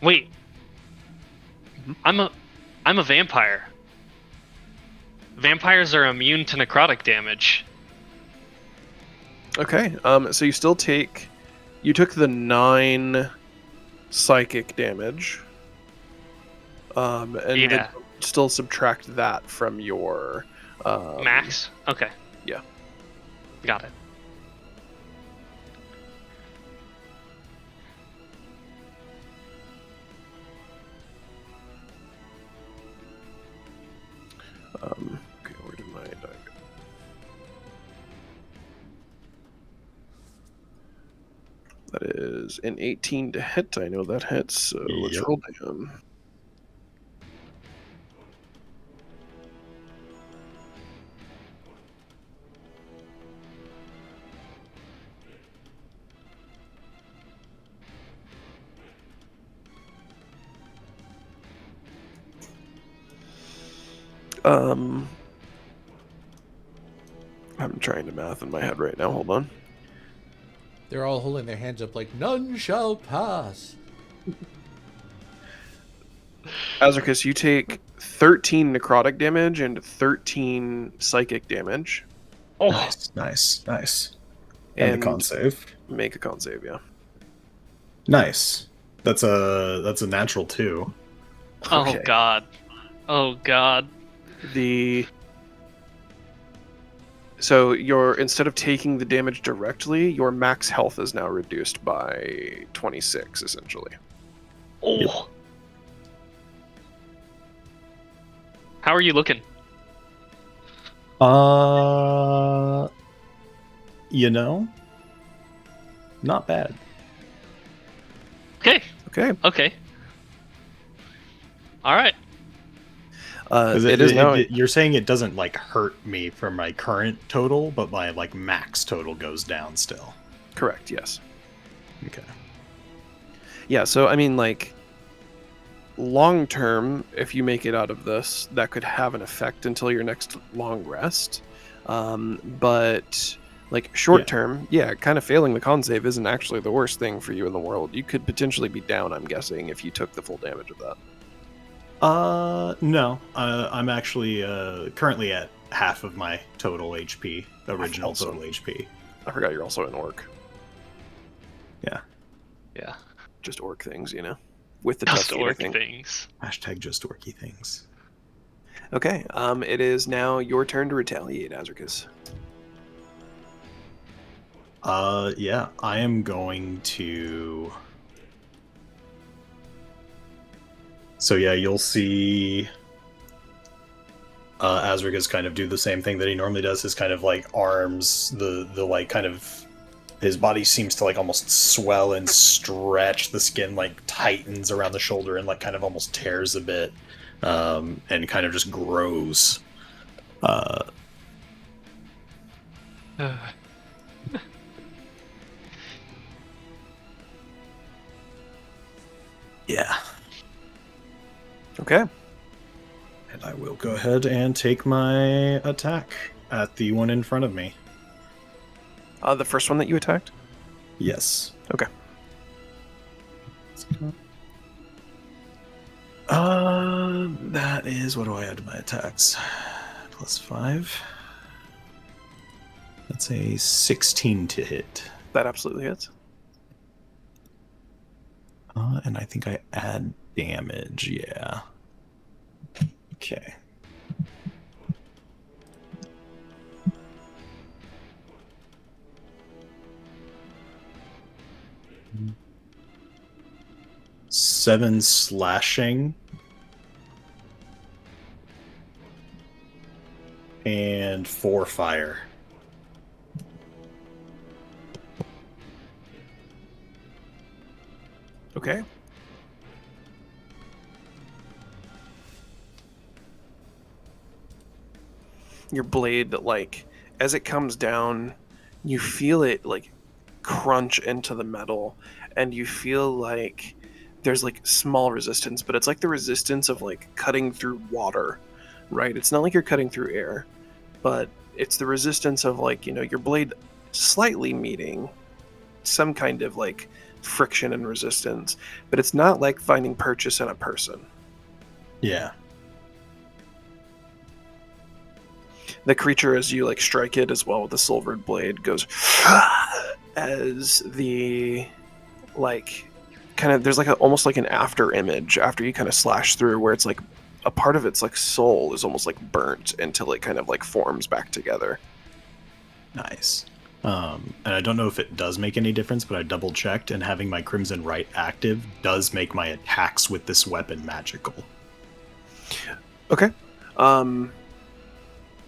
Wait. I'm a vampire. Vampires are immune to necrotic damage. Okay. So you took the 9 psychic damage. And Yeah. then still subtract that from your Max? Okay. Yeah. Got it. Okay, where did my die go? That is an 18 to hit. I know that hits, so let's roll him. I'm trying to math in my head right now. Hold on. They're all holding their hands up like, none shall pass. Azricus, you take 13 necrotic damage and 13 psychic damage. Oh, Nice. And a con save. Make a con save, yeah. Nice. That's a natural 2. Oh god. Oh god. So instead of taking the damage directly, your max health is now reduced by 26, essentially. Oh. Yep. How are you looking? Not bad. Okay. All right. You're saying it doesn't like hurt me for my current total, but my like max total goes down still. Correct. Yes. Okay. Yeah. So I mean, like, long term, if you make it out of this, that could have an effect until your next long rest. But Like, short term, kind of failing the con save isn't actually the worst thing for you in the world. You could potentially be down, I'm guessing, if you took the full damage of that. No. I'm actually currently at half of my total HP, total HP. I forgot you're also an orc. Yeah. Yeah. Just orc things, with the Just tusk orc thing. things. Hashtag just orky things. Okay, it is now your turn to retaliate, Azricus. Yeah, I am going to... So yeah, you'll see Azricus kind of do the same thing that he normally does. His kind of like arms, the like kind of... His body seems to like almost swell and stretch. The skin like tightens around the shoulder and like kind of almost tears a bit. And kind of just grows. Yeah. Okay. And I will go ahead and take my attack at the one in front of me. The first one that you attacked? Yes. Okay. That is, what do I add to my attacks? +5. That's a 16 to hit. That absolutely hits. And I think I add damage, yeah. Okay. Seven slashing. And 4 fire. Okay. Your blade, like, as it comes down, you feel it, like, crunch into the metal, and you feel like there's, like, small resistance, but it's like the resistance of, like, cutting through water, right? It's not like you're cutting through air, but it's the resistance of, like, your blade slightly meeting some kind of, like, friction and resistance, but it's not like finding purchase in a person. Yeah. The creature, as you like strike it as well with the silvered blade, goes as the like kind of there's like almost like an after image after you kind of slash through, where it's like a part of its like soul is almost like burnt until it kind of like forms back together. Nice. And I don't know if it does make any difference, but I double checked, and having my Crimson Right active does make my attacks with this weapon magical. Okay. I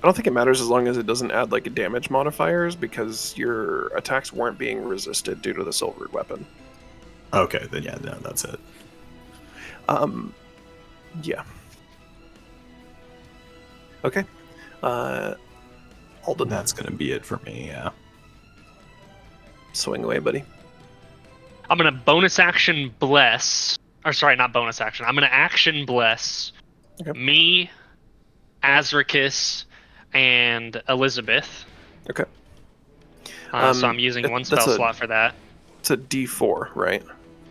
don't think it matters as long as it doesn't add like damage modifiers, because your attacks weren't being resisted due to the silvered weapon. Okay, then yeah, no, that's it. Yeah. Okay. Alden. That's gonna be it for me, yeah. Swing away, buddy. I'm gonna bonus action bless. Or sorry, not bonus action. I'm gonna action bless me, Azricus, and Elizabeth. Okay. So I'm using one spell slot for that. It's a D4, right?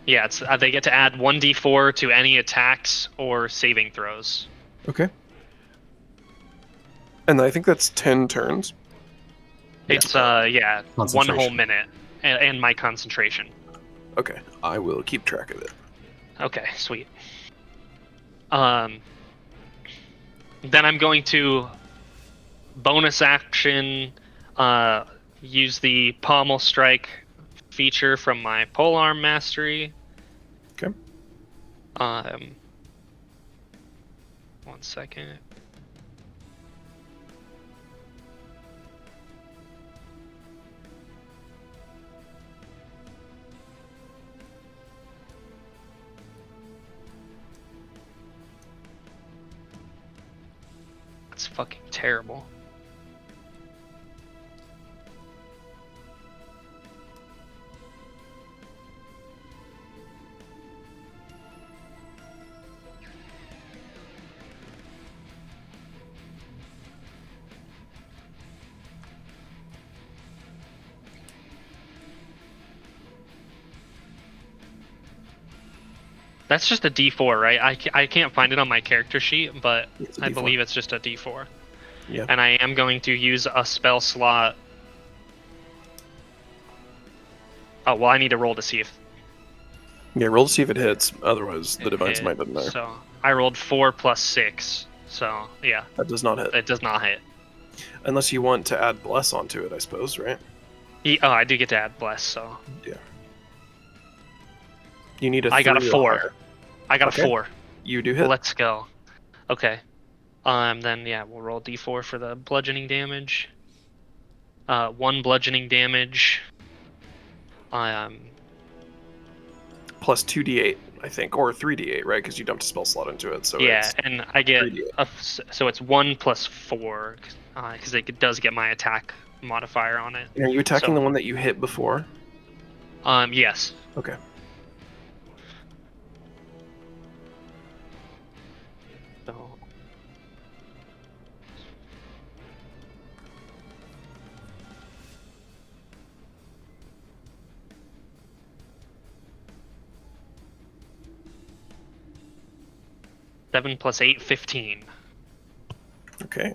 Yeah, it's they get to add 1d4 to any attacks or saving throws. Okay. And I think that's 10 turns. It's one whole minute, and my concentration. Okay, I will keep track of it. Okay, sweet. Then I'm going to bonus action use the pommel strike feature from my polearm mastery. Okay. 1 second. That's fucking terrible. That's just a D4, right? I can't find it on my character sheet, but I D4. believe it's just a D4. Yeah. And I am going to use a spell slot. Oh, well, I need to roll to see if... Yeah, roll to see if it hits. Otherwise, the divine hit. smite doesn't matter. So I rolled 4 plus 6. So, yeah. That does not hit. It does not hit. Unless you want to add bless onto it, I suppose, right? Oh, I do get to add bless, so... Yeah. You need a 3 I got a 4. higher. I got a 4. You do hit. Let's go. Okay. Then, yeah, we'll roll D4 for the bludgeoning damage. 1 bludgeoning damage. Plus 2d8, I think, or 3d8, right? Because you dumped a spell slot into it, so yeah, it's and I get 3d8. so it's 1 plus 4 because it does get my attack modifier on it. And are you attacking the one that you hit before? Yes. Okay. So 7 plus 8, 15. Okay.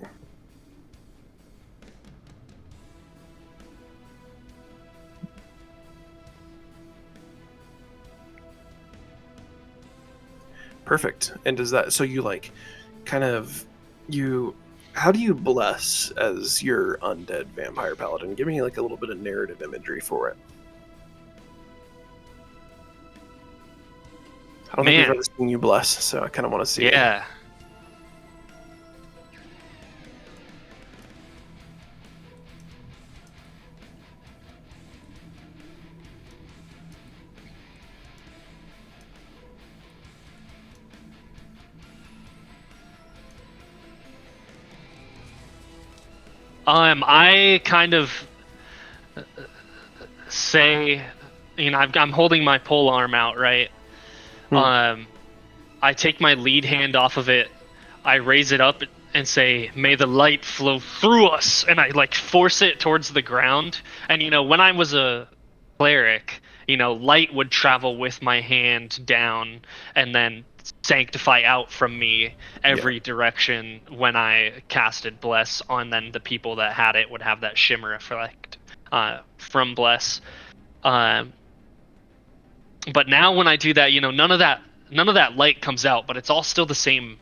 Perfect. And does that, so you like, kind of, how do you bless as your undead vampire paladin? Give me like a little bit of narrative imagery for it. I don't think I've ever seen you bless, so I kind of want to see it. Yeah. I kind of say, I'm holding my pole arm out, right? I take my lead hand off of it, I raise it up and say, "May the light flow through us," and I like force it towards the ground. And when I was a cleric, light would travel with my hand down and then sanctify out from me every direction when I casted bless on. Then the people that had it would have that shimmer effect from bless. But now when I do that, none of that light comes out, but it's all still the same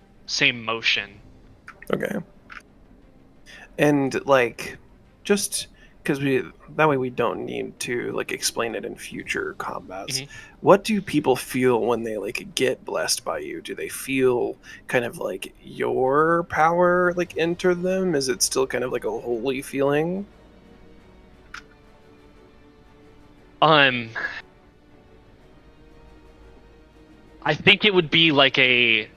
motion. Okay. And like, just because that way we don't need to like explain it in future combats. Mm-hmm. What do people feel when they like get blessed by you? Do they feel kind of like your power like enter them? Is it still kind of like a holy feeling? I think it would be like a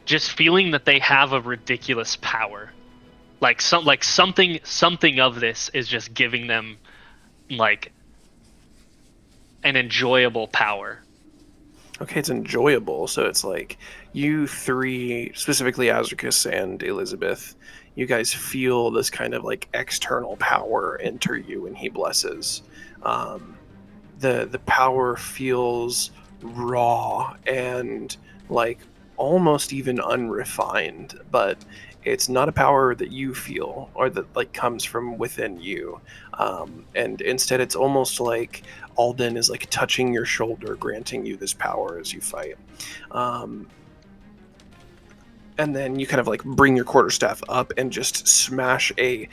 just feeling that they have a ridiculous power. Like something of this is just giving them like an enjoyable power. Okay, it's enjoyable. So it's like you three, specifically Azricus and Elizabeth, you guys feel this kind of like external power enter you when he blesses. The power feels raw and like almost even unrefined, but it's not a power that you feel or that like comes from within you. And instead it's almost like Alden is like touching your shoulder, granting you this power as you fight. And then you kind of like bring your quarterstaff up and just smash I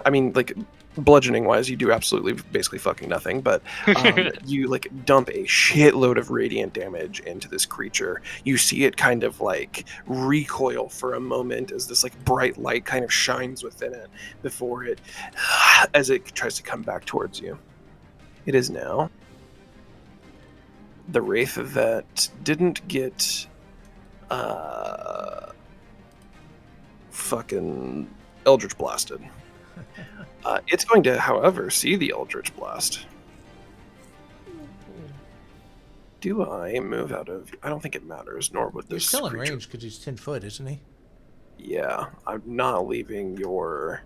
mean, like bludgeoning wise, you do absolutely basically fucking nothing, but you like dump a shitload of radiant damage into this creature. You see it kind of like recoil for a moment as this like bright light kind of shines within it before it as it tries to come back towards you. It is now the wraith that didn't get fucking Eldritch blasted. It's going to, however, see the Eldritch Blast. Do I move out of... I don't think it matters, nor would You're this still in creature. range because he's 10 foot, isn't he? Yeah, I'm not leaving your,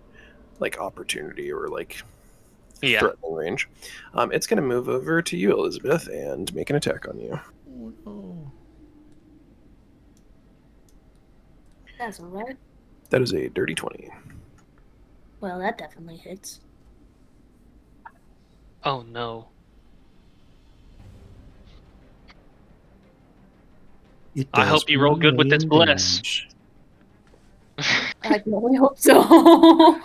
like, opportunity or, like, Yeah. threatening range. It's going to move over to you, Elizabeth, and make an attack on you. Oh, no. That's alright. That is a dirty 20. Well, that definitely hits. Oh no. I hope you roll good with this bless. I can only hope so.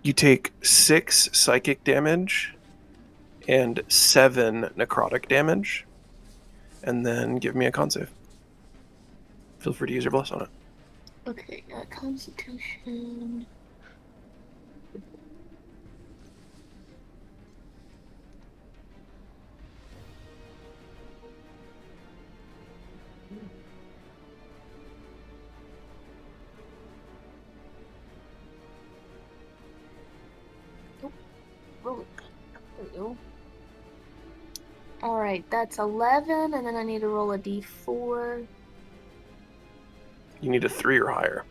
You take 6 psychic damage and 7 necrotic damage, and then give me a con save. Feel free to use your bless on it. Okay, Constitution. Roll it. There we go. Alright, that's 11, and then I need to roll a d4. You need a 3 or higher.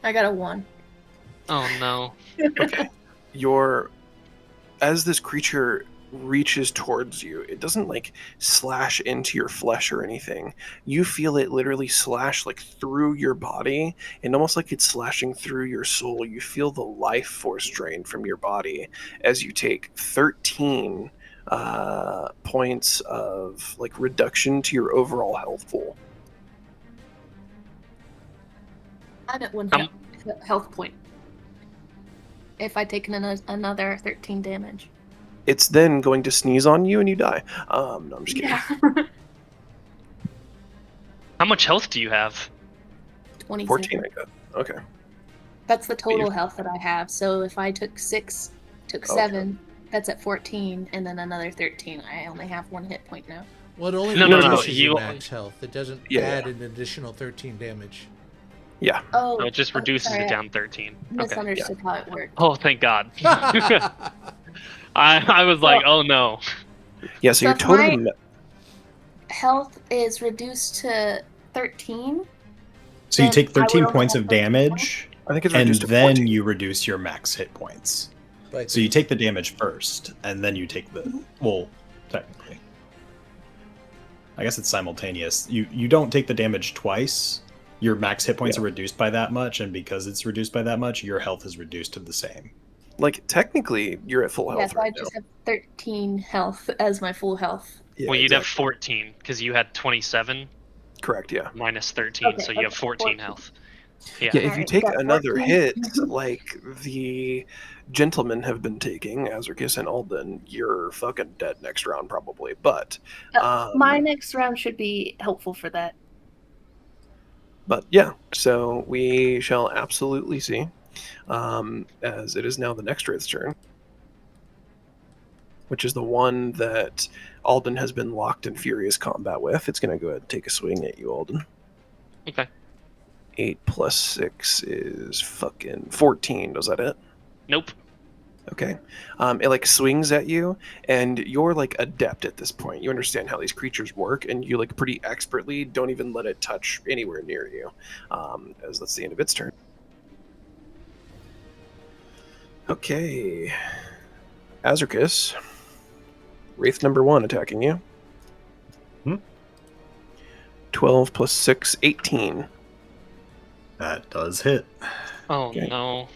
I got a 1. Oh no. Okay. As this creature reaches towards you, it doesn't like slash into your flesh or anything. You feel it literally slash like through your body, and almost like it's slashing through your soul. You feel the life force drain from your body as you take 13 points of like reduction to your overall health pool. I'm at 1 health point. If I take another 13 damage. It's then going to sneeze on you and you die. No, I'm just kidding. Yeah. How much health do you have? 27. 14, I got. Okay. That's the total health that I have. So if I took 7, that's at 14, and then another 13. I only have 1 hit point now. Well, it only No, reduces you- your max health. It doesn't add an additional 13 damage. Yeah. Oh, No, it just reduces sorry, it down 13. I misunderstood how it worked. Oh, thank God. I was like, oh no. Yeah, so your if total my health is reduced to 13. So you take then I 13 would points only of have 13 damage, I think it's and reduced to then 14. you reduce your max hit points. Right. So you take the damage first, and then you take the... Well, technically. I guess it's simultaneous. You don't take the damage twice. Your max hit points are reduced by that much, and because it's reduced by that much, your health is reduced to the same. Like, technically, you're at full health Yeah, so I right just now. have 13 health as my full health. Yeah, Well, you'd have exactly. 14 because you had 27 Correct, yeah. minus 13, Okay, so you have okay, 14 14. health. Yeah, Yeah. if you Alright, take got another 14. hit, like the gentlemen have been taking, Azricus and Alden, you're fucking dead next round probably. But My next round should be helpful for that. But yeah, so we shall absolutely see. As it is now the next Wraith's turn, which is the one that Alden has been locked in furious combat with. It's going to go ahead and take a swing at you, Alden. Okay. 8 plus 6 is fucking 14. Was that it? Nope. Okay. It like swings at you, and you're like adept at this point. You understand how these creatures work, and you like pretty expertly don't even let it touch anywhere near you. As that's the end of its turn. Okay. Azricus. Wraith number 1 attacking you. 12 plus 6, 18. That does hit. Oh, Okay. no.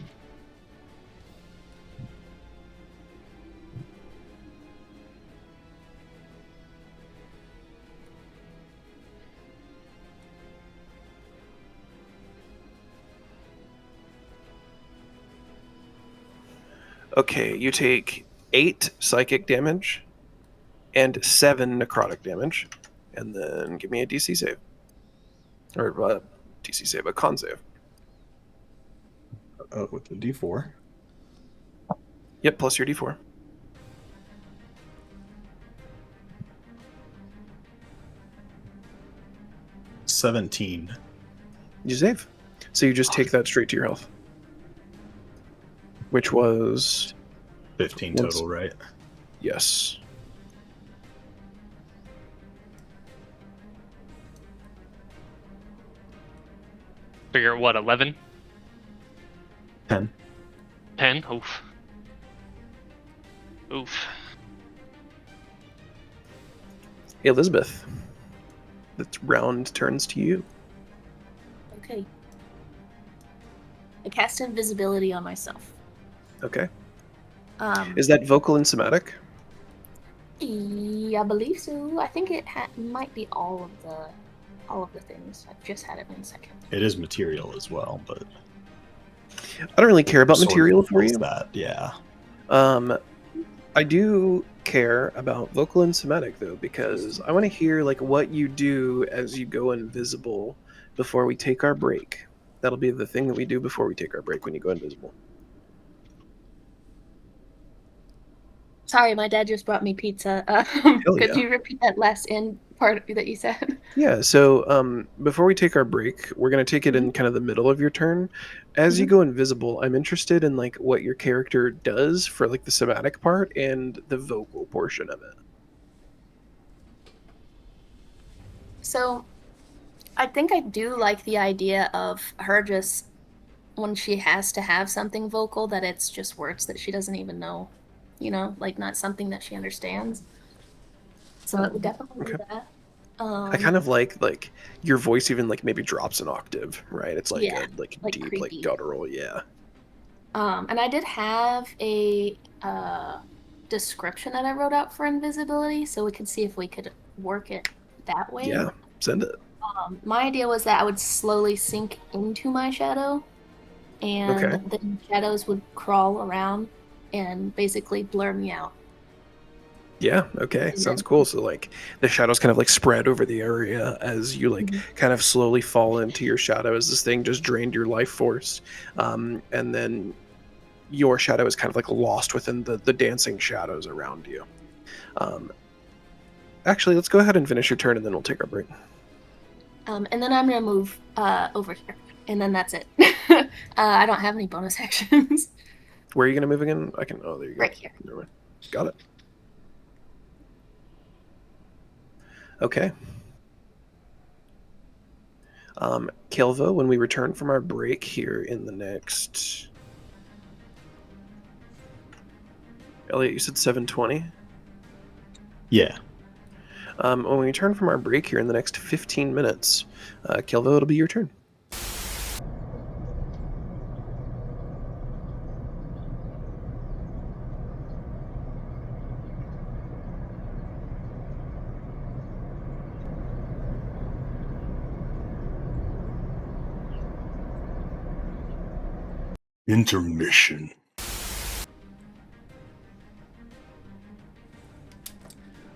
Okay, you take 8 psychic damage and 7 necrotic damage. And then give me a DC save. Or DC save, a con save. With the D4. Yep, plus your D4. $17. You save. So you just take that straight to your health. Which was 15 total, right? Yes. So you're what, 11? 10. 10? Oof. Oof. Elizabeth, the round turns to you. Okay. I cast invisibility on myself. Okay. Is that vocal and somatic? Yeah, I believe so. I think it might be all of the things. I've just had it 1 second. It is material as well, but I don't really care about sort of material for you. that, yeah. I do care about vocal and somatic though, because I want to hear like what you do as you go invisible before we take our break. That'll be the thing that we do before we take our break when you go invisible. Sorry, my dad just brought me pizza. Could you repeat that last end part that you said? Yeah, so before we take our break, we're going to take it in kind of the middle of your turn. As you go invisible, I'm interested in like what your character does for like the somatic part and the vocal portion of it. So, I think I do like the idea of her just, when she has to have something vocal, that it's just words that she doesn't even know. You know, like not something that she understands. So it would definitely do that. I kind of like your voice even like maybe drops an octave, right? It's like like deep, creepy. like guttural, yeah. And I did have a description that I wrote out for invisibility, so we could see if we could work it that way. Yeah, send it. My idea was that I would slowly sink into my shadow, and the shadows would crawl around and basically blur me out. Yeah, okay, sounds cool. So like the shadows kind of like spread over the area as you like kind of slowly fall into your shadow as this thing just drained your life force. And then your shadow is kind of like lost within the dancing shadows around you. Actually, let's go ahead and finish your turn and then we'll take our break. And then I'm going to move over here, and then that's it. I don't have any bonus actions. Where are you going to move again? I can, oh, there you go. Right here. Never mind. Got it. Okay. Caelvo, when we return from our break here in the next... Elliot, you said 7:20? Yeah. When we return from our break here in the next 15 minutes, Caelvo, it'll be your turn. Intermission.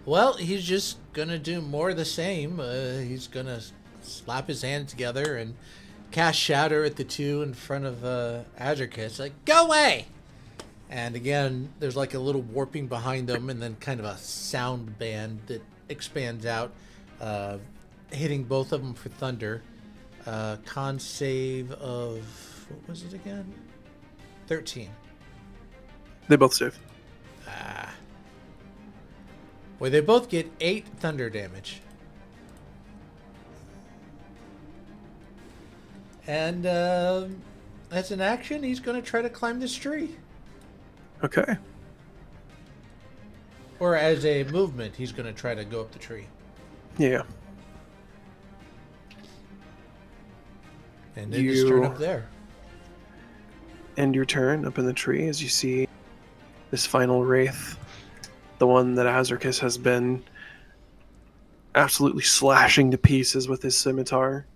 Well, he's just gonna do more of the same. He's gonna slap his hands together and cast Shatter at the two in front of Azricus. Like, go away! And again, there's like a little warping behind them, and then kind of a sound band that expands out, hitting both of them for thunder. Con save of, what was it again? 13. They both save. Well, they both get 8 thunder damage. And as an action, he's going to try to climb this tree. Okay. Or as a movement, he's going to try to go up the tree. Yeah. And then just turn up there. End your turn up in the tree as you see this final wraith, the one that Azricus has been absolutely slashing to pieces with his scimitar,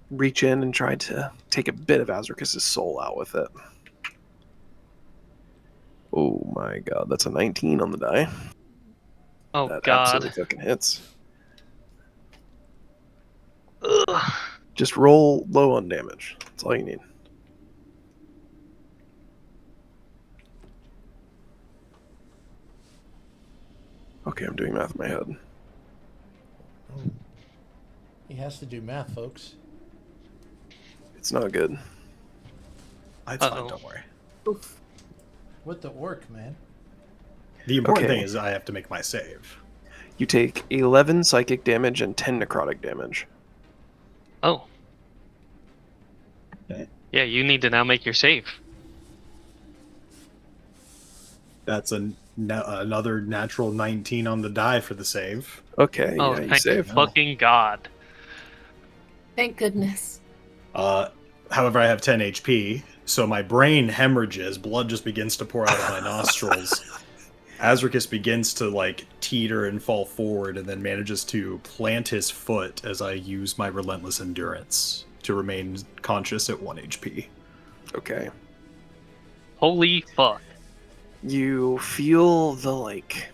reach in and try to take a bit of Azricus' soul out with it. Oh my god, that's a 19 on the die. Oh that god. Absolutely fucking hits. Ugh. Just roll low on damage. That's all you need. Okay, I'm doing math in my head. Oh. He has to do math, folks. It's not good. It's fine, don't worry. Oof. What the orc, man? The important thing is I have to make my save. You take 11 psychic damage and 10 necrotic damage. Oh. Okay. Yeah, you need to now make your save. That's another natural 19 on the die for the save. Okay, Oh, yeah, you thank save. fucking God. Thank goodness. However, I have 10 HP, so my brain hemorrhages. Blood just begins to pour out of my nostrils. Azricus begins to like teeter and fall forward, and then manages to plant his foot as I use my relentless endurance to remain conscious at 1 HP. Okay. Holy fuck. You feel the like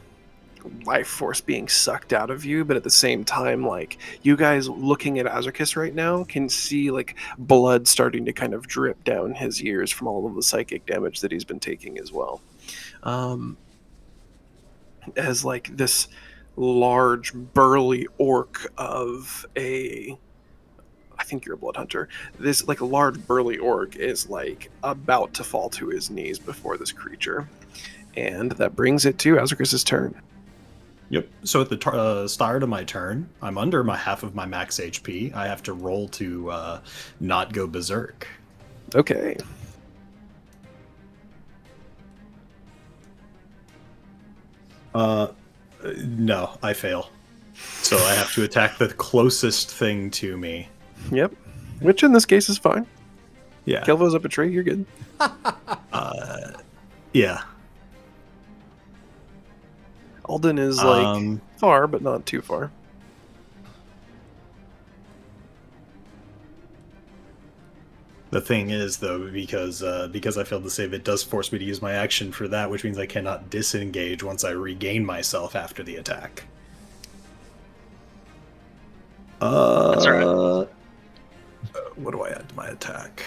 life force being sucked out of you, but at the same time, like, you guys looking at Azricus right now can see like blood starting to kind of drip down his ears from all of the psychic damage that he's been taking as well. As like this large burly orc of a, I think you're a blood hunter, this like large burly orc is like about to fall to his knees before this creature, and that brings it to Azricus's turn. Yep. So at the start of my turn, I'm under my half of my max HP. I have to roll to not go berserk. Okay. No, I fail. So I have to attack the closest thing to me. Yep. Which in this case is fine. Yeah. Caelvo's up a tree, you're good. Yeah. Alden is like far, but not too far. The thing is, though, because I failed to save, it does force me to use my action for that, which means I cannot disengage once I regain myself after the attack. That's all right. What do I add to my attack?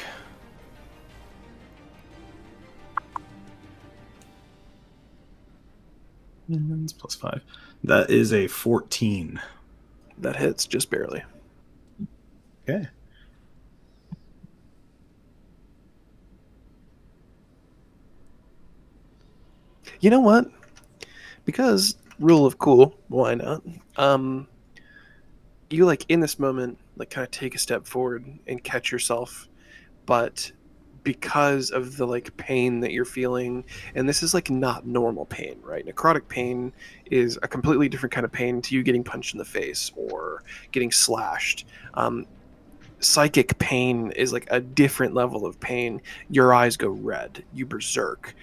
It's +5. That is a 14. That hits just barely. Okay. You know what? Because rule of cool, why not? You like in this moment, like kind of take a step forward and catch yourself, but because of the like pain that you're feeling, and this is like not normal pain, right? Necrotic pain is a completely different kind of pain to you getting punched in the face or getting slashed. Psychic pain is like a different level of pain. Your eyes go red, you berserk.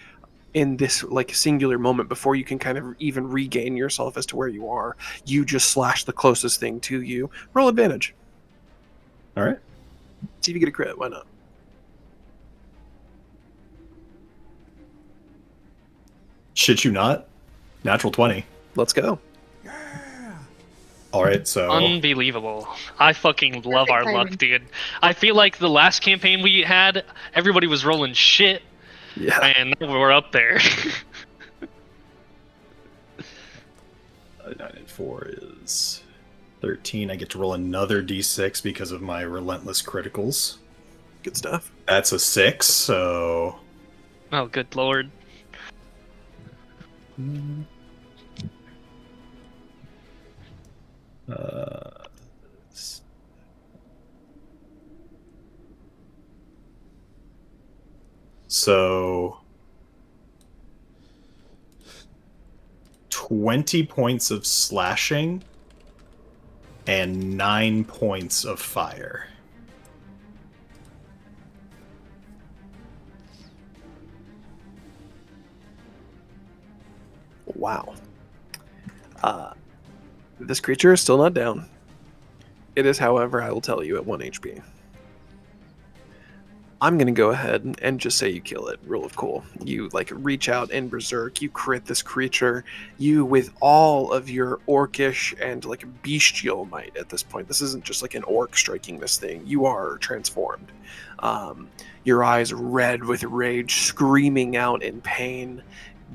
In this like singular moment, before you can kind of even regain yourself as to where you are, you just slash the closest thing to you. Roll advantage. All right. See if you get a crit. Why not? Shit you not. Natural 20. Let's go. All right, so Unbelievable. I fucking love our luck, dude. I feel like the last campaign we had, everybody was rolling shit. Yeah. And now we're up there. 9 and 4 is 13. I get to roll another d6 because of my relentless criticals. Good stuff. That's a 6, so... Oh, good lord. So 20 points of slashing and 9 points of fire. Wow. This creature is still not down. It is, however, I will tell you, at 1 HP. I'm going to go ahead and just say you kill it. Rule of cool. You like reach out and berserk. You crit this creature. You, with all of your orcish and like bestial might at this point. This isn't just like an orc striking this thing. You are transformed. Your eyes red with rage, screaming out in pain.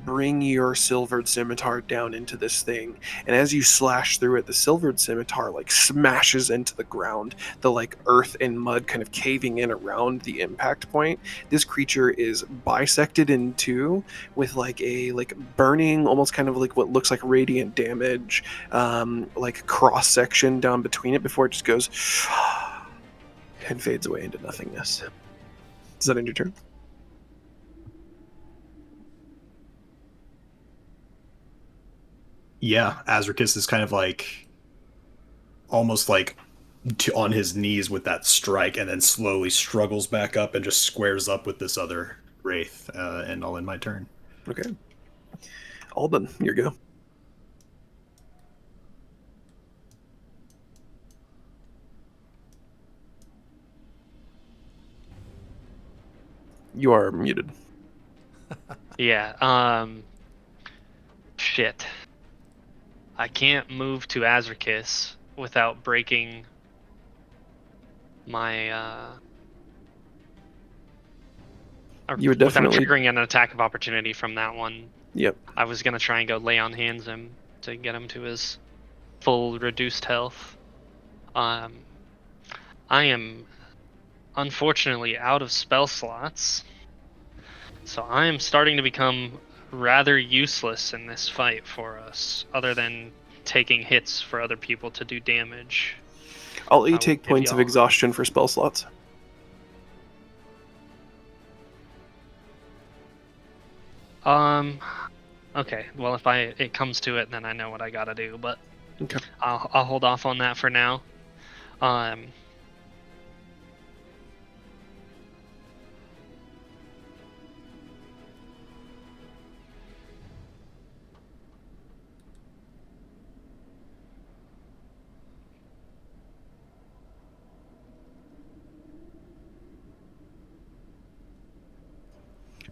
bring your silvered scimitar down into this thing, and as you slash through it, the silvered scimitar like smashes into the ground, the like earth and mud kind of caving in around the impact point. This creature is bisected in two with like a like burning, almost kind of like what looks like radiant damage, like cross section down between it before it just goes and fades away into nothingness. Does that end your turn? Yeah, Azricus is kind of like almost like on his knees with that strike, and then slowly struggles back up and just squares up with this other wraith, and I'll end my turn. Okay. Alden, your go. You are muted. Yeah, shit. I can't move to Azricus without breaking my, You would definitely... without triggering an attack of opportunity from that one. Yep. I was gonna try and go lay on hands him to get him to his full reduced health. I am unfortunately out of spell slots, so I am starting to become rather useless in this fight for us, other than taking hits for other people to do damage. I'll let you take points of exhaustion for spell slots. Okay, well, if it comes to it, then I know what I gotta do, but okay. I'll hold off on that for now.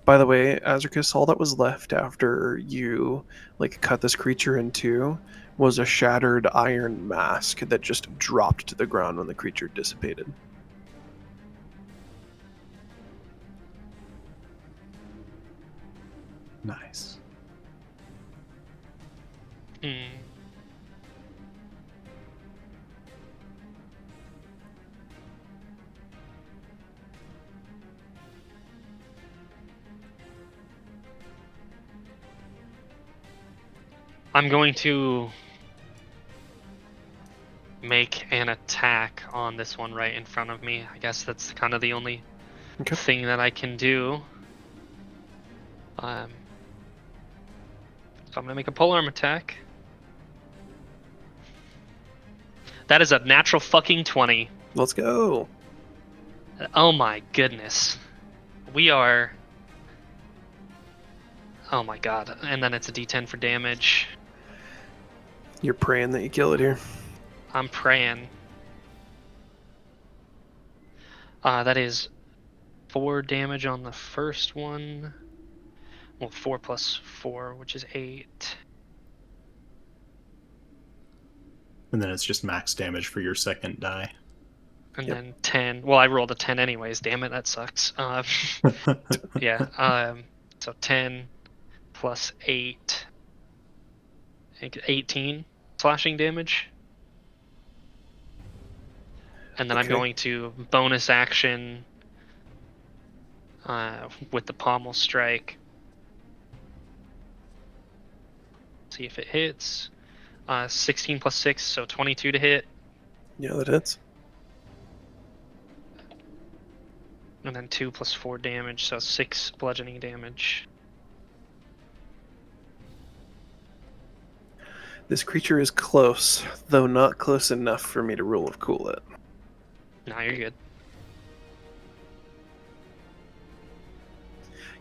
By the way, Azricus, all that was left after you like cut this creature in two was a shattered iron mask that just dropped to the ground when the creature dissipated. Nice. I'm going to make an attack on this one right in front of me. I guess that's kind of the only thing that I can do. So I'm gonna make a polearm attack. That is a natural fucking 20. Let's go. Oh my goodness. We are... Oh my god. And then it's a d10 for damage. You're praying that you kill it here. I'm praying. That is 4 damage on the first one. Well, 4 plus 4, which is 8. And then it's just max damage for your second die. And then 10. Well, I rolled a 10 anyways. Damn it, that sucks. Yeah. So 10 plus 8. 18 slashing damage. And then I'm going to bonus action with the pommel strike. See if it hits. 16 plus 6, so 22 to hit. Yeah, that hits. And then 2 plus 4 damage, so 6 bludgeoning damage. This creature is close, though not close enough for me to rule of cool it. No, you're good.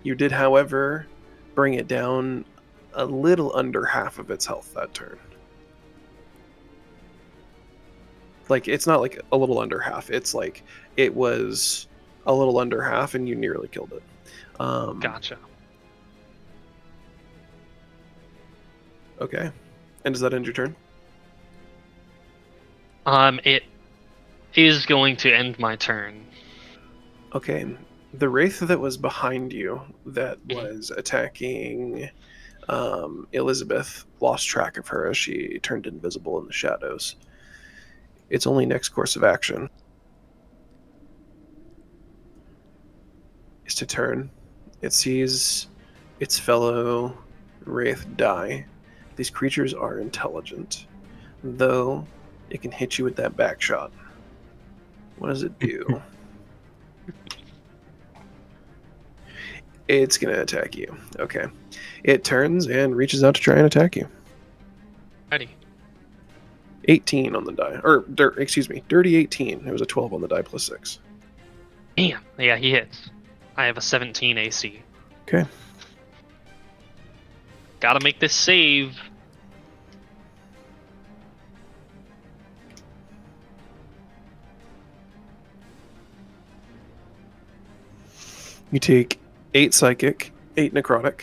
You did, however, bring it down a little under half of its health that turn. Like, it's not like a little under half. It's like it was a little under half and you nearly killed it. Gotcha. Okay. And does that end your turn? It is going to end my turn. Okay. The wraith that was behind you that was attacking Elizabeth lost track of her as she turned invisible in the shadows. Its only next course of action is to turn. It sees its fellow wraith die. These creatures are intelligent, though it can hit you with that back shot. What does it do? It's going to attack you. Okay. It turns and reaches out to try and attack you. Ready. 18 on the die. Dirty 18. It was a 12 on the die plus 6. Damn. Yeah, he hits. I have a 17 AC. Okay. Gotta make this save. You take 8 psychic, 8 necrotic,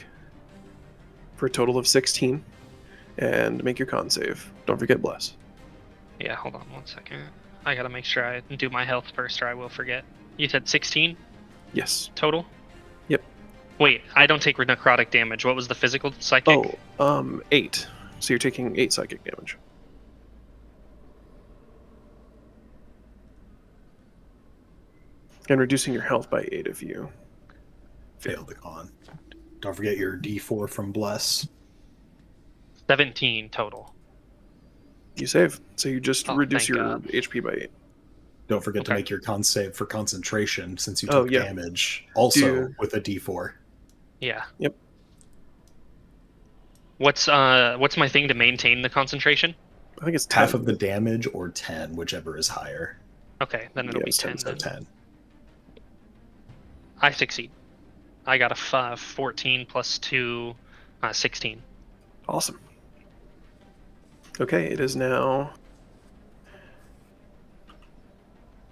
for a total of 16, and make your con save. Don't forget bless. Yeah, hold on 1 second. I gotta make sure I do my health first, or I will forget. You said 16 Yes. total? Yep. Wait, I don't take necrotic damage. What was the physical psychic? 8. So you're taking 8 psychic damage. And reducing your health by 8 if you fail the con. Don't forget your D4 from bless. 17 total. You save. So you just reduce thank your God. HP by 8. Don't forget to Okay. make your con save for concentration since you Oh, took yeah. damage. Also Do- with a D4. Yeah. Yep. What's my thing to maintain the concentration? I think it's 10. Half of the damage or 10, whichever is higher. Okay, then it'll be 10. So then. 10. I succeed. I got a 14 plus 2, 16. Awesome. Okay, it is now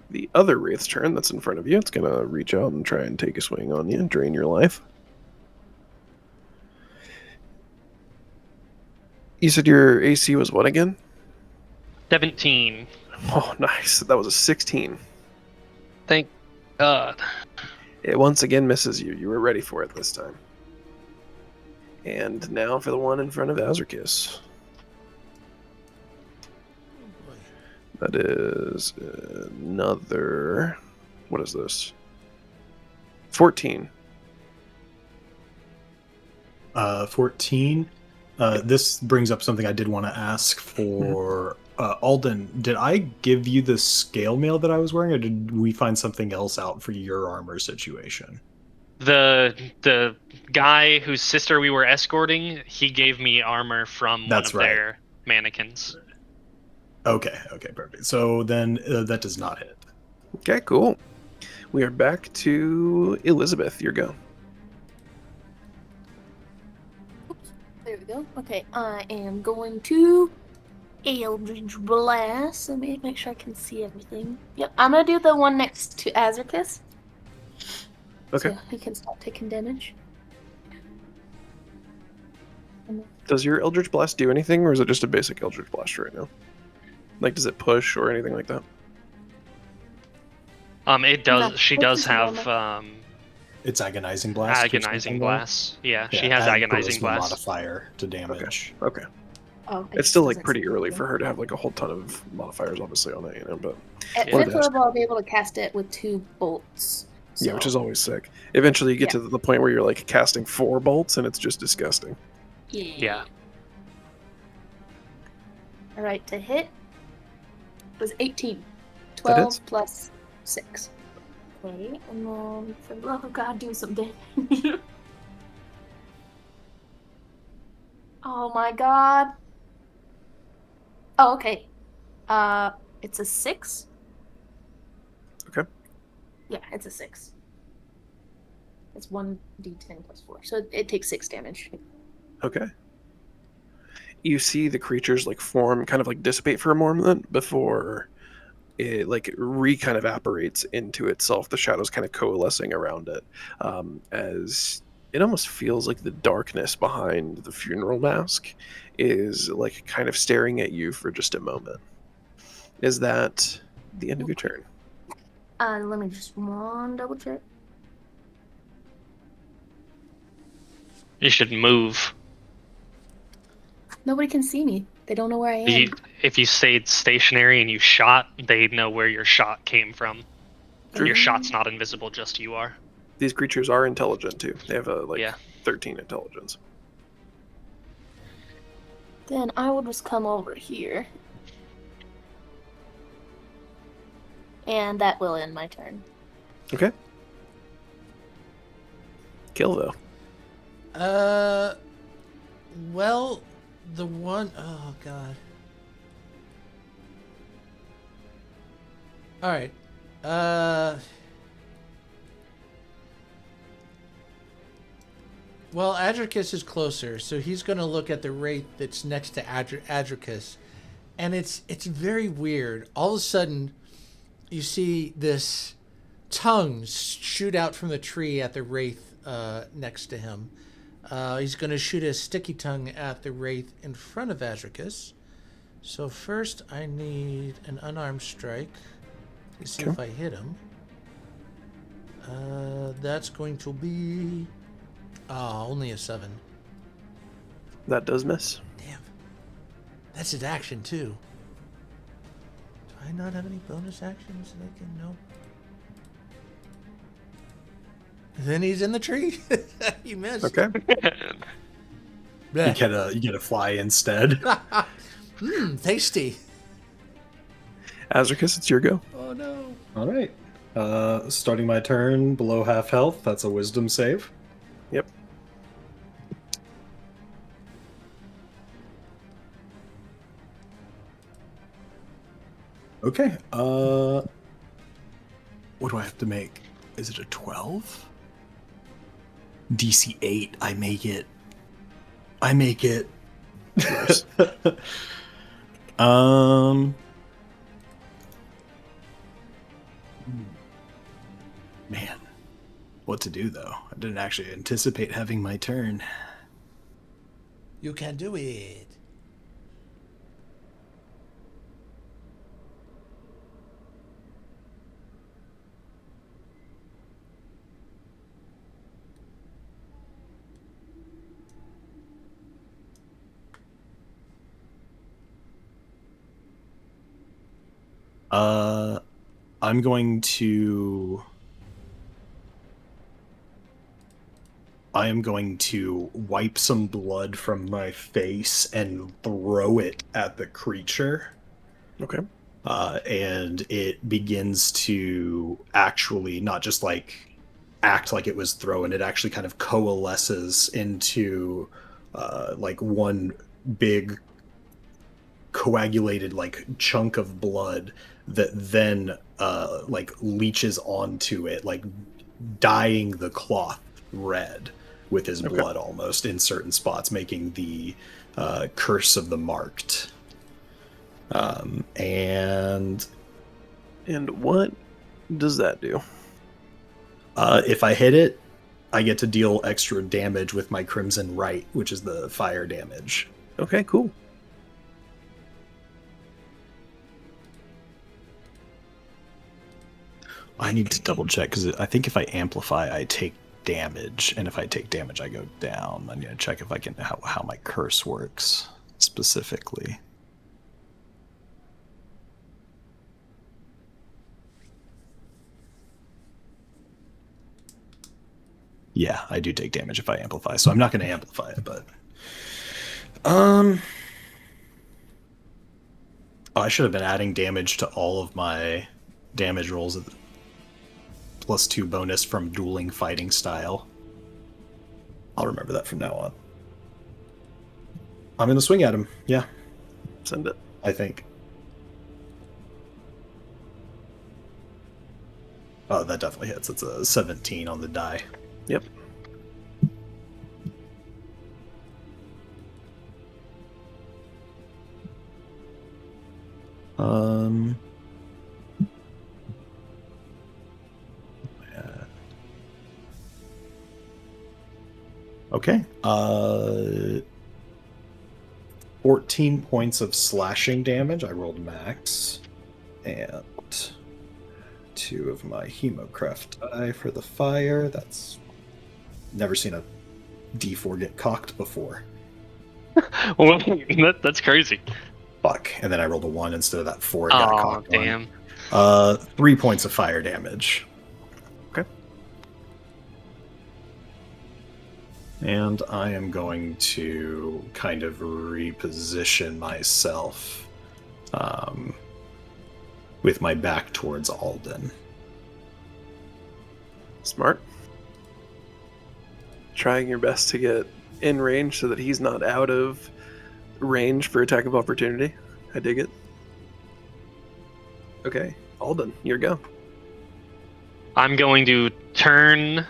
the other wraith's turn that's in front of you. It's going to reach out and try and take a swing on you and drain your life. You said your AC was what again? 17. Oh, nice. That was a 16. Thank God. It once again misses you. You were ready for it this time. And now for the one in front of Azricus. That is another... What is this? 14. 14. This brings up something I did want to ask for Alden. Did I give you the scale mail that I was wearing, or did we find something else out for your armor situation? The guy whose sister we were escorting, he gave me armor from one of their mannequins. Okay, perfect. So then that does not hit. Okay, cool. We are back to Elizabeth. Your go. There we go. Okay, I am going to Eldritch Blast. Let me make sure I can see everything. Yep, I'm gonna do the one next to Azricus. Okay. So he can stop taking damage. Does your Eldritch Blast do anything, or is it just a basic Eldritch Blast right now? Like, does it push or anything like that? It does. She does have it's agonizing blast. Agonizing blast. Yeah, she has agonizing blast. Modifier to damage. Okay. Oh, It's still like pretty early for her to have like a whole ton of modifiers, obviously, on that, you know. But at fifth level, I'll be able to cast it with 2 bolts. So. Yeah, which is always sick. Eventually, you get to the point where you're like casting 4 bolts, and it's just disgusting. Yeah. All right, to hit was 18. 12 plus 6. Okay, and then for the love of God, do some damage. Oh my God. Oh, okay. It's a 6. Okay. Yeah, it's a 6. It's 1d10 plus 4, so it takes 6 damage. Okay. You see the creatures like form, kind of like dissipate for a moment before it like kind of evaporates into itself. The shadows kind of coalescing around it, as it almost feels like the darkness behind the funeral mask is like kind of staring at you for just a moment. Is that the end of your turn? Let me just double check. You should move. Nobody can see me. They don't know where I am. If you stayed stationary and you shot, they'd know where your shot came from. True. Your shot's not invisible, just you are. These creatures are intelligent too. They have a 13 intelligence. Then I will just come over here. And that will end my turn. Okay. Caelvo. Well, the one... Oh, God. Alright. Well, Azricus is closer, so he's going to look at the wraith that's next to Azricus. And it's very weird. All of a sudden, you see this tongue shoot out from the tree at the wraith next to him. He's going to shoot a sticky tongue at the wraith in front of Azricus. So first, I need an unarmed strike to see if I hit him. That's going to be... only a 7. That does miss. Damn. That's his action, too. Do I not have any bonus actions that I can... Nope. Then he's in the tree. He missed. Okay. You get a fly instead. Tasty. Azricus, it's your go. Oh, no. All right. Starting my turn below half health. That's a wisdom save. Yep. Okay. What do I have to make? Is it a 12? DC 8. I make it. Nice. Man. What to do, though? I didn't actually anticipate having my turn. You can do it. I'm going to... I am going to wipe some blood from my face and throw it at the creature. Okay. And it begins to actually not just like act like it was thrown, it actually kind of coalesces into like one big coagulated like chunk of blood that then like leeches onto it, like dyeing the cloth red with his blood almost in certain spots, making the curse of the marked. And what does that do? If I hit it, I get to deal extra damage with my Crimson Right, which is the fire damage. Okay, cool. I need to double check because I think if I amplify, I take damage, and if I take damage, I go down. I need to check if I can how my curse works specifically. Yeah, I do take damage if I amplify, so I'm not going to amplify it, but I should have been adding damage to all of my damage rolls at +2 bonus from dueling fighting style. I'll remember that from now on. I'm gonna swing at him. Yeah. Send it. I think. Oh, that definitely hits. It's a 17 on the die. Yep. Okay. 14 points of slashing damage. I rolled max. And 2 of my Hemocraft die for the fire. That's never seen a D4 get cocked before. Well, that's crazy. Fuck. And then I rolled a 1 instead of that 4 it got Oh, cocked damn. on. 3 points of fire damage. Okay. And I am going to kind of reposition myself with my back towards Alden. Smart. Trying your best to get in range so that he's not out of range for attack of opportunity. I dig it. Okay, Alden, your go. I'm going to turn.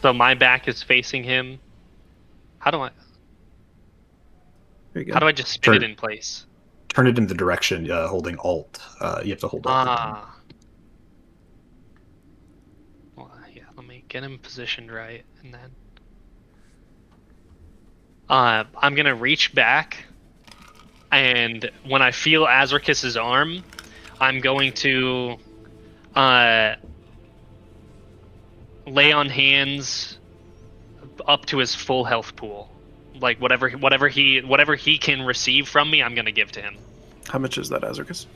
So my back is facing him. How do I? There you go. How do I just spin it in place? Turn it in the direction holding Alt. You have to hold Alt. Well, yeah. Let me get him positioned right, and then I'm gonna reach back, and when I feel Azricus's arm, I'm going to lay on hands up to his full health pool. Like whatever he can receive from me, I'm gonna give to him. How much is that, Azricus?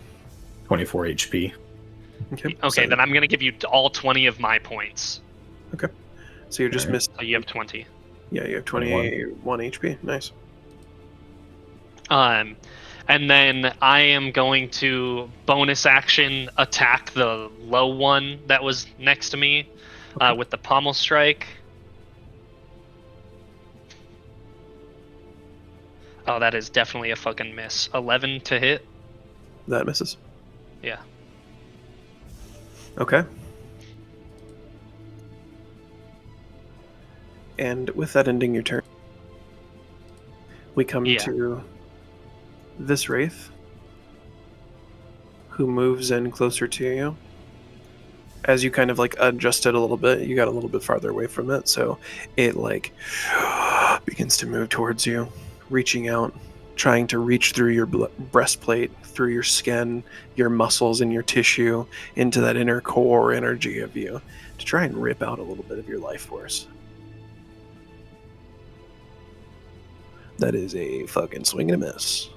24 HP. Okay. Okay, then I'm gonna give you all 20 of my points. Okay. So you're just missing. So you have 20. Yeah, you have 21 HP. Nice. And then I am going to bonus action attack the low one that was next to me with the pommel strike. Oh, that is definitely a fucking miss. 11 to hit. That misses. Yeah. Okay. And with that ending your turn, we come to this wraith, who moves in closer to you. As you kind of like adjust it a little bit, you got a little bit farther away from it, so it like begins to move towards you, reaching out, trying to reach through your breastplate, through your skin, your muscles, and your tissue, into that inner core energy of you, to try and rip out a little bit of your life force. That is a fucking swing and a miss.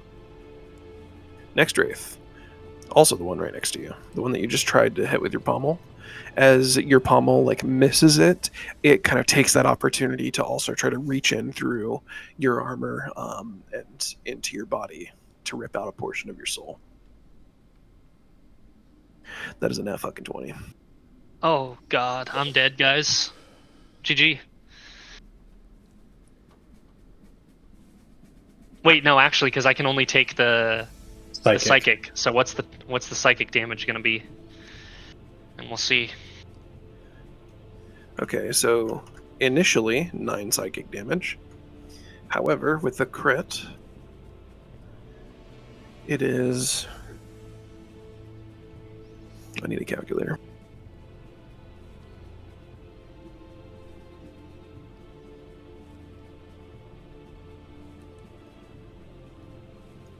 Next wraith, also the one right next to you, the one that you just tried to hit with your pommel. As your pommel like misses it, it kind of takes that opportunity to also try to reach in through your armor and into your body to rip out a portion of your soul. That is a nat fucking 20. Oh god, I'm dead, guys. GG. Wait, no, actually, because I can only take the psychic. So what's the psychic damage gonna be? And we'll see. Okay, so initially 9 psychic damage. However, with the crit, it is. I need a calculator.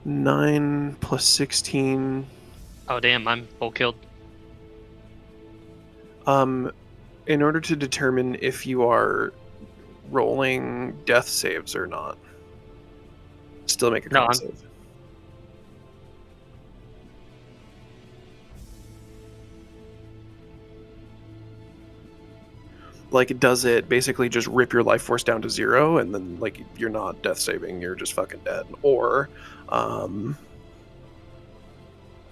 Nine plus 16. Oh damn, I'm full killed. In order to determine if you are rolling death saves or not, still make a con save. Like, does it basically just rip your life force down to 0 and then, like, you're not death saving, you're just fucking dead? Or, are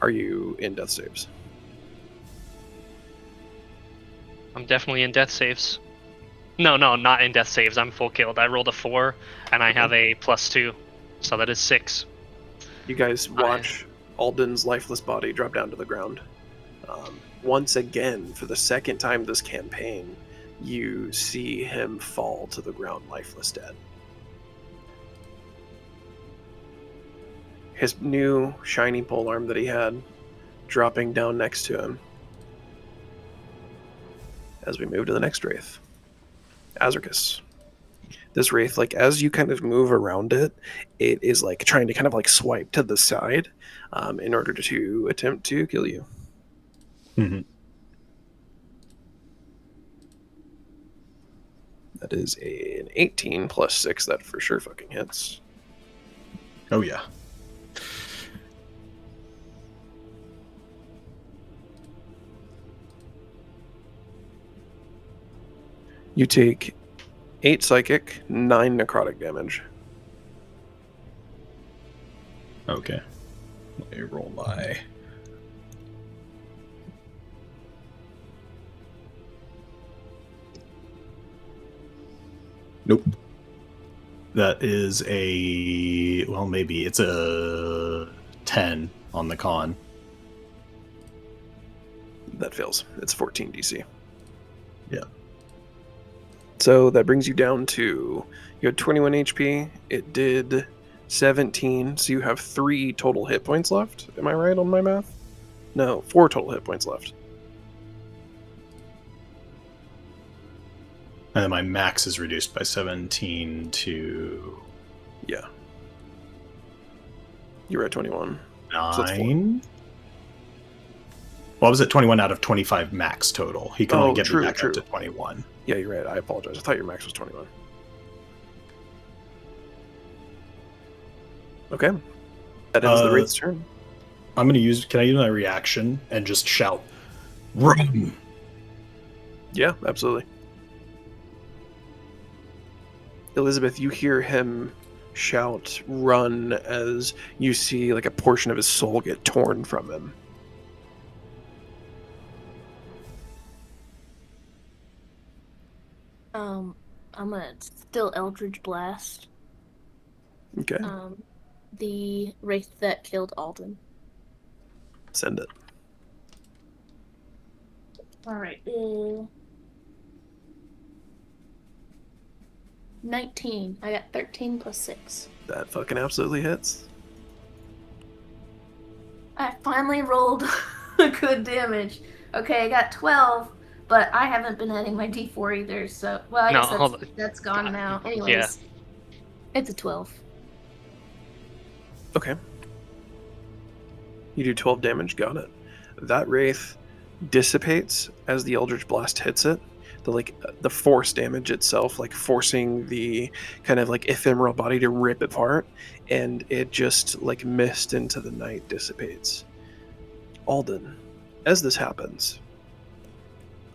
you in death saves? I'm definitely in death saves. No, not in death saves. I'm full killed. I rolled a 4, and I have a +2, so that is 6. You guys watch Alden's lifeless body drop down to the ground. Once again, for the second time this campaign, you see him fall to the ground lifeless dead. His new shiny polearm that he had dropping down next to him. As we move to the next wraith, Azricus. This wraith, like, as you kind of move around it, it is like trying to kind of like swipe to the side in order to attempt to kill you. Mm-hmm. That is an 18 plus 6. That for sure fucking hits. Oh, yeah. You take 8 psychic, 9 necrotic damage. Okay. Let me roll my... Nope. That is a... Well, maybe. It's a 10 on the con. That fails. It's 14 DC. Yeah. So that brings you down to... You had 21 HP. It did 17. So you have 3 total hit points left. Am I right on my math? No, 4 total hit points left. And then my max is reduced by 17 to... Yeah. You were at 21. 9? So that's 4. Well, I was at 21 out of 25 max total. He can only get me back up to 21. Yeah, you're right. I apologize. I thought your max was 21. Okay. That ends the Wraith's turn. I'm going to use... Can I use my reaction and just shout, run? Yeah, absolutely. Elizabeth, you hear him shout, run, as you see like a portion of his soul get torn from him. I'm gonna still Eldritch Blast. Okay. The wraith that killed Alden. Send it. Alright. 19. I got 13 plus 6. That fucking absolutely hits. I finally rolled a good damage. Okay, I got 12, but I haven't been adding my d4 either, so... Well, I guess that's gone now. Anyways, Yeah. It's a 12. Okay. You do 12 damage, got it. That wraith dissipates as the Eldritch Blast hits it. The force damage itself, like forcing the kind of like ephemeral body to rip apart, and it just like mist into the night dissipates. Alden, as this happens,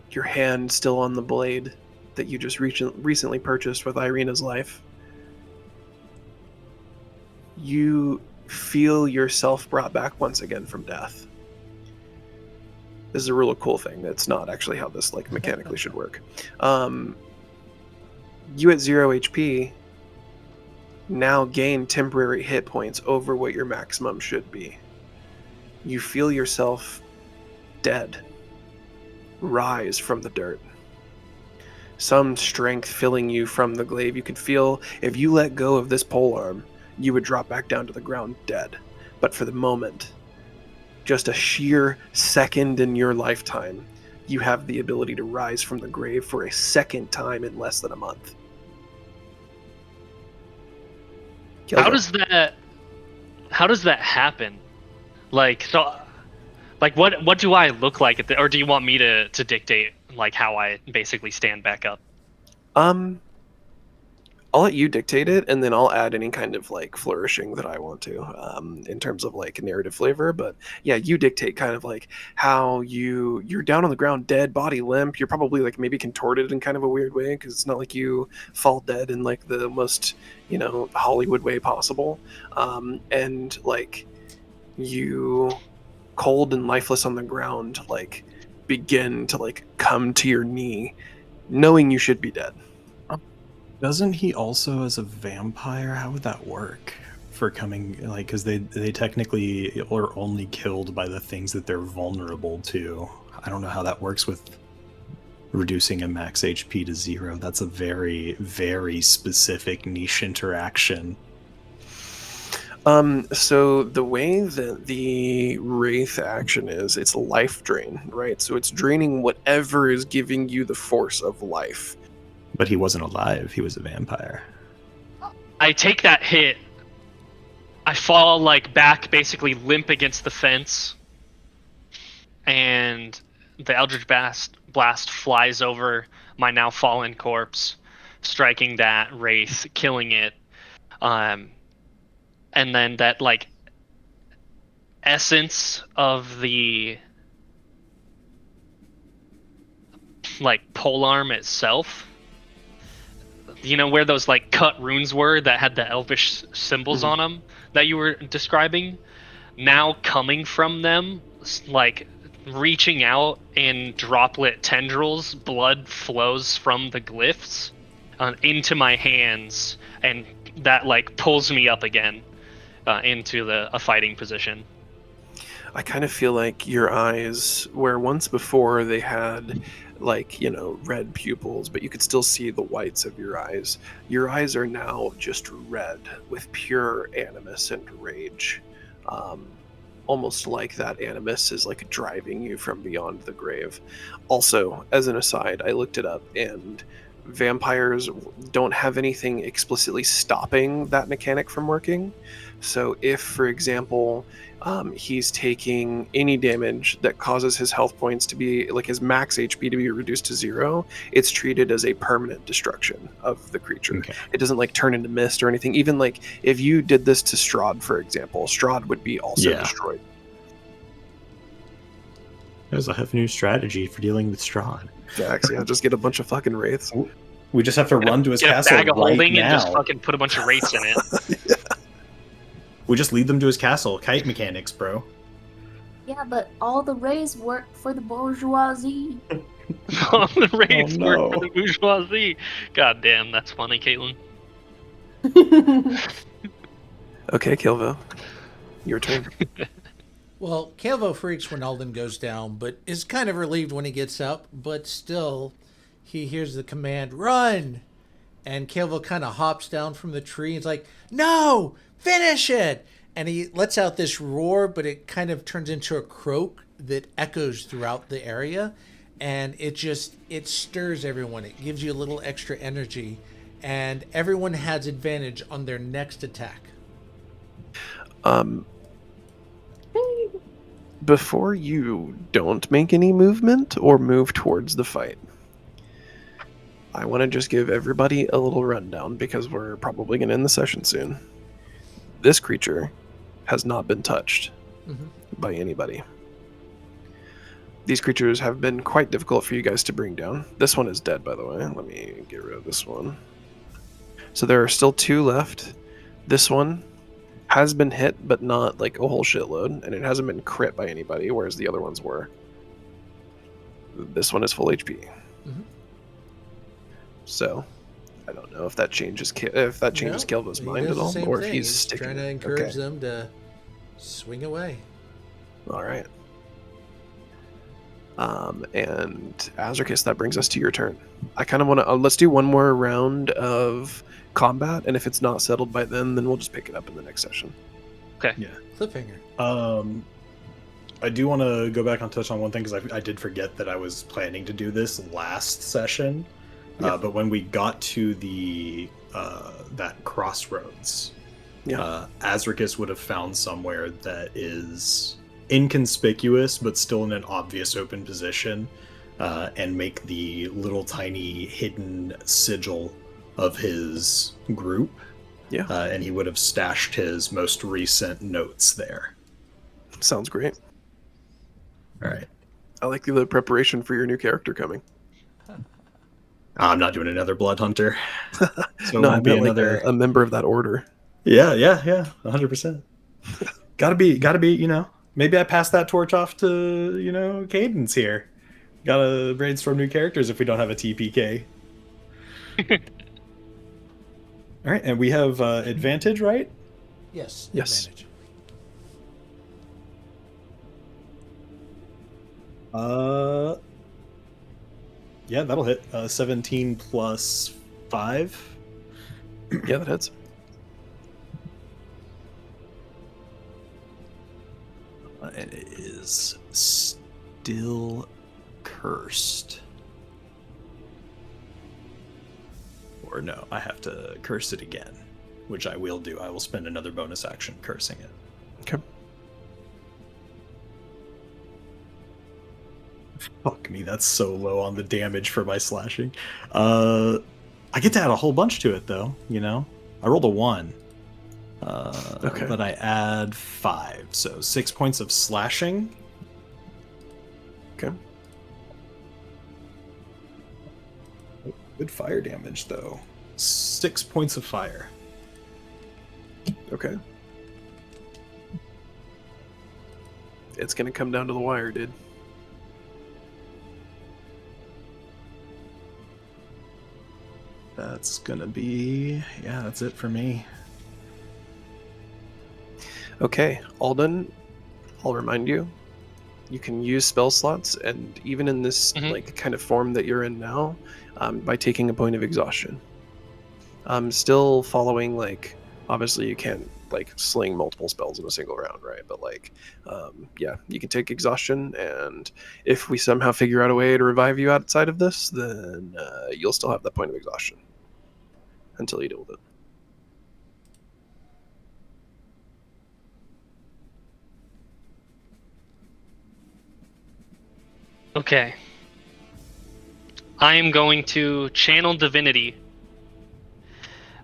your hand still on the blade that you just recently purchased with Irina's life, you feel yourself brought back once again from death. This is a really cool thing. It's not actually how this like mechanically should work. You at 0 HP now gain temporary hit points over what your maximum should be. You feel yourself dead rise from the dirt. Some strength filling you from the glaive. You could feel if you let go of this polearm, you would drop back down to the ground dead. But for the moment, just a sheer second in your lifetime, you have the ability to rise from the grave for a second time in less than a month. Caelvo. How does that happen? Like, so, like, what do I look like at or do you want me to dictate like how I basically stand back up? I'll let you dictate it, and then I'll add any kind of like flourishing that I want to, in terms of like narrative flavor. But yeah, you dictate kind of like how you're down on the ground, dead, body limp. You're probably like maybe contorted in kind of a weird way because it's not like you fall dead in like the most Hollywood way possible. And like you, cold and lifeless on the ground, like begin to like come to your knee, knowing you should be dead. Doesn't he also, as a vampire, how would that work for coming, like, because they technically are only killed by the things that they're vulnerable to. I don't know how that works with reducing a max HP to 0. That's a very, very specific niche interaction. So the way that the Wraith action is, it's life drain, right? So it's draining whatever is giving you the force of life. But he wasn't alive. He was a vampire. I take that hit. I fall like back, basically limp against the fence, and the Eldritch Blast flies over my now fallen corpse, striking that wraith, killing it, and then that like essence of the like polearm itself, you know, where those like cut runes were that had the elvish symbols on them that you were describing, now coming from them, like reaching out in droplet tendrils, blood flows from the glyphs into my hands, and that like pulls me up again into a fighting position. I kind of feel like your eyes, where once before they had like, you know, red pupils, but you could still see the whites of your eyes are now just red with pure animus and rage. Almost like that animus is like driving you from beyond the grave. Also, as an aside, I looked it up, and vampires don't have anything explicitly stopping that mechanic from working. So if, for example, he's taking any damage that causes his health points to be, like his max HP to be reduced to 0, it's treated as a permanent destruction of the creature. Okay. It doesn't like turn into mist or anything. Even like if you did this to Strahd, for example, Strahd would be also destroyed. There's a new strategy for dealing with Strahd. Facts, yeah, just get a bunch of fucking wraiths. We just have to run to his castle a bag of holding now. And just fucking put a bunch of wraiths in it. Yeah. We just lead them to his castle. Kite mechanics, bro. Yeah, but all the rays work for the bourgeoisie. All the raids work for the bourgeoisie. God damn, that's funny, Caitlin. Okay, Caelvo, your turn. Well, Caelvo freaks when Alden goes down, but is kind of relieved when he gets up, but still, he hears the command, run! And Caelvo kind of hops down from the tree. He's like, no! Finish it! And he lets out this roar, but it kind of turns into a croak that echoes throughout the area. And it stirs everyone. It gives you a little extra energy. And everyone has advantage on their next attack. Before you don't make any movement or move towards the fight, I want to just give everybody a little rundown because we're probably going to end the session soon. This creature has not been touched by anybody. These creatures have been quite difficult for you guys to bring down. This one is dead, by the way. Let me get rid of this one. So there are still 2 left. This one has been hit, but not like a whole shitload, and it hasn't been crit by anybody, whereas the other ones were. This one is full HP. So I don't know if that changes Caelvo's mind at all, or if he's sticking. Trying to encourage them to swing away. All right. And Azricus, that brings us to your turn. I kind of want to let's do one more round of combat, and if it's not settled by then we'll just pick it up in the next session. Okay. Yeah. Cliffhanger. I do want to go back and touch on one thing because I did forget that I was planning to do this last session. But when we got to the that crossroads, Azricus would have found somewhere that is inconspicuous but still in an obvious open position, and make the little tiny hidden sigil of his group. And he would have stashed his most recent notes there. Sounds great. All right. I like the preparation for your new character coming. I'm not doing another blood hunter. So no, I'd be another like a member of that order. Yeah, 100%. Gotta be, you know. Maybe I pass that torch off to, you know, Cadence here. Gotta brainstorm new characters if we don't have a TPK. All right, and we have advantage, right? Yes. Advantage. Yeah, that'll hit. 17 plus 5. Yeah, that hits. And it is still cursed. Or no, I have to curse it again, which I will do. I will spend another bonus action cursing it. Okay. Fuck me, that's so low on the damage for my slashing. I get to add a whole bunch to it, though. You know, I rolled a 1. Okay. But I add 5, so 6 points of slashing. Okay. Good fire damage, though. 6 points of fire. Okay. It's gonna come down to the wire, dude. That's gonna be... yeah, that's it for me. Okay, Alden, I'll remind you, you can use spell slots, and even in this like kind of form that you're in now, by taking a point of exhaustion. Still following, like, obviously you can't like sling multiple spells in a single round, right? But like, yeah, you can take exhaustion, and if we somehow figure out a way to revive you outside of this, then you'll still have that point of exhaustion until you deal with it. Okay. I am going to channel divinity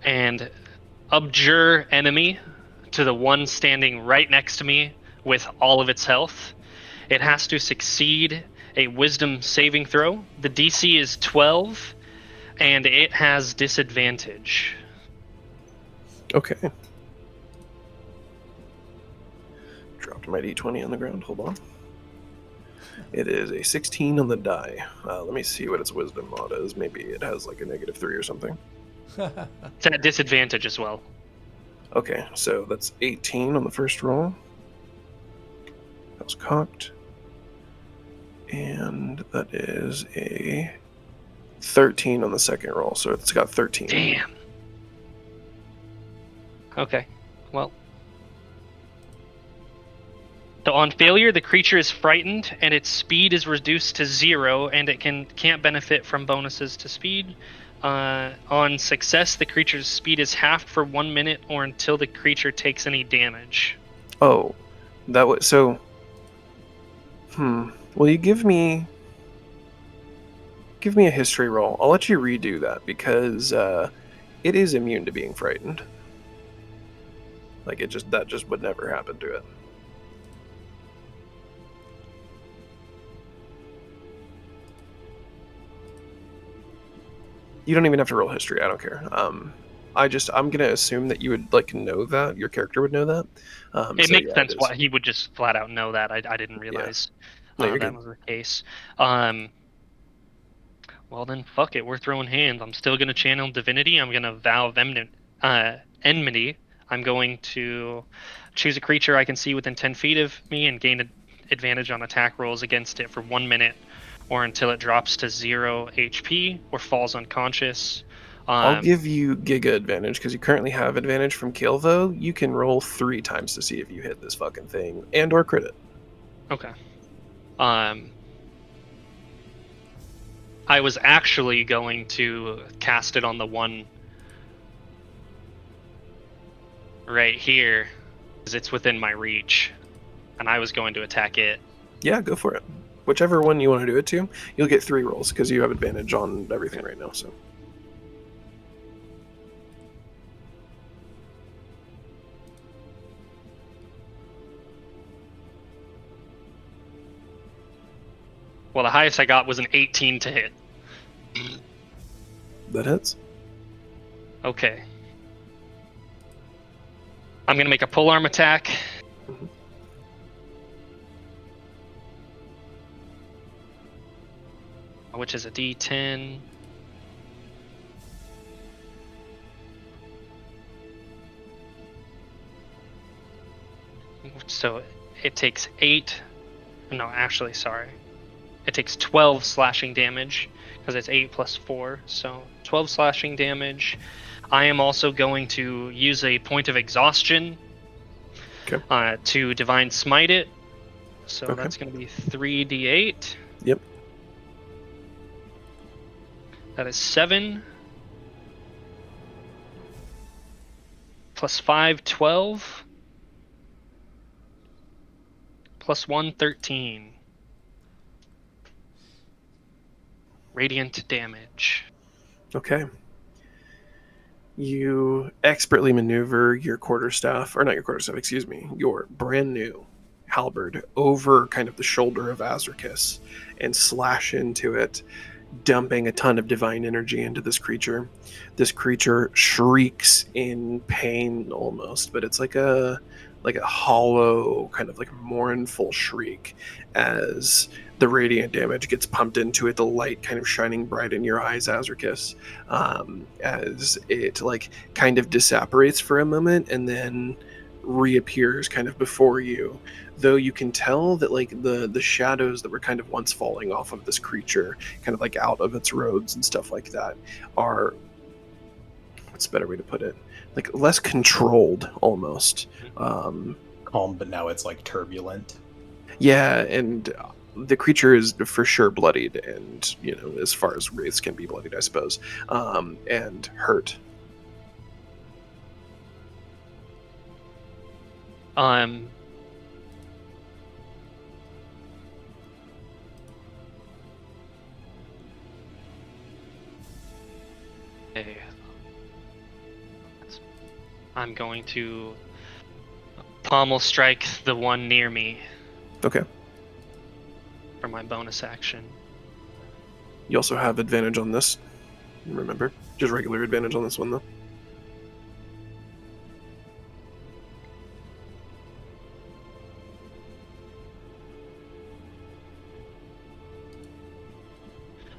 and abjure enemy to the one standing right next to me with all of its health. It has to succeed a wisdom saving throw. The DC is 12, and it has disadvantage. Okay. Dropped my d20 on the ground. Hold on. It is a 16 on the die. Let me see what its wisdom mod is. Maybe it has like a -3 or something. It's at disadvantage as well. Okay, so that's 18 on the first roll. That was cocked. And that is a 13 on the second roll, so it's got 13. Damn. Okay, well. So on failure, the creature is frightened, and its speed is reduced to 0, and it can't benefit from bonuses to speed. On success, the creature's speed is halved for 1 minute or until the creature takes any damage. Oh, that was so. Will you give me a history roll? I'll let you redo that because it is immune to being frightened. Like that just would never happen to it. You don't even have to roll history. I don't care. I'm gonna assume that you would like know that your character would know that. It makes sense why he would just flat out know that. I didn't realize that was the case. Well then, fuck it. We're throwing hands. I'm still gonna channel divinity. I'm gonna vow enmity. I'm going to choose a creature I can see within 10 feet of me and gain an advantage on attack rolls against it for 1 minute. Or until it drops to 0 HP or falls unconscious. I'll give you Giga advantage because you currently have advantage from Caelvo. You can roll 3 times to see if you hit this fucking thing and or crit it. Okay. I was actually going to cast it on the one right here because it's within my reach, and I was going to attack it. Yeah, go for it. Whichever one you want to do it to, you'll get 3 rolls because you have advantage on everything right now. So. Well, the highest I got was an 18 to hit. That hits. Okay. I'm going to make a polearm attack. Which is a D10. So it takes 8. No, actually, sorry. It takes 12 slashing damage because it's 8 plus 4. So 12 slashing damage. I am also going to use a point of exhaustion to divine smite it. So that's going to be 3d8. Yep. That is 7 plus 5, 12 plus 1, 13. Radiant damage. Okay. You expertly maneuver your quarterstaff, or not your quarterstaff, excuse me, your brand new halberd over kind of the shoulder of Azricus and slash into it, dumping a ton of divine energy into this creature. This creature shrieks in pain almost, but it's like a hollow, kind of like mournful shriek as the radiant damage gets pumped into it, the light kind of shining bright in your eyes, Azricus, as it like kind of disapparates for a moment and then reappears kind of before you, though you can tell that like the shadows that were kind of once falling off of this creature, kind of like out of its robes and stuff like that, are, what's a better way to put it, like less controlled almost. Calm, but now it's like turbulent. Yeah, and the creature is for sure bloodied, and you know, as far as wraiths can be bloodied, I suppose, and hurt. Okay. I'm going to pommel strike the one near me Okay. for my bonus action. You also have advantage on this. Remember, just regular advantage on this one though.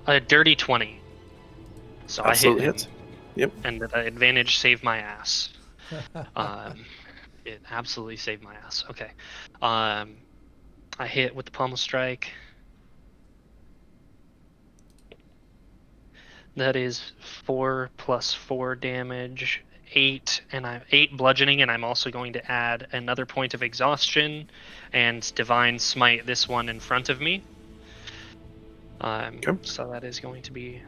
A dirty 20. So Absolutely I hit hits. him, Yep. and the advantage saved my ass. It absolutely saved my ass. Okay. I hit with the pommel strike. That is 4 plus 4 damage, 8, and I'm 8 bludgeoning, and I'm also going to add another point of exhaustion and divine smite this one in front of me. Okay. So that is going to be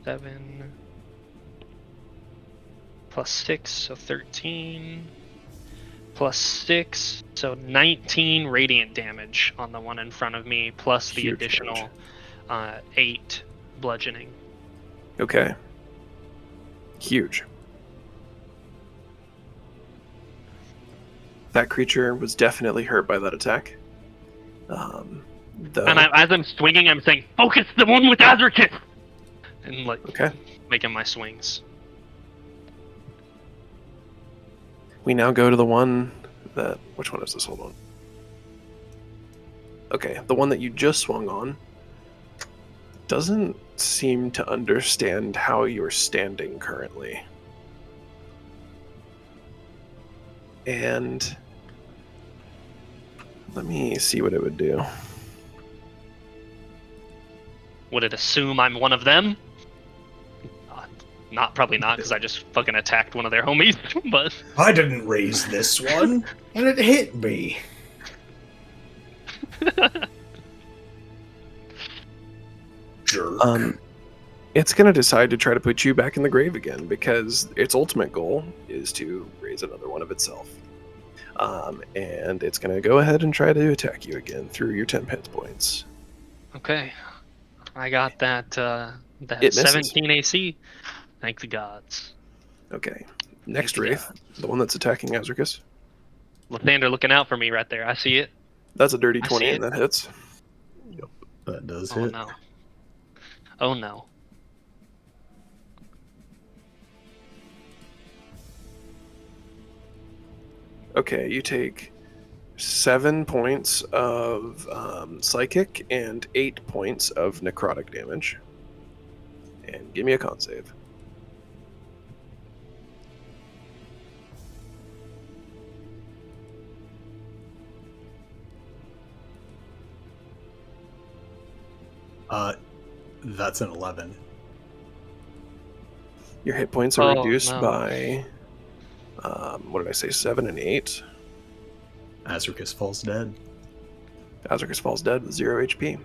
7 plus 6, so 13 plus 6, so 19 radiant damage on the one in front of me, plus the Huge additional 8 bludgeoning. Okay. Huge. That creature was definitely hurt by that attack. And as I'm swinging, I'm saying, "Focus the one with Azricus!" And like, Okay. making my swings. We now go to the one that... Which one is this? Hold on. Okay, the one that you just swung on doesn't seem to understand how you're standing currently. And let me see what it would do. Would it assume I'm one of them? Probably not, because I just fucking attacked one of their homies. But I didn't raise this one, and it hit me. Jerk. It's going to decide to try to put you back in the grave again, because its ultimate goal is to raise another one of itself. And it's going to go ahead and try to attack you again through your 10 hit points. okay, I got that It misses. 17 AC. Thank the gods. Okay. Next Thank the wraith, the one that's attacking Azricus. Lathander looking out for me right there. I see it. That's a dirty I 20 see and that hits. Yep, that does Oh hit. no. Oh no. Okay, you take 7 points of psychic and 8 points of necrotic damage. And give me a con save. That's an 11. Your hit points are reduced no. by, what did I say, 7 and 8. Azricus falls dead. Azricus falls dead with 0 HP.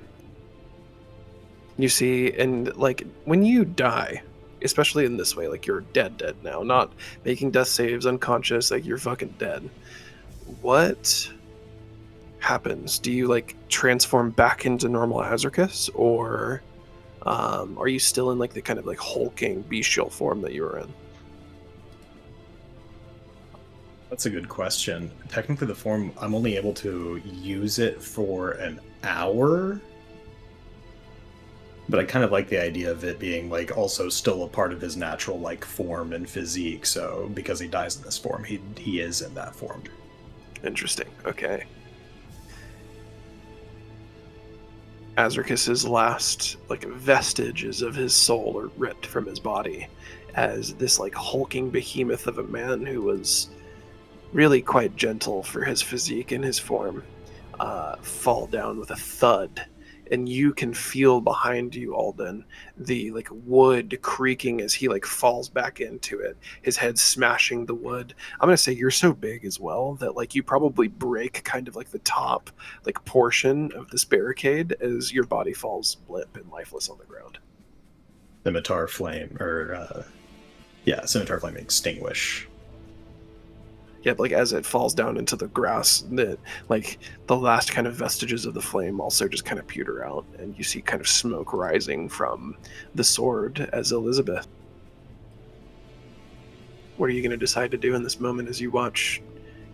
You see, and like, when you die, especially in this way, like you're dead now, not making death saves, unconscious, like you're fucking dead. What happens, do you like transform back into normal Azricus, or are you still in like the kind of like hulking bestial form that you were in? That's a good question. Technically, the form, I'm only able to use it for an hour. But I kind of like the idea of it being like also still a part of his natural like form and physique. So because he dies in this form, he is in that form. Interesting. Okay. Azricus's last like vestiges of his soul are ripped from his body as this like hulking behemoth of a man who was really quite gentle for his physique and his form fall down with a thud, and you can feel behind you, Alden, the like wood creaking as he like falls back into it, his head smashing the wood. I'm gonna say you're so big as well that like you probably break kind of like the top like portion of this barricade as your body falls limp and lifeless on the ground. Scimitar flame, Scimitar flame extinguish. Yeah, like as it falls down into the grass, the last kind of vestiges of the flame also just kind of pewter out, and you see kind of smoke rising from the sword as Elizabeth. What are you going to decide to do in this moment as you watch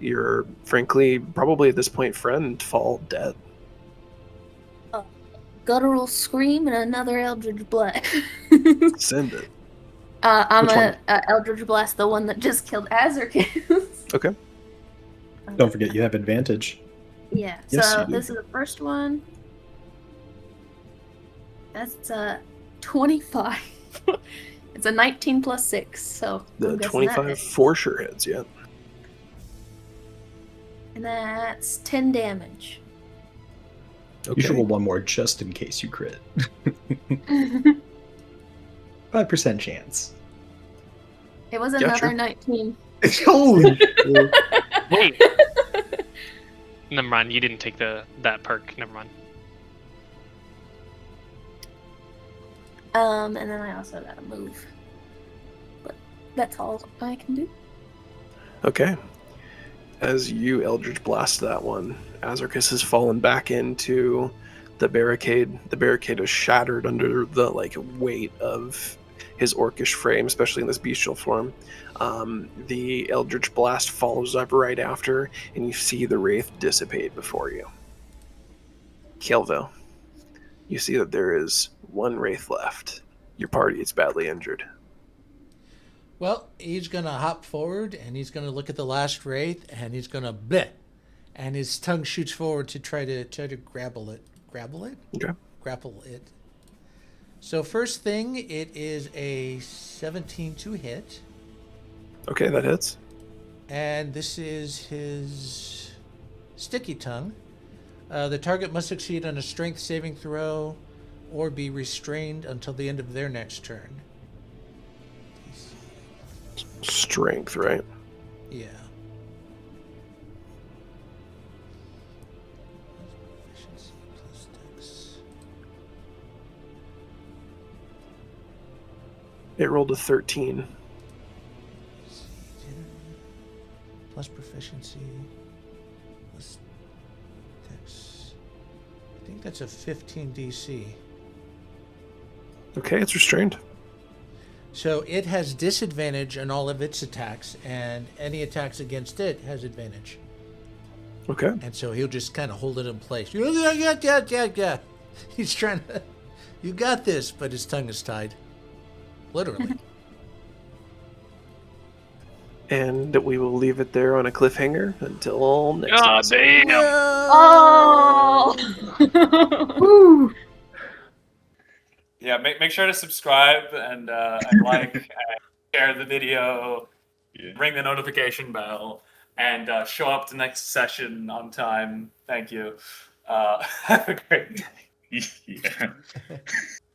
your, frankly, probably at this point, friend fall dead? Guttural scream and another Eldritch Blast. Send it. I'm a Eldritch Blast, the one that just killed Azricus. Okay. Don't forget you have advantage. Yeah, Yes, so you do. this is the first one. That's a 25. It's a 19 plus 6, so The I'm guessing 25 that for sure hits, yeah. and that's 10 damage. You should roll one more just in case you crit. 5% chance. It was Yeah, another sure. 19. Holy! Wait. Never mind. You didn't take that perk. Never mind. And then I also gotta move. But that's all I can do. Okay. As you Eldritch Blast that one, Azricus has fallen back into the barricade. The barricade is shattered under the weight of his orcish frame, especially in this bestial form. The Eldritch Blast follows up right after, and you see the Wraith dissipate before you. Caelvo, you see that there is one Wraith left. Your party is badly injured. Well, he's going to hop forward, and he's going to look at the last Wraith, and he's going to bleh, and his tongue shoots forward to try to grapple it. Grapple it? Okay. Grapple it. So first thing, it is a 17 to hit. Okay, that hits. And this is his sticky tongue. The target must succeed on a strength saving throw or be restrained until the end of their next turn. Strength, right? Yeah. It rolled a 13. Plus proficiency. Plus dex. I think that's a 15 DC. Okay, it's restrained. So it has disadvantage on all of its attacks, and any attacks against it has advantage. Okay. And so he'll just kind of hold it in place. Yeah. He's trying to... You got this, but his tongue is tied. Literally. And we will leave it there on a cliffhanger until next episode. Damn! Oh! Yeah, make sure to subscribe and like, and share the video, ring the notification bell, and show up to next session on time. Thank you. Have a great day. Yeah.